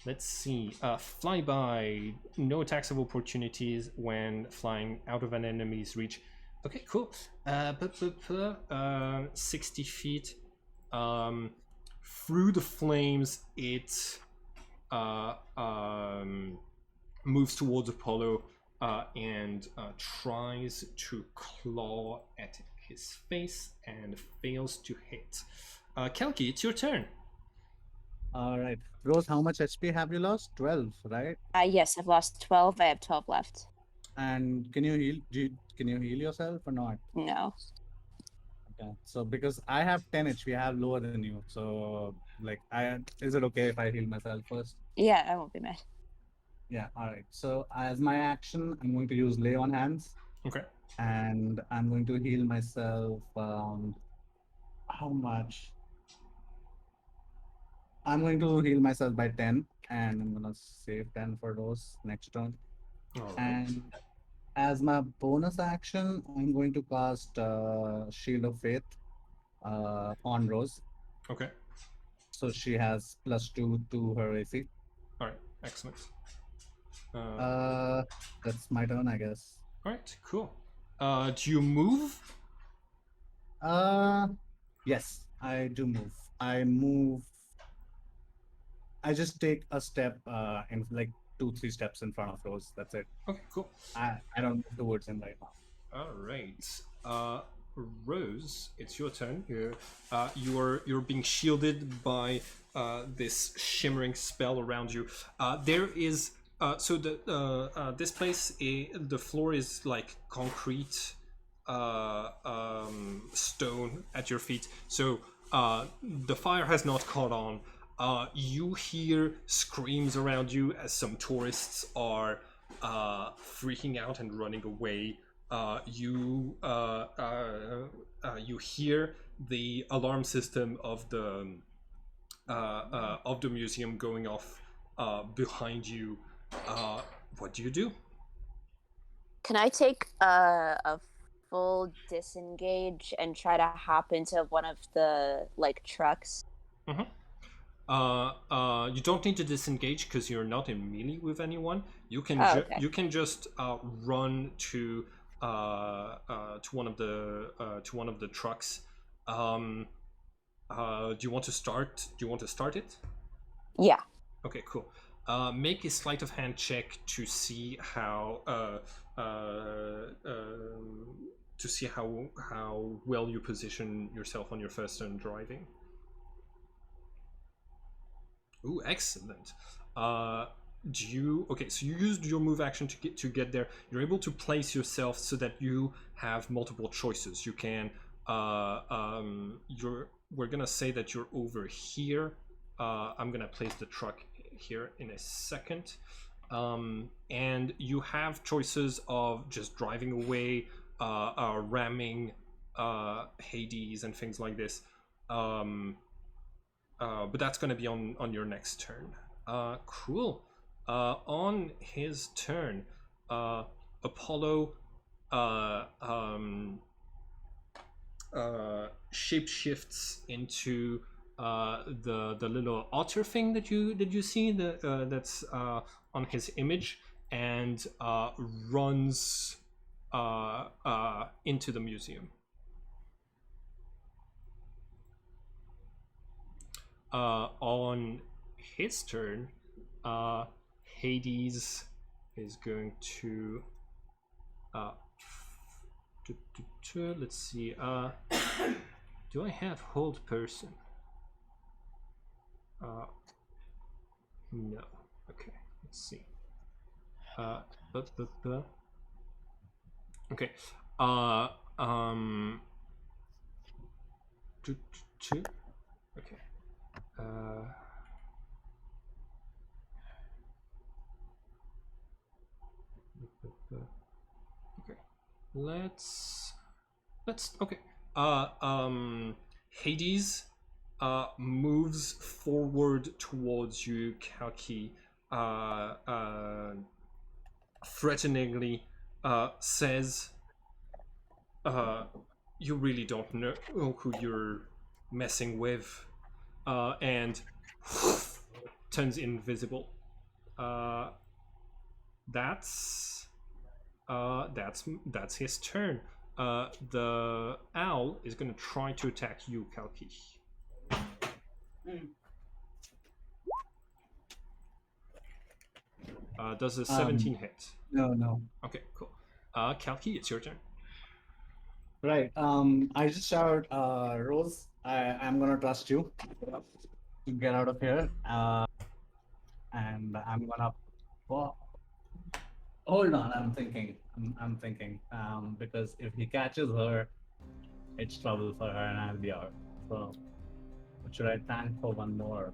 Speaker 1: Let's see. Flyby. No attacks of opportunities when flying out of an enemy's reach. Okay, cool. 60 feet. Through the flames, it moves towards Apollo and tries to claw at his face and fails to hit. Kalki, it's your turn.
Speaker 5: All right, Rose. How much HP have you lost? 12, right?
Speaker 3: Yes, I've lost 12. I have 12 left.
Speaker 5: And can you heal? Can you heal yourself or not?
Speaker 3: No.
Speaker 5: Okay. So because I have 10 HP, I have lower than you. So like, is it okay if I heal myself first?
Speaker 3: Yeah, I won't be mad.
Speaker 5: Yeah. All right. So as my action, I'm going to use lay on hands.
Speaker 1: Okay.
Speaker 5: And I'm going to heal myself. How much? I'm going to heal myself by 10, and I'm gonna save 10 for those next turn.
Speaker 1: All right.
Speaker 5: And as my bonus action, I'm going to cast Shield of Faith on Rose.
Speaker 1: Okay.
Speaker 5: So she has +2 to her AC.
Speaker 1: All right, excellent.
Speaker 5: That's my turn, I guess.
Speaker 1: All right, cool. Do you move?
Speaker 5: Yes, I do move. I move. I just take a step, in like 2-3 steps in front of Rose. That's it.
Speaker 1: Okay, cool.
Speaker 5: I don't move towards him right now.
Speaker 1: All right, Rose, it's your turn. You're being shielded by this shimmering spell around you. There is so this place, the floor is like concrete, stone at your feet. So the fire has not caught on. You hear screams around you as some tourists are freaking out and running away. You hear the alarm system of the museum going off behind you. What do you do?
Speaker 3: Can I take a full disengage and try to hop into one of the like trucks?
Speaker 1: You don't need to disengage because you're not in melee with anyone. You can you can just run to one of the trucks. Do you want to start? Do you want to start it?
Speaker 3: Yeah.
Speaker 1: Okay, cool. Make a sleight of hand check to see how how well you position yourself on your first turn driving. Ooh, excellent. Okay, so you used your move action to get there. You're able to place yourself so that you have multiple choices. You can we're gonna say that you're over here. I'm gonna place the truck here in a second. And you have choices of just driving away, ramming Hades and things like this. But that's going to be on your next turn. Cool. On his turn, Apollo shapeshifts into the little otter thing that you see that's on his image, and runs into the museum. On his turn, Hades is going to let's see. Do I have hold person? No. Okay. Let's see. Okay. Okay. Okay. Let's okay. Hades moves forward towards you, Kalki, threateningly, says, you really don't know who you're messing with, and turns invisible. That's his turn. The owl is going to try to attack you, Kalki. Does a 17 hit?
Speaker 5: No.
Speaker 1: Okay, cool. Kalki, it's your turn.
Speaker 5: Right. I just shout, Rose, I'm gonna trust you to get out of here. And I'm gonna. Well, hold on. I'm thinking. I'm thinking. Because if he catches her, it's trouble for her, and I'll be out. So, should I thank for one more?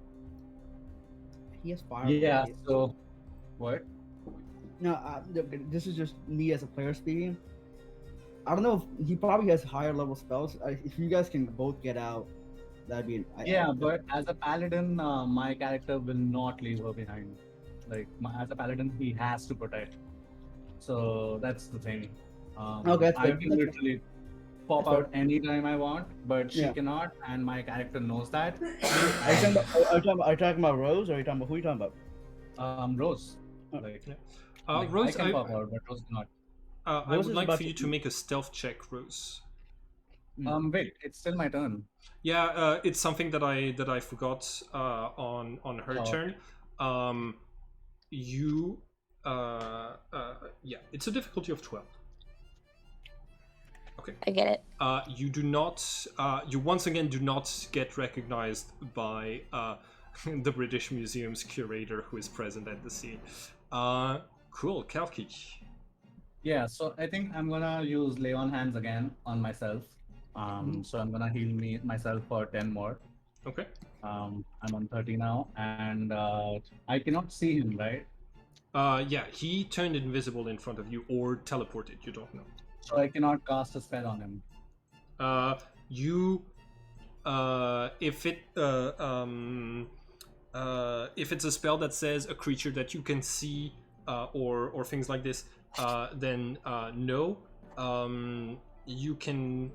Speaker 4: He has fire.
Speaker 5: Yeah. So, what?
Speaker 4: No, this is just me as a player speaking. I don't know if he probably has higher level spells. If you guys can both get out, that'd be.
Speaker 5: But as a paladin, my character will not leave her behind. Like as a paladin, he has to protect. So that's the thing.
Speaker 4: Okay, that's
Speaker 5: I
Speaker 4: fair.
Speaker 5: can literally. pop
Speaker 4: That's
Speaker 5: out anytime I want, but she
Speaker 4: Yeah.
Speaker 5: cannot, and my character knows that.
Speaker 4: Are you talking about Rose, or are you talking about who are you talking about?
Speaker 5: Rose.
Speaker 4: Oh.
Speaker 5: Like,
Speaker 1: Yeah.
Speaker 5: I
Speaker 1: Rose,
Speaker 5: can pop out, but Rose cannot.
Speaker 1: I
Speaker 4: Rose
Speaker 1: would
Speaker 4: is
Speaker 1: like
Speaker 4: about
Speaker 1: for you to
Speaker 4: to.
Speaker 1: make a stealth check, Rose.
Speaker 5: Wait, it's still my turn.
Speaker 1: Yeah, it's something that I forgot on her
Speaker 5: Oh,
Speaker 1: turn. You, yeah, it's a difficulty of 12. Okay.
Speaker 3: I get it.
Speaker 1: You do not. You once again do not get recognized by the British Museum's curator, who is present at the scene. Cool, Kalki.
Speaker 5: Yeah, so I think I'm gonna use lay on hands again on myself. So I'm gonna heal myself for 10 more.
Speaker 1: Okay.
Speaker 5: I'm on 30 now, and I cannot see him, right?
Speaker 1: Yeah, he turned invisible in front of you or teleported. You don't know.
Speaker 5: So I cannot cast a spell on him.
Speaker 1: You, if it's a spell that says a creature that you can see, or things like this, then no. You can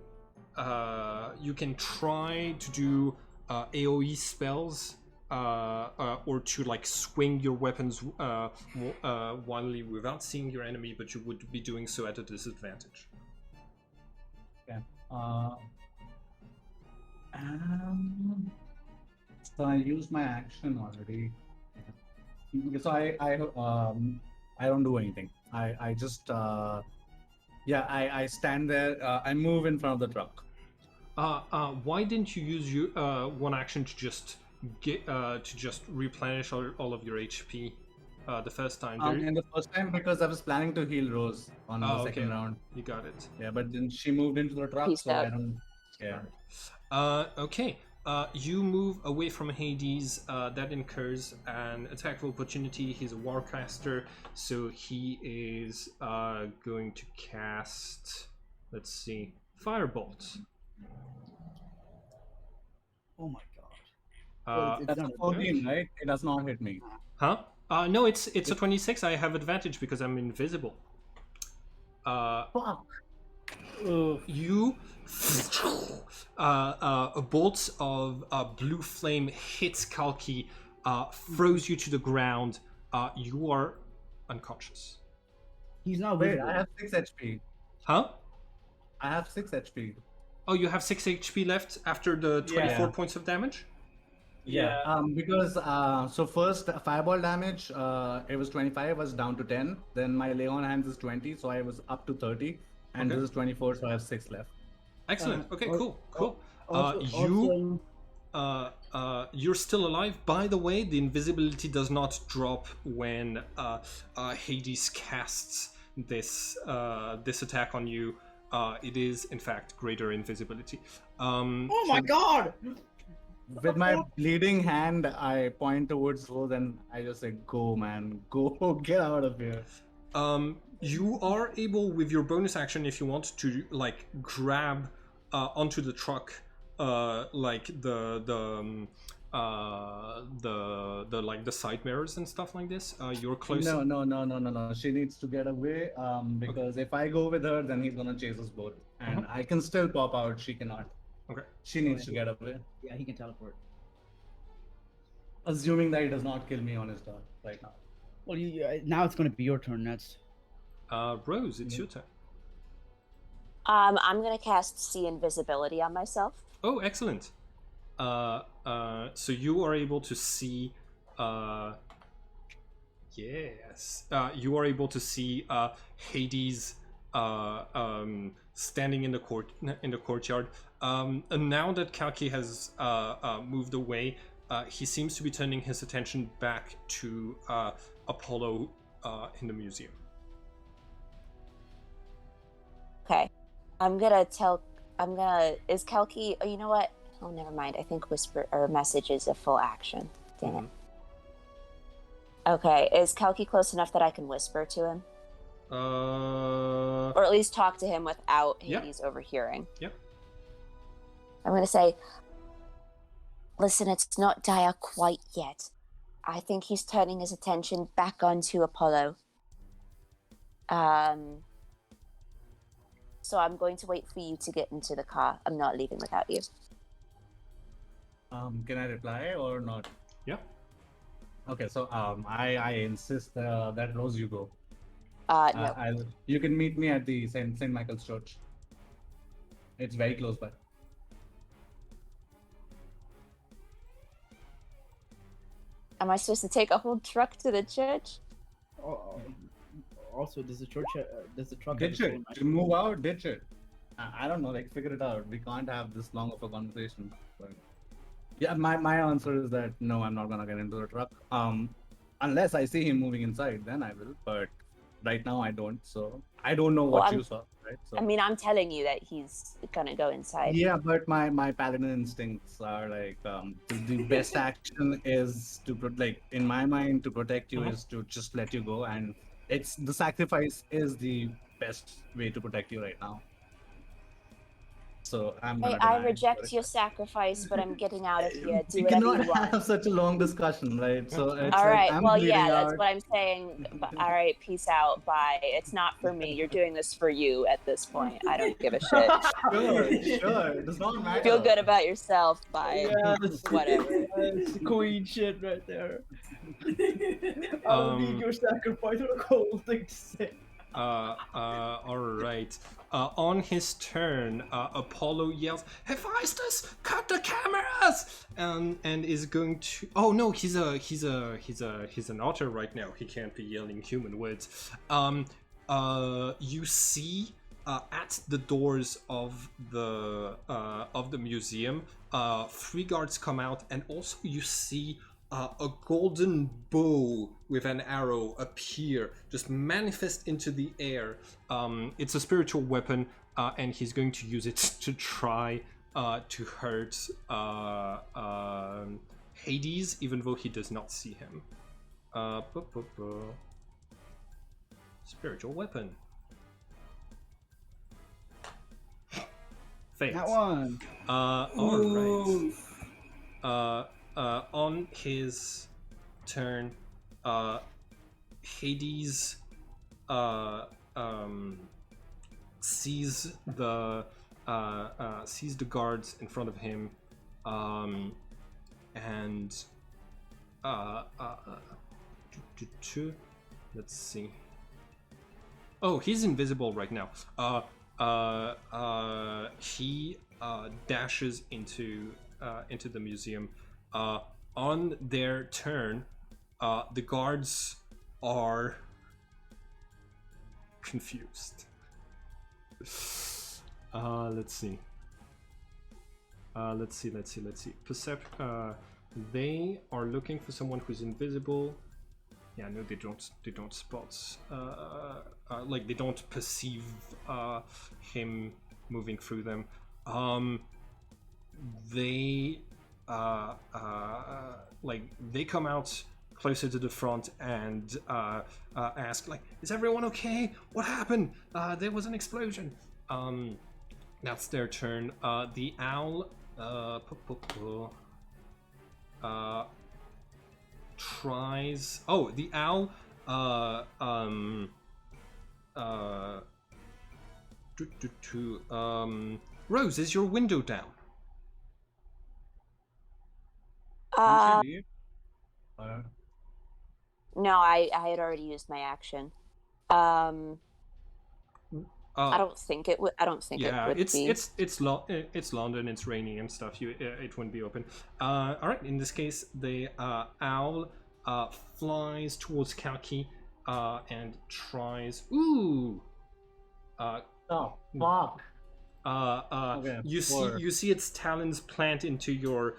Speaker 1: try to do AOE spells, or to like swing your weapons wildly without seeing your enemy, but you would be doing so at a disadvantage.
Speaker 5: Okay. So I used my action already. So I don't do anything. I just I stand there. I move in front of the truck.
Speaker 1: Why didn't you use your one action to just replenish all of your HP the first time?
Speaker 5: And the first time because I was planning to heal Rose on the second round.
Speaker 1: You got it.
Speaker 5: Yeah, but then she moved into the truck,
Speaker 3: Peaced
Speaker 5: so
Speaker 3: out.
Speaker 5: I don't. Yeah.
Speaker 1: Okay. You move away from Hades. That incurs an attack of opportunity. He's a warcaster, so he is going to cast. Let's see, Firebolt.
Speaker 4: Oh my god.
Speaker 5: That's a 14, right? It does not hit me.
Speaker 1: Huh? No, it's a 26. I have advantage because I'm invisible.
Speaker 5: Fuck.
Speaker 1: You a bolt of blue flame hits Kalki, throws you to the ground. You are unconscious.
Speaker 4: He's not
Speaker 5: Wait,
Speaker 4: visible.
Speaker 5: I have 6 HP.
Speaker 1: Huh?
Speaker 5: I have 6 HP.
Speaker 1: Oh, you have 6 HP left after the 24
Speaker 5: Yeah.
Speaker 1: points of damage?
Speaker 2: Yeah.
Speaker 5: Because so first fireball damage, it was 25, was down to 10. Then my lay on hands is 20, so I was up to 30, and
Speaker 1: Okay.
Speaker 5: this is 24, so I have 6 left.
Speaker 1: Excellent. Okay, cool. You're still alive. By the way, the invisibility does not drop when Hades casts this attack on you. It is in fact greater invisibility.
Speaker 4: Oh my god!
Speaker 5: With my bleeding hand, I point towards Rose and I just say, "Go, man, go, get out of here."
Speaker 1: You are able, with your bonus action, if you want to, like grab onto the truck, like the like the side mirrors and stuff like this. You're close.
Speaker 5: No. She needs to get away. Because if I go with her, then he's gonna chase us both, and I can still pop out. She cannot.
Speaker 1: Okay.
Speaker 5: She needs to get away.
Speaker 4: Yeah, he can teleport.
Speaker 5: Assuming that he does not kill me on his turn right now.
Speaker 4: Well, now it's going to be your turn. That's
Speaker 1: Rose, it's your turn.
Speaker 3: I'm gonna cast See Invisibility on myself.
Speaker 1: Oh, excellent. So you are able to see. Yes. You are able to see Hades standing in the courtyard. And now that Kalki has moved away, he seems to be turning his attention back to Apollo in the museum.
Speaker 3: Okay. Is Kalki, oh, you know what? Oh, never mind. I think whisper or message is a full action. Damn it. Okay, is Kalki close enough that I can whisper to him? Or at least talk to him without Hades overhearing.
Speaker 1: Yep.
Speaker 3: I'm going to say, listen, it's not dire quite yet. I think he's turning his attention so I'm going to wait for you to get into the car. I'm not leaving without you.
Speaker 5: Can I reply or not?
Speaker 1: Yeah.
Speaker 5: Okay, so I insist that Rose, you go.
Speaker 3: No.
Speaker 5: You can meet me at the Saint Michael's Church. It's very close by.
Speaker 3: Am I supposed to take a whole truck to the church?
Speaker 4: Also, does the church, does the truck
Speaker 5: Ditch
Speaker 4: have
Speaker 5: it.
Speaker 4: its own
Speaker 5: To move out, ditch it. I don't know, like figure it out. We can't have this long of a conversation. But yeah, my answer is that no, I'm not gonna get into the truck. Unless I see him moving inside, then I will. But right now I don't. So I don't know what you saw, right? So
Speaker 3: I mean, I'm telling you that he's gonna go inside.
Speaker 5: yeah, but my paladin instincts are like the best action is to like in my mind to protect you is to just let you go, and it's the sacrifice is the best way to protect you right now. So I'm
Speaker 3: Hey,
Speaker 5: gonna
Speaker 3: I
Speaker 5: deny
Speaker 3: reject your sacrifice, but I'm getting out of here. Do
Speaker 5: we
Speaker 3: whatever you
Speaker 5: cannot
Speaker 3: want.
Speaker 5: have such a long discussion, right? So it's
Speaker 3: All
Speaker 5: like
Speaker 3: right.
Speaker 5: I'm
Speaker 3: Well,
Speaker 5: bleeding
Speaker 3: yeah, that's
Speaker 5: out.
Speaker 3: what I'm saying. All right, peace out. Bye. It's not for me. You're doing this for you at this point. I don't give a shit.
Speaker 5: Sure, it does not matter.
Speaker 3: Feel good about yourself. Bye.
Speaker 4: Yes.
Speaker 3: Whatever.
Speaker 4: That's the queen shit right there. I don't need your sacrifice or a cold thing to say.
Speaker 1: All right. On his turn, Apollo yells, "Hephaestus, cut the cameras!" and is going to. Oh no, he's an otter right now. He can't be yelling human words. You see, at the doors of the museum, 3 guards come out, and also you see a golden bow with an arrow appear, just manifest into the air. It's a spiritual weapon, and he's going to use it to try to hurt Hades, even though he does not see him. Spiritual weapon. Fails.
Speaker 4: That one.
Speaker 1: All right. On his turn, Hades sees the guards in front of him, and let's see. Oh, he's invisible right now. He dashes into the museum. On their turn, the guards are confused. Let's see. Let's see. They are looking for someone who's invisible. Yeah, no, they don't spot. Like they don't perceive him moving through them. They like they come out closer to the front and ask, like, "Is everyone okay? What happened? There was an explosion." That's their turn. The owl tries. Oh, the owl. Rose, is your window down?
Speaker 3: No, I had already used my action. I don't think it would. I don't think it would be.
Speaker 1: It's London. It's raining and stuff. It wouldn't be open. All right. In this case, the owl flies towards Kalki and tries. Ooh.
Speaker 5: Oh fuck.
Speaker 1: Okay, you see its talons plant into your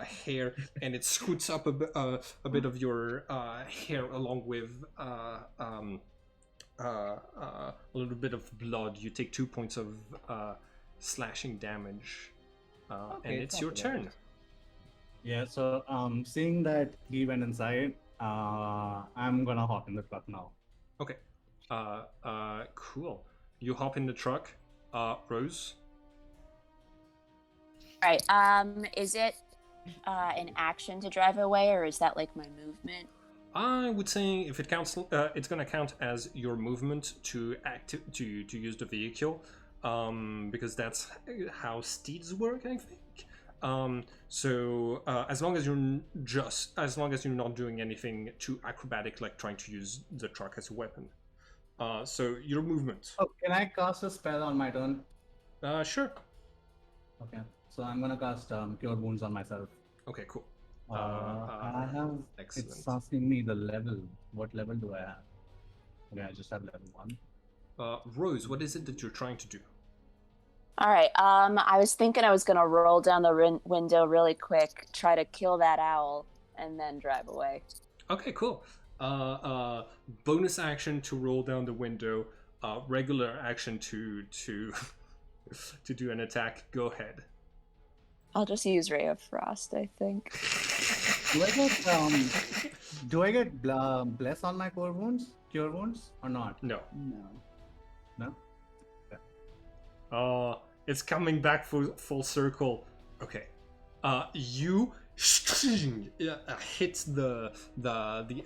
Speaker 1: hair, and it scoots up a bit of your hair along with a little bit of blood. You take 2 points of slashing damage, and it's your turn.
Speaker 5: Yeah. So seeing that he went inside, I'm gonna hop in the truck now.
Speaker 1: Okay. Cool. You hop in the truck, Rose.
Speaker 3: Right. Is it an action to drive away, or is that like my movement?
Speaker 1: I would say if it counts, it's gonna count as your movement to use the vehicle, because that's how steeds work, I think. So as long as you're not doing anything too acrobatic, like trying to use the truck as a weapon. So your movement.
Speaker 5: Oh, can I cast a spell on my turn?
Speaker 1: Sure.
Speaker 5: Okay, so I'm gonna cast Cure Wounds on myself.
Speaker 1: Okay, cool.
Speaker 5: I have.
Speaker 1: Excellent.
Speaker 5: It's asking me the level. What level do I have? Okay, I just have level 1.
Speaker 1: Rose, what is it that you're trying to do?
Speaker 3: All right. I was thinking I was gonna roll down the window really quick, try to kill that owl, and then drive away.
Speaker 1: Okay, cool. Bonus action to roll down the window. Regular action to to do an attack. Go ahead.
Speaker 3: I'll just use Ray of Frost, I think.
Speaker 5: Do I get bless on my cure wounds, or not?
Speaker 1: No.
Speaker 5: No.
Speaker 1: It's coming back full circle. Okay. You hit the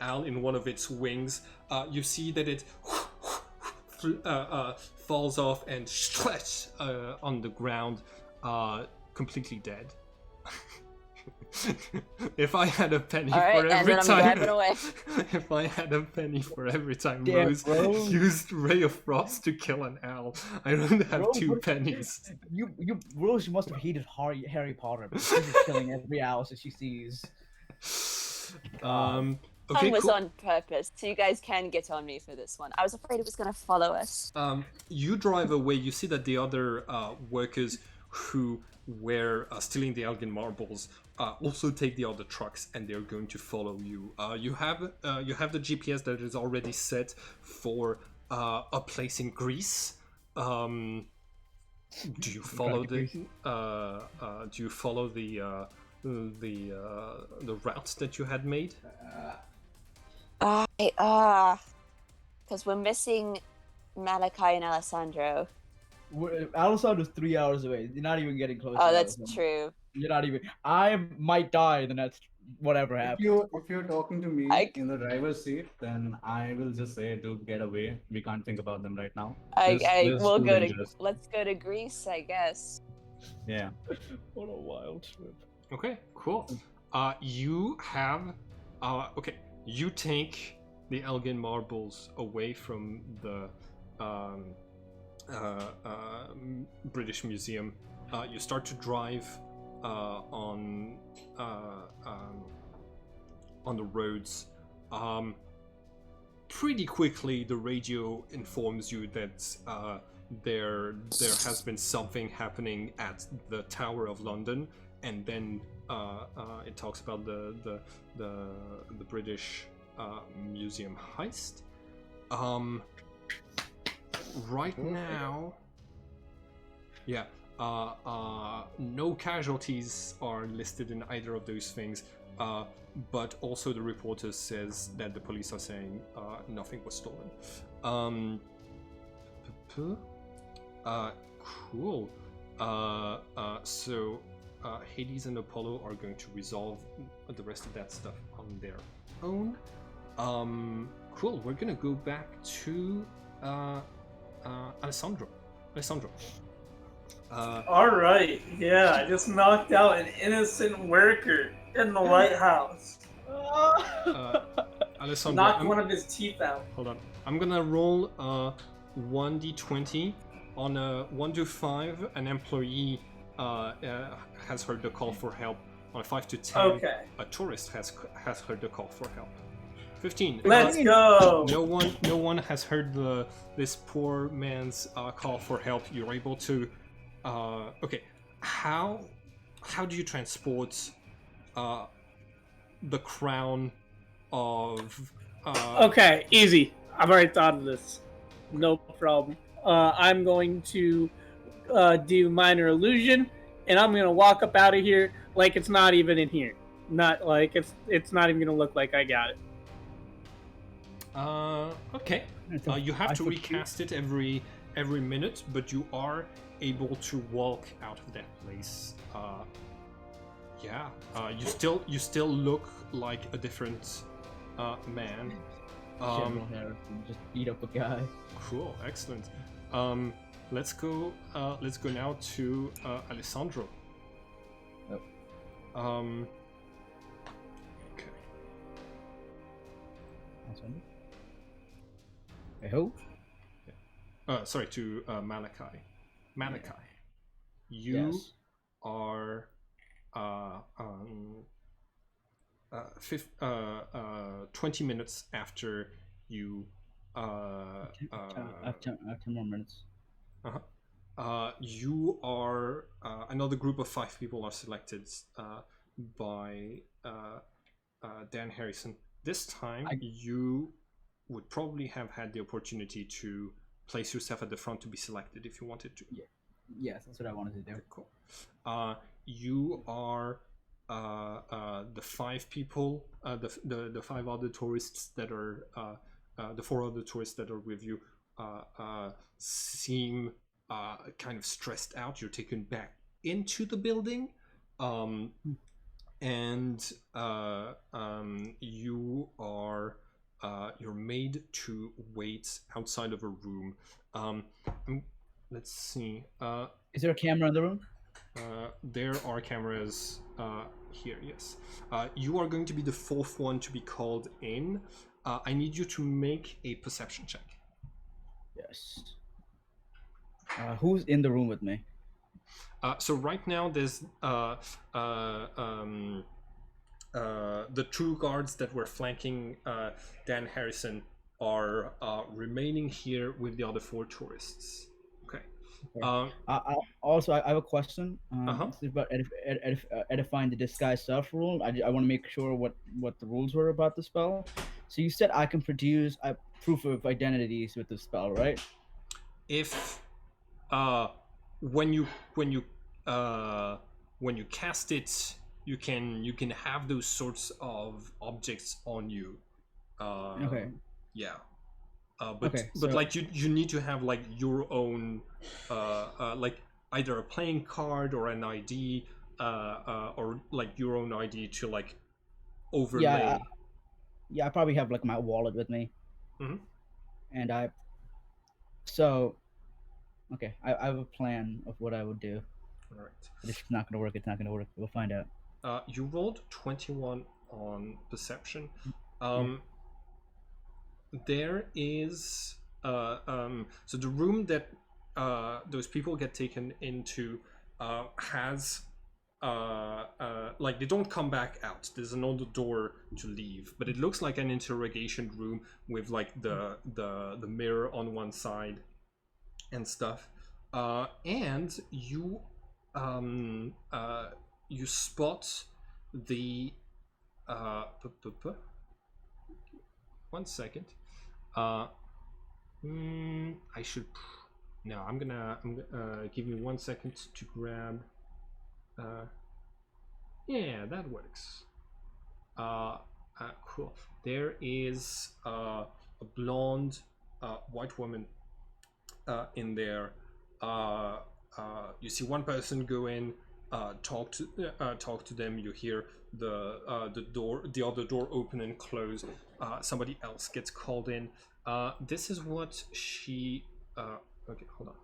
Speaker 1: owl in one of its wings. You see that it falls off and on the ground, completely dead. If I had a penny for every time, if I had a penny for every time Rose used Ray of Frost to kill an owl, I would have
Speaker 4: Rose,
Speaker 1: 2 pennies.
Speaker 4: Rose must have hated Harry Potter because she's killing every owl that she sees.
Speaker 1: Okay,
Speaker 3: It was
Speaker 1: cool.
Speaker 3: on purpose, so you guys can get on me for this one. I was afraid it was gonna follow us.
Speaker 1: You drive away. You see that the other workers who were stealing the Elgin marbles also take the other trucks, and they're going to follow you. You have the GPS that is already set for a place in Greece. Do you follow the routes that you had made?
Speaker 3: Because we're missing Malachi and Alessandro.
Speaker 4: Alessandro's 3 hours away. You're not even getting close.
Speaker 3: Oh, that's true.
Speaker 4: You're not even. I might die in the next whatever happens.
Speaker 5: If you're talking to me in the driver's seat, then I will just say, "Dude, get away. We can't think about them right now."
Speaker 3: Let's go to Greece, I guess.
Speaker 5: Yeah.
Speaker 4: What a wild trip.
Speaker 1: Okay, cool. You have you take the Elgin marbles away from the British Museum. You start to drive on the roads. Pretty quickly, the radio informs you that there has been something happening at the Tower of London, and then it talks about the British Museum heist. Right now, no casualties are listed in either of those things, but also the reporter says that the police are saying nothing was stolen. Cool. So Hades and Apollo are going to resolve the rest of that stuff on their own. Cool. We're gonna go back to Alessandro.
Speaker 2: All right. Yeah, I just knocked out an innocent worker in the White House.
Speaker 1: Alessandro,
Speaker 2: Knocked one of his teeth out.
Speaker 1: Hold on. I'm gonna roll 1d20. On a 1 to 5, an employee has heard the call for help. On a 5 to 10, a tourist has heard the call for help. 15.
Speaker 2: Let's go.
Speaker 1: No one has heard this poor man's call for help. You're able to. Okay. How do you transport the crown of?
Speaker 2: Okay, easy. I've already thought of this. No problem. I'm going to do minor illusion, and I'm gonna walk up out of here like it's not even in here. Not like it's not even gonna look like I got it.
Speaker 1: Okay. You have to recast it every minute, but you are able to walk out of that place. You still look like a different man.
Speaker 6: General Harrison just beat up a guy.
Speaker 1: Cool, excellent. Let's go. Let's go now to Alessandro.
Speaker 6: Yep.
Speaker 1: Okay.
Speaker 6: I hope.
Speaker 1: Sorry, to Malachi. Malachi, you
Speaker 6: Yes.
Speaker 1: are 20 minutes after you
Speaker 6: I have 10 more minutes.
Speaker 1: you are another group of 5 people are selected by Dan Harrison. This time you would probably have had the opportunity to place yourself at the front to be selected if you wanted to.
Speaker 6: Yeah. Yes, that's what I wanted to do.
Speaker 1: Okay, cool. You are the 5 people, the 5 other tourists that are the 4 other tourists that are with you seem kind of stressed out. You're taken back into the building, and you are you're made to wait outside of a room. Let's see.
Speaker 6: Is there a camera in the room?
Speaker 1: There are cameras here, yes. You are going to be the 4th one to be called in. I need you to make a perception check.
Speaker 6: Yes. Who's in the room with me?
Speaker 1: So right now there's the 2 guards that were flanking Dan Harrison are remaining here with the other 4 tourists. Okay.
Speaker 6: I have a question. This is about edifying the disguise self rule. I want to make sure what the rules were about the spell. So you said I can produce a proof of identities with the spell, right?
Speaker 1: If when you cast it, you can have those sorts of objects on you.
Speaker 6: Okay.
Speaker 1: Yeah. But
Speaker 6: Okay,
Speaker 1: but
Speaker 6: so-
Speaker 1: like you need to have like your own like either a playing card or an ID or like your own ID to like overlay.
Speaker 6: I probably have like my wallet with me.
Speaker 1: Mhm.
Speaker 6: And I have a plan of what I would do.
Speaker 1: All right.
Speaker 6: But if it's not gonna work, it's not gonna work. We'll find out.
Speaker 1: You rolled 21 on perception. There is so the room that those people get taken into has like they don't come back out. There's another door to leave, but it looks like an interrogation room with like the mirror on one side and stuff. And you you spot the one second. I should. No, I'm gonna give you 1 second to grab. Yeah, that works. Cool. There is a blonde white woman in there. You see one person go in, talk to them. You hear the other door open and close. Somebody else gets called in. This is what she. Okay, hold on.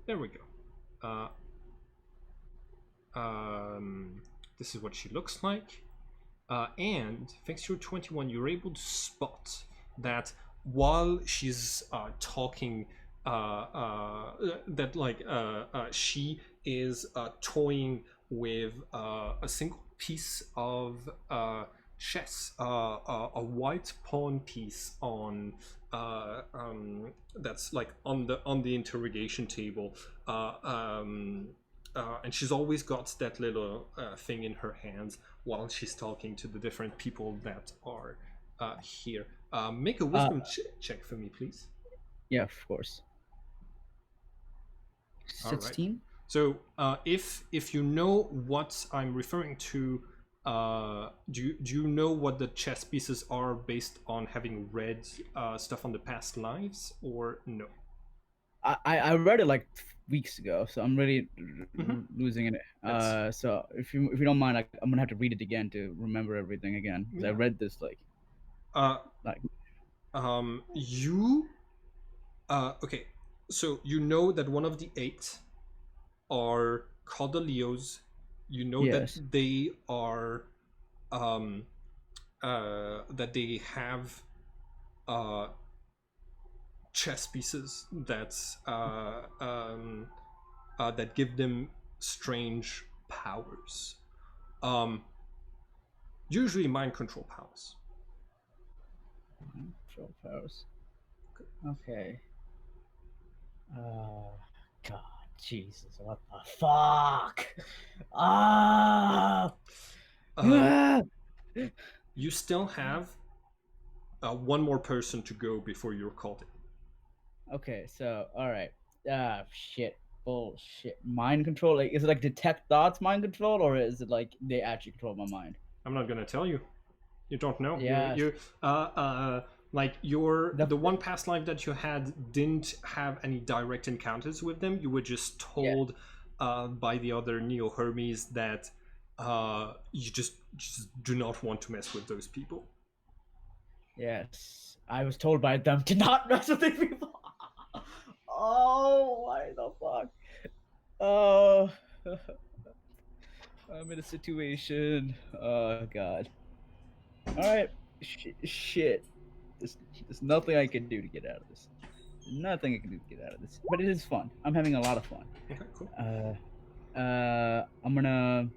Speaker 1: There we go. This is what she looks like. And thanks to your 21, you're able to spot that while she's talking, that like she is toying with a single piece of chess, a white pawn piece on that's like on the interrogation table. And she's always got that little thing in her hands while she's talking to the different people that are here. Make a wisdom check for me, please.
Speaker 6: Yeah, of course. 16.
Speaker 1: Right. So if you know what I'm referring to, do you know what the chess pieces are based on having read stuff on the past lives, or no?
Speaker 6: I read it like weeks ago, so I'm really losing it.
Speaker 1: That's-
Speaker 6: So if you don't mind, I'm gonna have to read it again to remember everything again because I
Speaker 1: Yeah.
Speaker 6: read this like
Speaker 1: Uh, you okay, so you know that one of the 8 are Cordelios. You know
Speaker 6: yes.
Speaker 1: that they are that they have chess pieces that give them strange powers. Usually mind control powers.
Speaker 6: Control powers. Okay. God, Jesus, what the fuck? Ah.
Speaker 1: You still have one more person to go before you're called in.
Speaker 6: Okay, so all right. Shit. Bullshit. Mind control? Like, is it like detect thoughts mind control, or is it like they actually control my mind?
Speaker 1: I'm not gonna tell you. You don't know.
Speaker 6: Yeah.
Speaker 1: You like the one past life that you had didn't have any direct encounters with them. You were just told by the other Neo Hermes that you just do not want to mess with those people.
Speaker 6: Yes, I was told by them to not mess with these people. Oh, why the fuck? Oh, I'm in a situation. Oh God. All right, shit. There's nothing I can do to get out of this. Nothing I can do to get out of this. But it is fun. I'm having a lot of fun.
Speaker 1: Okay, cool.
Speaker 6: I'm gonna.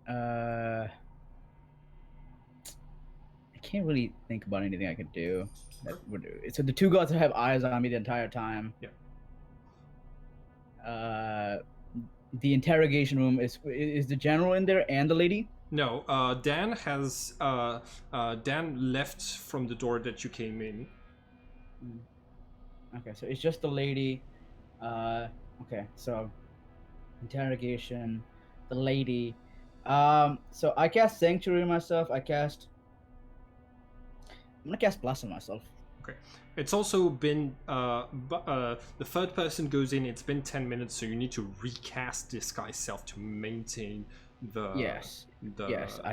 Speaker 6: I can't really think about anything I could do. That would. So the two gods have eyes on me the entire time.
Speaker 1: Yeah.
Speaker 6: The interrogation room is the general in there and the lady?
Speaker 1: No, Dan has Dan left from the door that you came in.
Speaker 6: Okay, so it's just the lady. Okay, so interrogation, the lady. So I cast Sanctuary myself. I'm gonna cast Bless on myself.
Speaker 1: Okay. It's also been the third person goes in. It's been 10 minutes, so you need to recast disguise self to maintain the
Speaker 6: I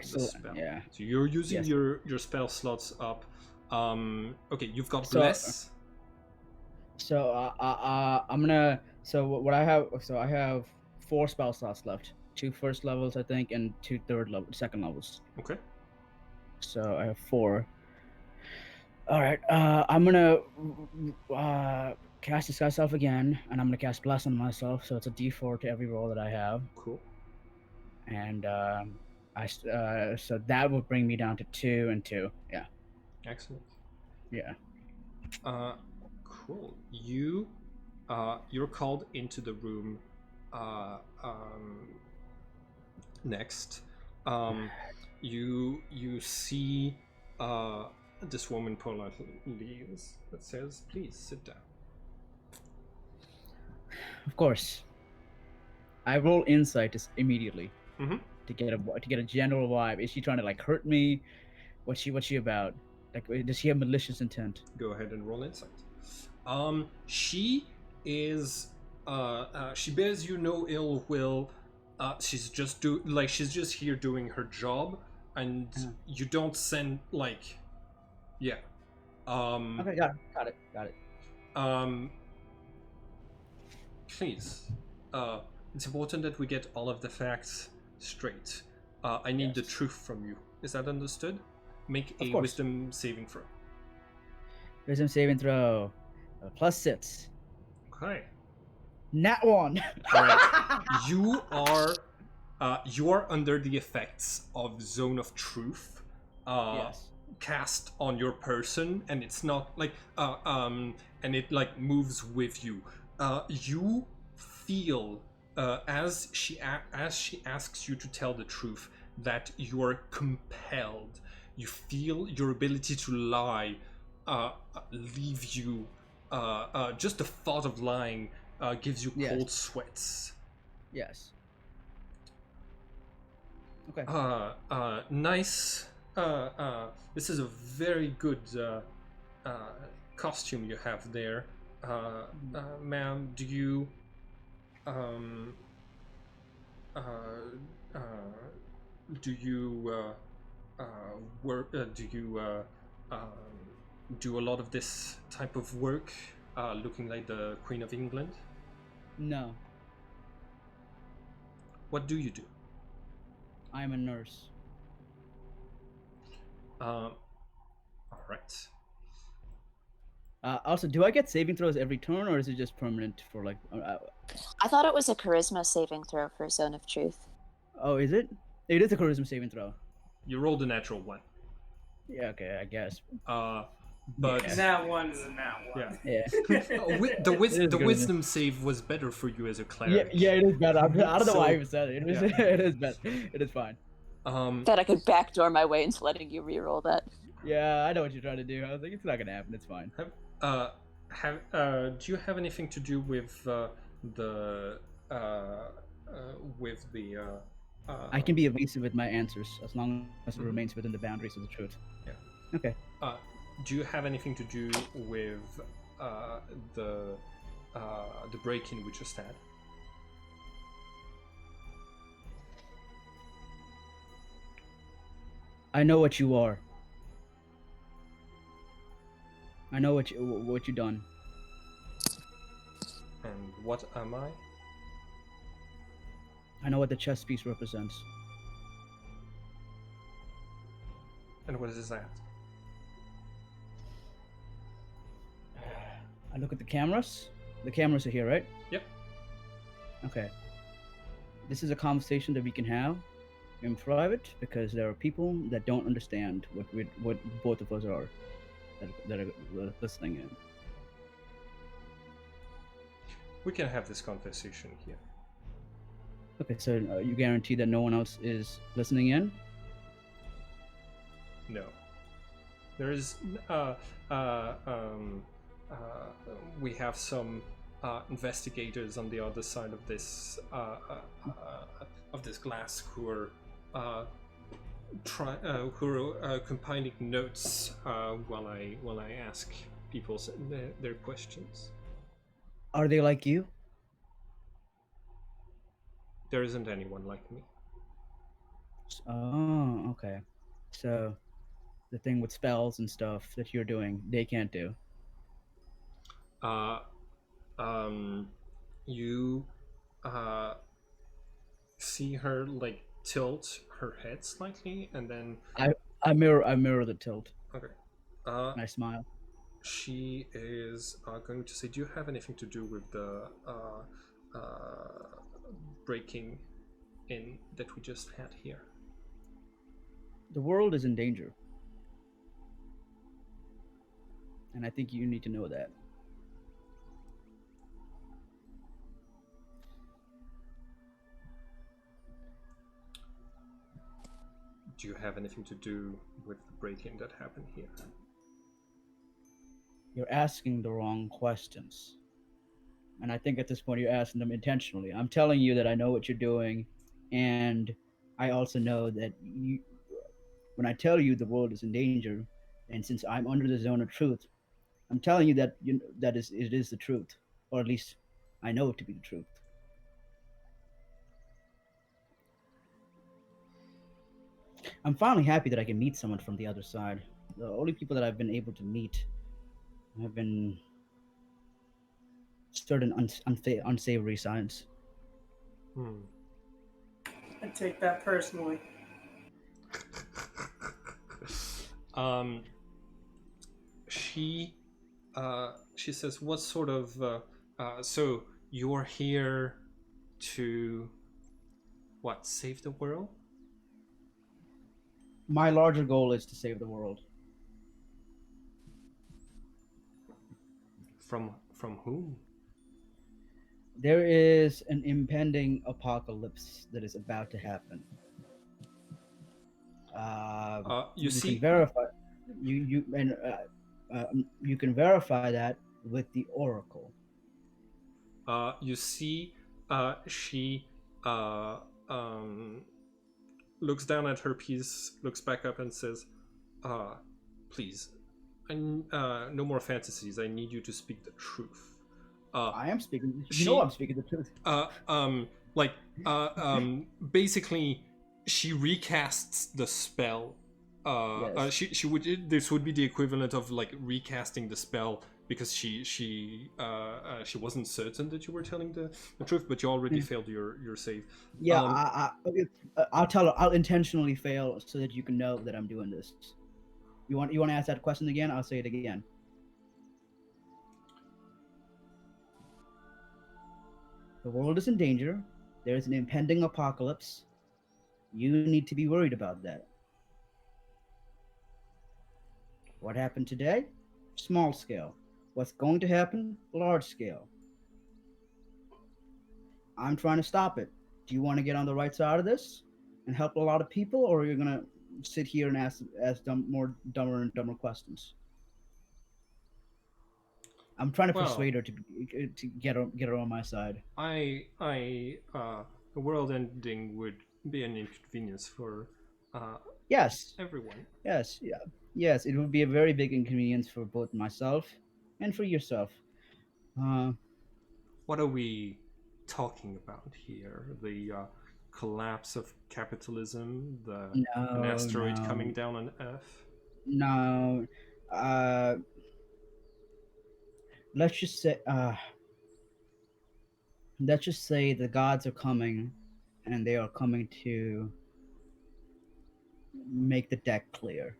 Speaker 6: still
Speaker 1: spell.
Speaker 6: yeah.
Speaker 1: So you're using your spell slots up. Okay, you've got bless.
Speaker 6: So I'm gonna. So what I have. So I have 4 spell slots left. 2 first levels, I think, and 2 second levels.
Speaker 1: Okay.
Speaker 6: So I have 4. All right. I'm gonna cast disguise self again, and I'm gonna cast bless on myself. So it's a D4 to every roll that I have.
Speaker 1: Cool.
Speaker 6: And so that would bring me down to 2 and 2. Yeah.
Speaker 1: Excellent.
Speaker 6: Yeah.
Speaker 1: Cool. You're called into the room. Next, you see this woman politely leaves that says, "Please sit down."
Speaker 6: Of course. I roll insight immediately to get a general vibe. Is she trying to like hurt me? What's she about? Like, does she have malicious intent?
Speaker 1: Go ahead and roll insight. She is. She bears you no ill will. She's just she's just here doing her job, and you don't send like. Yeah.
Speaker 6: Okay, got it.
Speaker 1: Please. It's important that we get all of the facts straight. I need the truth from you. Is that understood? Make a wisdom saving throw.
Speaker 6: Wisdom saving throw. +6.
Speaker 1: Okay.
Speaker 6: Nat 1.
Speaker 1: All right. You are under the effects of Zone of Truth. Cast on your person, and it's not like and it like moves with you. You feel as she asks you to tell the truth that you are compelled. You feel your ability to lie leave you. Just the thought of lying gives you cold sweats.
Speaker 6: Yes. Okay.
Speaker 1: Nice. This is a very good costume you have there. Ma'am, do you uh, uh, do you work? Do you do a lot of this type of work, looking like the Queen of England?
Speaker 6: No,
Speaker 1: What do you do?
Speaker 6: I'm a nurse.
Speaker 1: All right.
Speaker 6: Also, do I get saving throws every turn, or is it just permanent for like?
Speaker 3: I thought it was a charisma saving throw for Zone of Truth.
Speaker 6: Oh, is it? It is a charisma saving throw.
Speaker 1: You rolled a natural one.
Speaker 6: Yeah, okay, I guess.
Speaker 1: But
Speaker 6: Yeah.
Speaker 2: That one's a that one.
Speaker 1: yeah.
Speaker 6: Yeah.
Speaker 1: The
Speaker 6: It is good.
Speaker 1: wisdom save was better for you as a
Speaker 6: Yeah,
Speaker 1: cleric.
Speaker 6: yeah, it is better. I don't know why I
Speaker 1: So-
Speaker 6: even said it. It is,
Speaker 1: yeah.
Speaker 6: it is better. It is fine.
Speaker 3: Thought I could backdoor my way into letting you reroll that.
Speaker 6: Yeah, I know what you're trying to do. I was like, it's not gonna happen. It's fine.
Speaker 1: Do you have anything to do with
Speaker 6: I can be evasive with my answers as long as it
Speaker 1: Mhm.
Speaker 6: remains within the boundaries of the truth.
Speaker 1: Yeah.
Speaker 6: Okay.
Speaker 1: do you have anything to do with the break-in we just had?
Speaker 6: I know what you are. I know what you done.
Speaker 1: And what am I?
Speaker 6: I know what the chess piece represents.
Speaker 1: And what is that?
Speaker 6: I look at the cameras. The cameras are here, right?
Speaker 1: Yep.
Speaker 6: Okay. This is a conversation that we can have in private because there are people that don't understand what both of us are that are listening in.
Speaker 1: We can have this conversation here.
Speaker 6: Okay, so you guarantee that no one else is listening in?
Speaker 1: No. There is we have some investigators on the other side of this glass who are compiling notes while I ask people their questions.
Speaker 6: Are they like you?
Speaker 1: There isn't anyone like me.
Speaker 6: Oh, okay. So the thing with spells and stuff that you're doing, they can't do.
Speaker 1: You see her like tilt her head slightly, and then
Speaker 6: I mirror the tilt.
Speaker 1: okay.
Speaker 6: And I smile.
Speaker 1: She is going to say, "Do you have anything to do with the breaking in that we just had here?"
Speaker 6: The world is in danger. And I think you need to know that.
Speaker 1: Do you have anything to do with the break-in that happened here?
Speaker 6: You're asking the wrong questions. And I think at this point you're asking them intentionally. I'm telling you that I know what you're doing, and I also know that you, when I tell you the world is in danger, and since I'm under the zone of truth, I'm telling you that it is the truth, or at least I know it to be the truth. I'm finally happy that I can meet someone from the other side. The only people that I've been able to meet have been certain unsavory signs.
Speaker 2: I take that personally.
Speaker 1: She says, "What sort of so you're here to what, save the world?"
Speaker 6: My larger goal is to save the world.
Speaker 1: From whom?
Speaker 6: There is an impending apocalypse that is about to happen.
Speaker 1: You see,
Speaker 6: can verify you can verify that with the oracle.
Speaker 1: you see, she looks down at her piece, looks back up, and says, "Please, no more fantasies. I need you to speak the truth.
Speaker 6: I am speaking.
Speaker 1: she-
Speaker 6: I'm speaking the truth.
Speaker 1: Basically, she recasts the spell.
Speaker 6: Yes.
Speaker 1: She would. This would be the equivalent of like recasting the spell because she wasn't certain that you were telling the truth, but you already failed your save.
Speaker 6: Yeah,
Speaker 1: Um,
Speaker 6: I'll tell her. I'll intentionally fail so that you can know that I'm doing this. You want to ask that question again? I'll say it again. The world is in danger. There is an impending apocalypse. You need to be worried about that. What happened today? Small scale. What's going to happen? Large scale. I'm trying to stop it. Do you want to get on the right side of this and help a lot of people, or are you gonna sit here and ask more dumber and dumber questions? I'm trying to
Speaker 1: Well,
Speaker 6: persuade her to get her on my side.
Speaker 1: The world ending would be an inconvenience for
Speaker 6: Yes,
Speaker 1: everyone.
Speaker 6: yes, yeah, yes. It would be a very big inconvenience for both myself and for yourself.
Speaker 1: What are we talking about here? The collapse of capitalism, an asteroid coming down on Earth?
Speaker 6: No. Let's just say the gods are coming, and they are coming to make the deck clear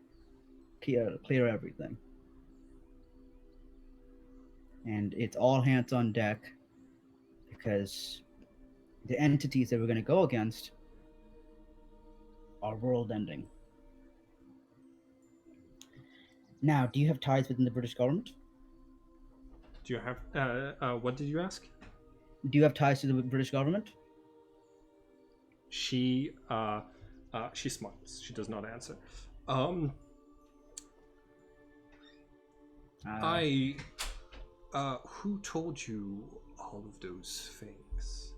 Speaker 6: everything, and it's all hands on deck because the entities that we're going to go against are world ending. Now, do you have ties within the British government?
Speaker 1: Do you have what did you ask?
Speaker 6: Do you have ties to the British government?
Speaker 1: She smiles. She does not answer. Who told you all of those things?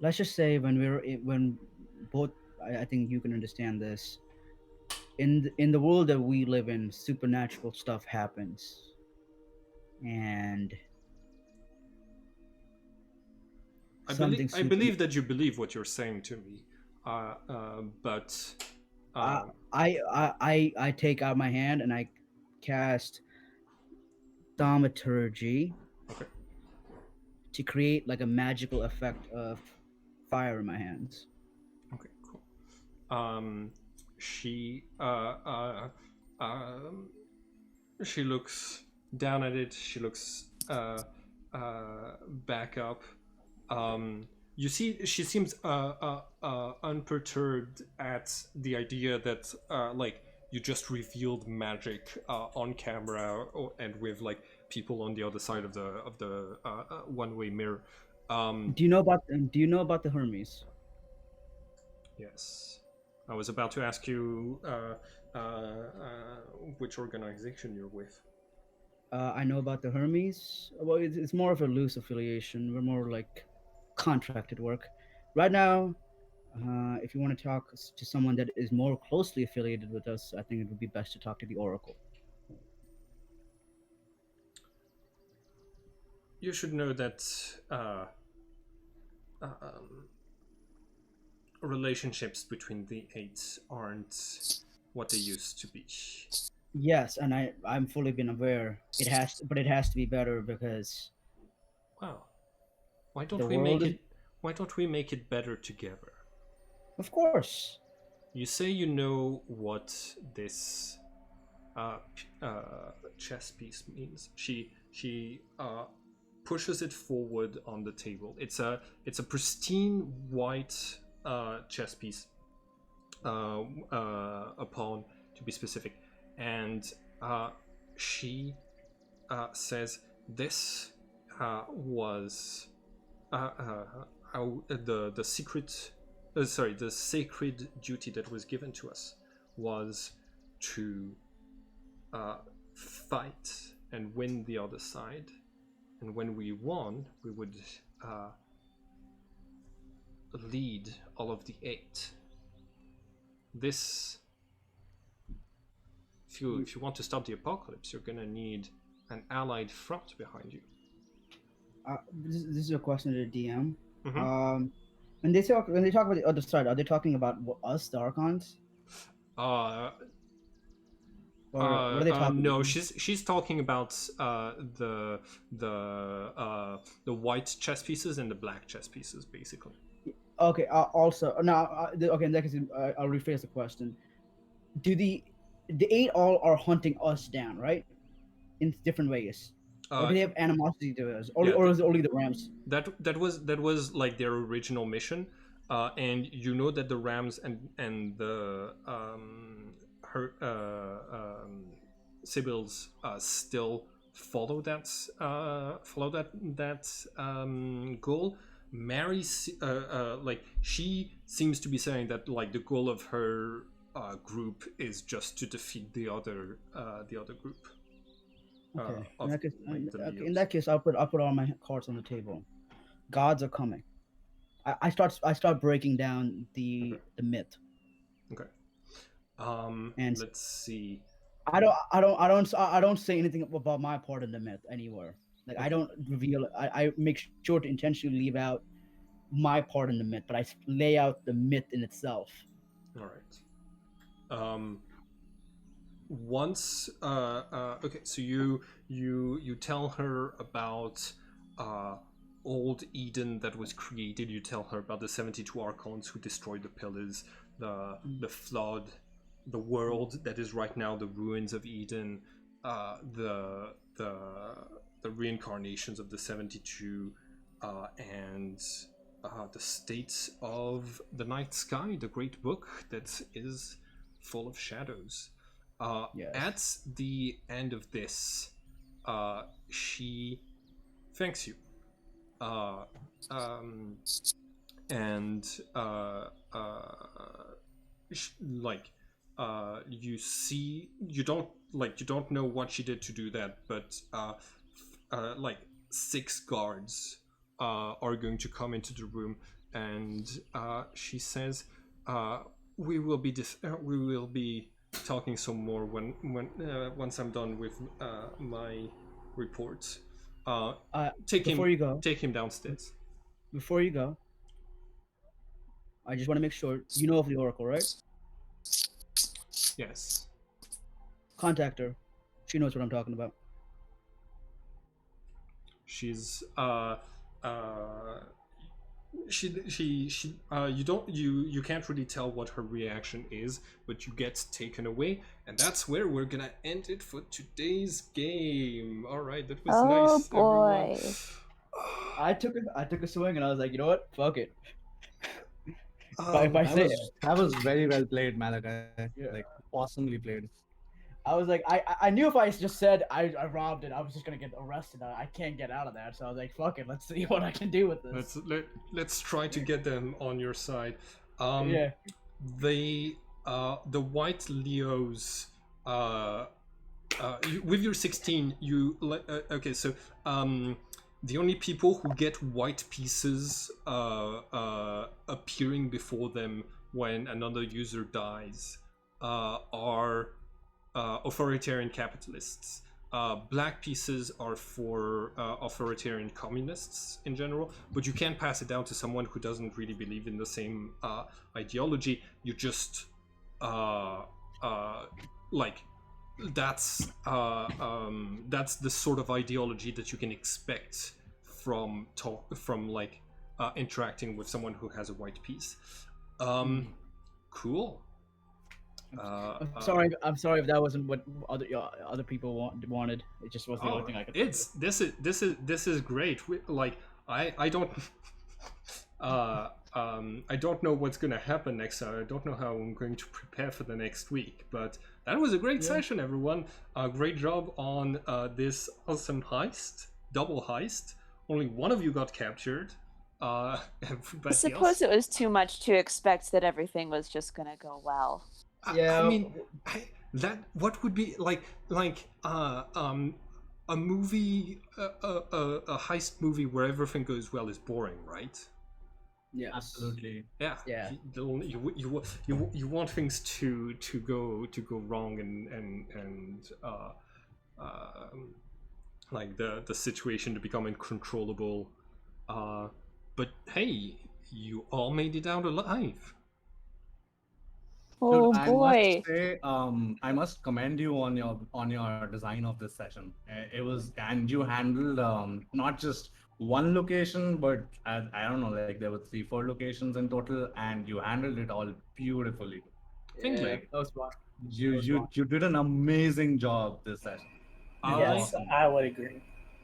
Speaker 6: Let's just say when both I think you can understand this. In the world that we live in, supernatural stuff happens, and
Speaker 1: I believe that you believe what you're saying to me, but
Speaker 6: I take out my hand and I cast thaumaturgy.
Speaker 1: Okay.
Speaker 6: To create like a magical effect of fire in my hands.
Speaker 1: Okay, cool. She she looks down at it. She looks back up. You see, she seems unperturbed at the idea that like you just revealed magic on camera and with like people on the other side of the one-way mirror.
Speaker 6: Do you know about the Hermes?
Speaker 1: Yes, I was about to ask you which organization you're with.
Speaker 6: I know about the Hermes. Well, it's more of a loose affiliation. We're more like contracted work. Right now, if you want to talk to someone that is more closely affiliated with us, I think it would be best to talk to the Oracle.
Speaker 1: You should know that relationships between the eight aren't what they used to be.
Speaker 6: Yes, and I'm fully been aware. It has to be better because.
Speaker 1: Wow. Why don't we make it better together?
Speaker 6: Of course.
Speaker 1: You say you know what this chess piece means. She pushes it forward on the table. It's a pristine white chess piece, a pawn to be specific, and she says this was the secret. The sacred duty that was given to us was to fight and win the other side, and when we won, we would lead all of the eight. This if you want to stop the apocalypse, you're gonna need an allied front behind you.
Speaker 6: This is a question to the DM.
Speaker 1: Mhm.
Speaker 6: When they talk about the other side, are they talking about us, the Archons?
Speaker 1: Uh,
Speaker 6: Or what are they talking
Speaker 1: no,
Speaker 6: about?
Speaker 1: she's talking about the white chess pieces and the black chess pieces, basically.
Speaker 6: Okay. Also, now, okay. In that case, I'll rephrase the question. Do the 8 all are hunting us down, right? In different ways, or do they have animosity to us, or is it only the Rams?
Speaker 1: That was like their original mission, and you know that the Rams and the her Sibyl's still follow that goal. Mary, like she seems to be saying that like the goal of her group is just to defeat the other group.
Speaker 6: Okay.
Speaker 1: Of, like, the
Speaker 6: In
Speaker 1: Leos.
Speaker 6: that case, I'll put all my cards on the table. Gods are coming. I start breaking down the myth.
Speaker 1: Okay.
Speaker 6: And
Speaker 1: Let's see.
Speaker 6: I don't say anything about my part of the myth anywhere. Like I don't reveal. I make sure to intentionally leave out my part in the myth, but I lay out the myth in itself.
Speaker 1: All right. Once okay, so you tell her about old Eden that was created. You tell her about the 72 archons who destroyed the pillars, the flood, the world that is right now the ruins of Eden, the reincarnations of the 72, and the state of the night sky, the great book that is full of shadows.
Speaker 6: Yes.
Speaker 1: At the end of this, she thanks you. And like you see, you don't know what she did to do that, but like 6 guards are going to come into the room, and she says, we will be talking some more when once I'm done with my report. Take him downstairs.
Speaker 6: Before you go, I just want to make sure you know of the Oracle, right?
Speaker 1: Yes.
Speaker 6: Contact her. She knows what I'm talking about.
Speaker 1: She's you can't really tell what her reaction is, but you get taken away, and that's where we're gonna end it for today's game. All right, that was nice.
Speaker 3: Oh boy.
Speaker 1: Everyone.
Speaker 6: I took a swing and I was like, you know what? Fuck it.
Speaker 5: That was very well played, Malachi.
Speaker 6: Yeah.
Speaker 5: Like awesomely played.
Speaker 6: I was like, I knew if I just said I robbed it, I was just gonna get arrested. I can't get out of that, so I was like, fuck it, let's see what I can do with this.
Speaker 1: Let's try to get them on your side.
Speaker 6: Yeah.
Speaker 1: The white Leos, with your 16, okay, so the only people who get white pieces appearing before them when another user dies are authoritarian capitalists. Black pieces are for authoritarian communists in general, but you can't pass it down to someone who doesn't really believe in the same ideology. You just like that's the sort of ideology that you can expect from interacting with someone who has a white piece. Cool.
Speaker 6: I'm sorry if that wasn't what other people wanted. It just was the only thing I could.
Speaker 1: This is great. I don't I don't know what's gonna happen next time. I don't know how I'm going to prepare for the next week, but that was a great session, everyone. Great job on this awesome heist, double heist. Only one of you got captured.
Speaker 3: I suppose it was too much to expect that everything was just gonna go well.
Speaker 1: Yeah, I mean, what would be like a movie, a heist movie where everything goes well is boring, right?
Speaker 6: Yes.
Speaker 5: Absolutely.
Speaker 1: Yeah.
Speaker 6: Yeah.
Speaker 1: You want things to go wrong and like the situation to become uncontrollable. But hey, you all made it out alive.
Speaker 3: Oh
Speaker 5: Dude, I must
Speaker 3: boy.
Speaker 5: say, I must commend you on your design of this session. It was, and you handled not just one location, but I don't know, like there were 3, 4 locations in total, and you handled it all beautifully.
Speaker 1: Thank you.
Speaker 6: Yeah, that was fun.
Speaker 5: You did an amazing job this session. It was
Speaker 1: I
Speaker 2: Yes,
Speaker 5: awesome.
Speaker 2: I would agree.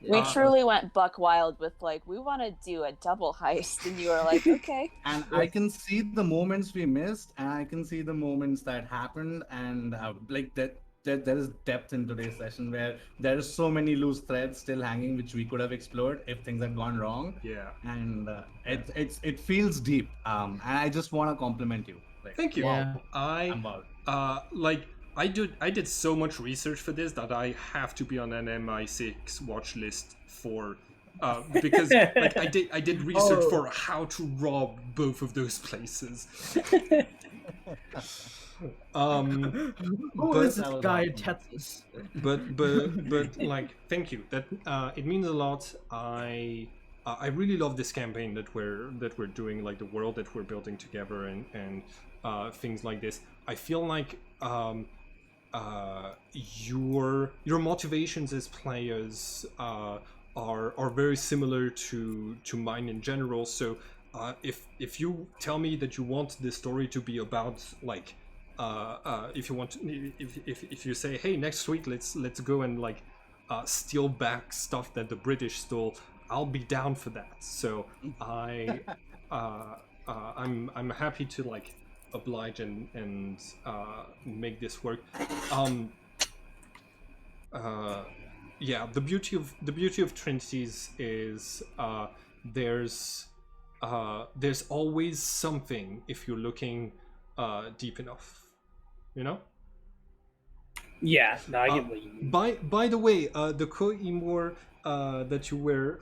Speaker 3: We
Speaker 1: Uh,
Speaker 3: truly went buck wild with like, we want to do a double heist, and you were like, okay.
Speaker 5: And I can see the moments we missed, and I can see the moments that happened, and like that there is depth in today's session where there is so many loose threads still hanging which we could have explored if things had gone wrong.
Speaker 1: Yeah.
Speaker 5: And it feels deep. And I just want to compliment you. Like,
Speaker 1: Thank you.
Speaker 5: wow,
Speaker 1: I
Speaker 5: I'm about.
Speaker 1: like I did so much research for this that I have to be on an MI6 watch list for because like I did research for how to rob both of those places.
Speaker 6: Who
Speaker 1: but-
Speaker 6: is this
Speaker 5: That was
Speaker 6: guy in
Speaker 5: awesome.
Speaker 6: Texas?
Speaker 1: but like thank you, that it means a lot. I really love this campaign that we're doing, like the world that we're building together and things like this. I feel like your motivations as players are very similar to mine in general. So if you tell me that you want this story to be about like if you want if you say, hey, next week let's go and like steal back stuff that the British stole, I'll be down for that. So I'm happy to like oblige and make this work. Yeah, the beauty of Trinities is there's always something if you're looking deep enough, you know.
Speaker 2: Yeah, no, I get what you mean.
Speaker 1: By the way, the Koimor that you were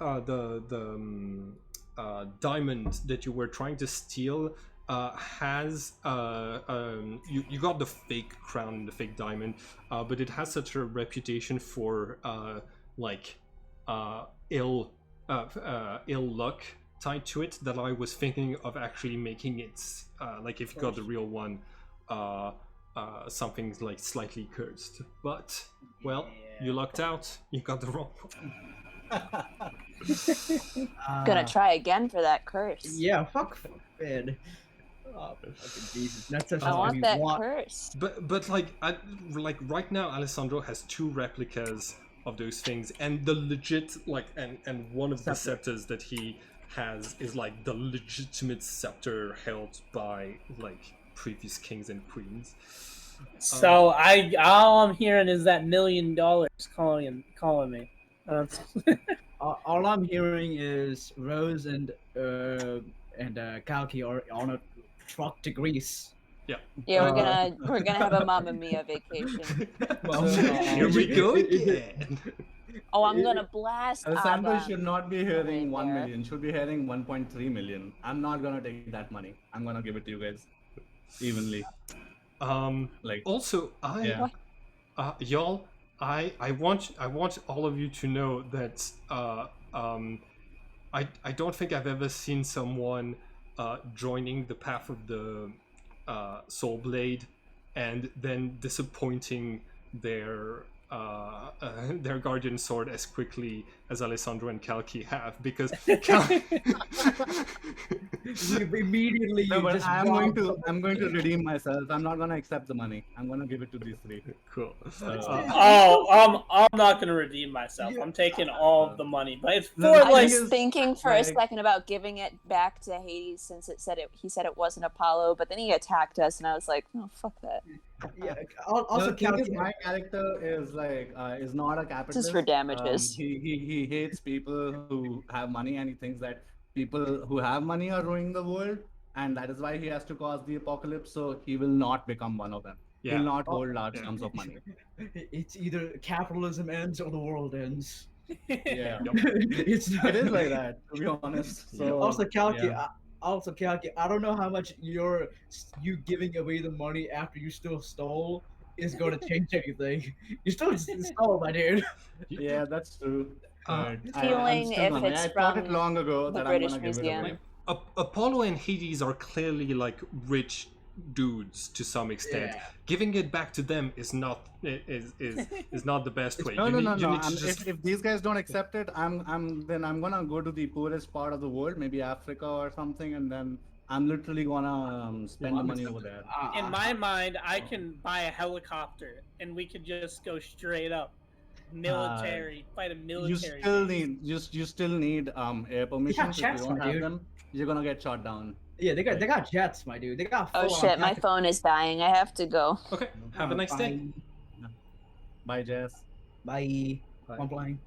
Speaker 1: diamond that you were trying to steal has you got the fake crown and the fake diamond, but it has such a reputation for like ill luck tied to it that I was thinking of actually making it like if you got the real one something like slightly cursed, but well, you lucked out, you got the wrong one.
Speaker 3: Gonna try again for that curse.
Speaker 6: Yeah, fuck man. Oh, fucking Jesus. That's such
Speaker 3: I
Speaker 6: a
Speaker 3: want that curse.
Speaker 1: But like right now Alessandro has 2 replicas of those things, and the legit like and one of the scepters that he has is like the legitimate scepter held by like previous kings and queens.
Speaker 2: So all I'm hearing is that $1 million calling me.
Speaker 6: all I'm hearing is Rose and Kalki are on a truck to Greece.
Speaker 3: Yeah, we're gonna have a Mamma Mia vacation.
Speaker 1: Here we go again.
Speaker 3: Oh, I'm gonna blast
Speaker 5: Alessandro
Speaker 3: Abba.
Speaker 5: should not be hearing 1
Speaker 3: there.
Speaker 5: million. Should be hearing 1.3 million. I'm not gonna take that money. I'm gonna give it to you guys evenly. Like
Speaker 1: also y'all, I want all of you to know that I don't think I've ever seen someone joining the path of the Soul Blade and then disappointing their guardian sword as quickly as Alessandro and Kalki have, because
Speaker 6: Immediately
Speaker 5: no, but
Speaker 6: just
Speaker 5: I'm
Speaker 6: robbed
Speaker 5: going to redeem myself. I'm not gonna accept the money. I'm gonna give it to these 3.
Speaker 1: Cool.
Speaker 2: I'm not gonna redeem myself. I'm taking all of the money, but it's for
Speaker 5: No,
Speaker 3: I
Speaker 2: like.
Speaker 3: was thinking for a
Speaker 5: like-
Speaker 3: second about giving it back to Hades since he said it wasn't Apollo, but then he attacked us, and I was like, oh, fuck that.
Speaker 6: Yeah. Also,
Speaker 5: The thing is,
Speaker 6: Kalki.
Speaker 5: my character is like is not a capitalist.
Speaker 3: Just for damages.
Speaker 5: He hates people who have money, and he thinks that people who have money are ruining the world, and that is why he has to cause the apocalypse. So he will not become one of them.
Speaker 1: Yeah.
Speaker 5: He will not hold large sums of money.
Speaker 6: It's either capitalism ends or the world ends.
Speaker 5: Yeah,
Speaker 6: It's
Speaker 5: it is like that, to be honest. So
Speaker 6: also, Kalki,
Speaker 5: yeah.
Speaker 6: Also, Kalki, I don't know how much you giving away the money after you still stole is going to change anything. You still stole, my dude.
Speaker 5: Yeah, that's true. But I'm
Speaker 3: Fueling
Speaker 5: still
Speaker 3: if
Speaker 5: gonna.
Speaker 3: it's
Speaker 5: I thought it
Speaker 3: from
Speaker 5: long ago
Speaker 3: the
Speaker 5: that I'm
Speaker 3: British
Speaker 5: gonna give it
Speaker 3: Museum.
Speaker 5: away.
Speaker 1: Apollo and Hades are clearly like rich dudes to some extent.
Speaker 6: Yeah.
Speaker 1: Giving it back to them is not is not the best way.
Speaker 5: No,
Speaker 1: you
Speaker 5: no,
Speaker 1: need,
Speaker 5: no,
Speaker 1: you
Speaker 5: no.
Speaker 1: need to just
Speaker 5: If these guys don't accept it, then I'm gonna go to the poorest part of the world, maybe Africa or something, and then I'm literally gonna spend the money over there.
Speaker 2: In my mind, I can buy a helicopter and we could just go straight up. Military, fight a military.
Speaker 5: You still need air permissions. If you
Speaker 6: jets,
Speaker 5: don't
Speaker 6: my
Speaker 5: have
Speaker 6: dude.
Speaker 5: them, you're gonna get shot down.
Speaker 6: Yeah, they got jets, my dude. They got.
Speaker 3: Oh shit, my phone is dying. I have to go.
Speaker 1: okay. Have a nice day.
Speaker 5: Bye, Jess.
Speaker 6: Bye.
Speaker 1: Bye.
Speaker 6: I'm playing.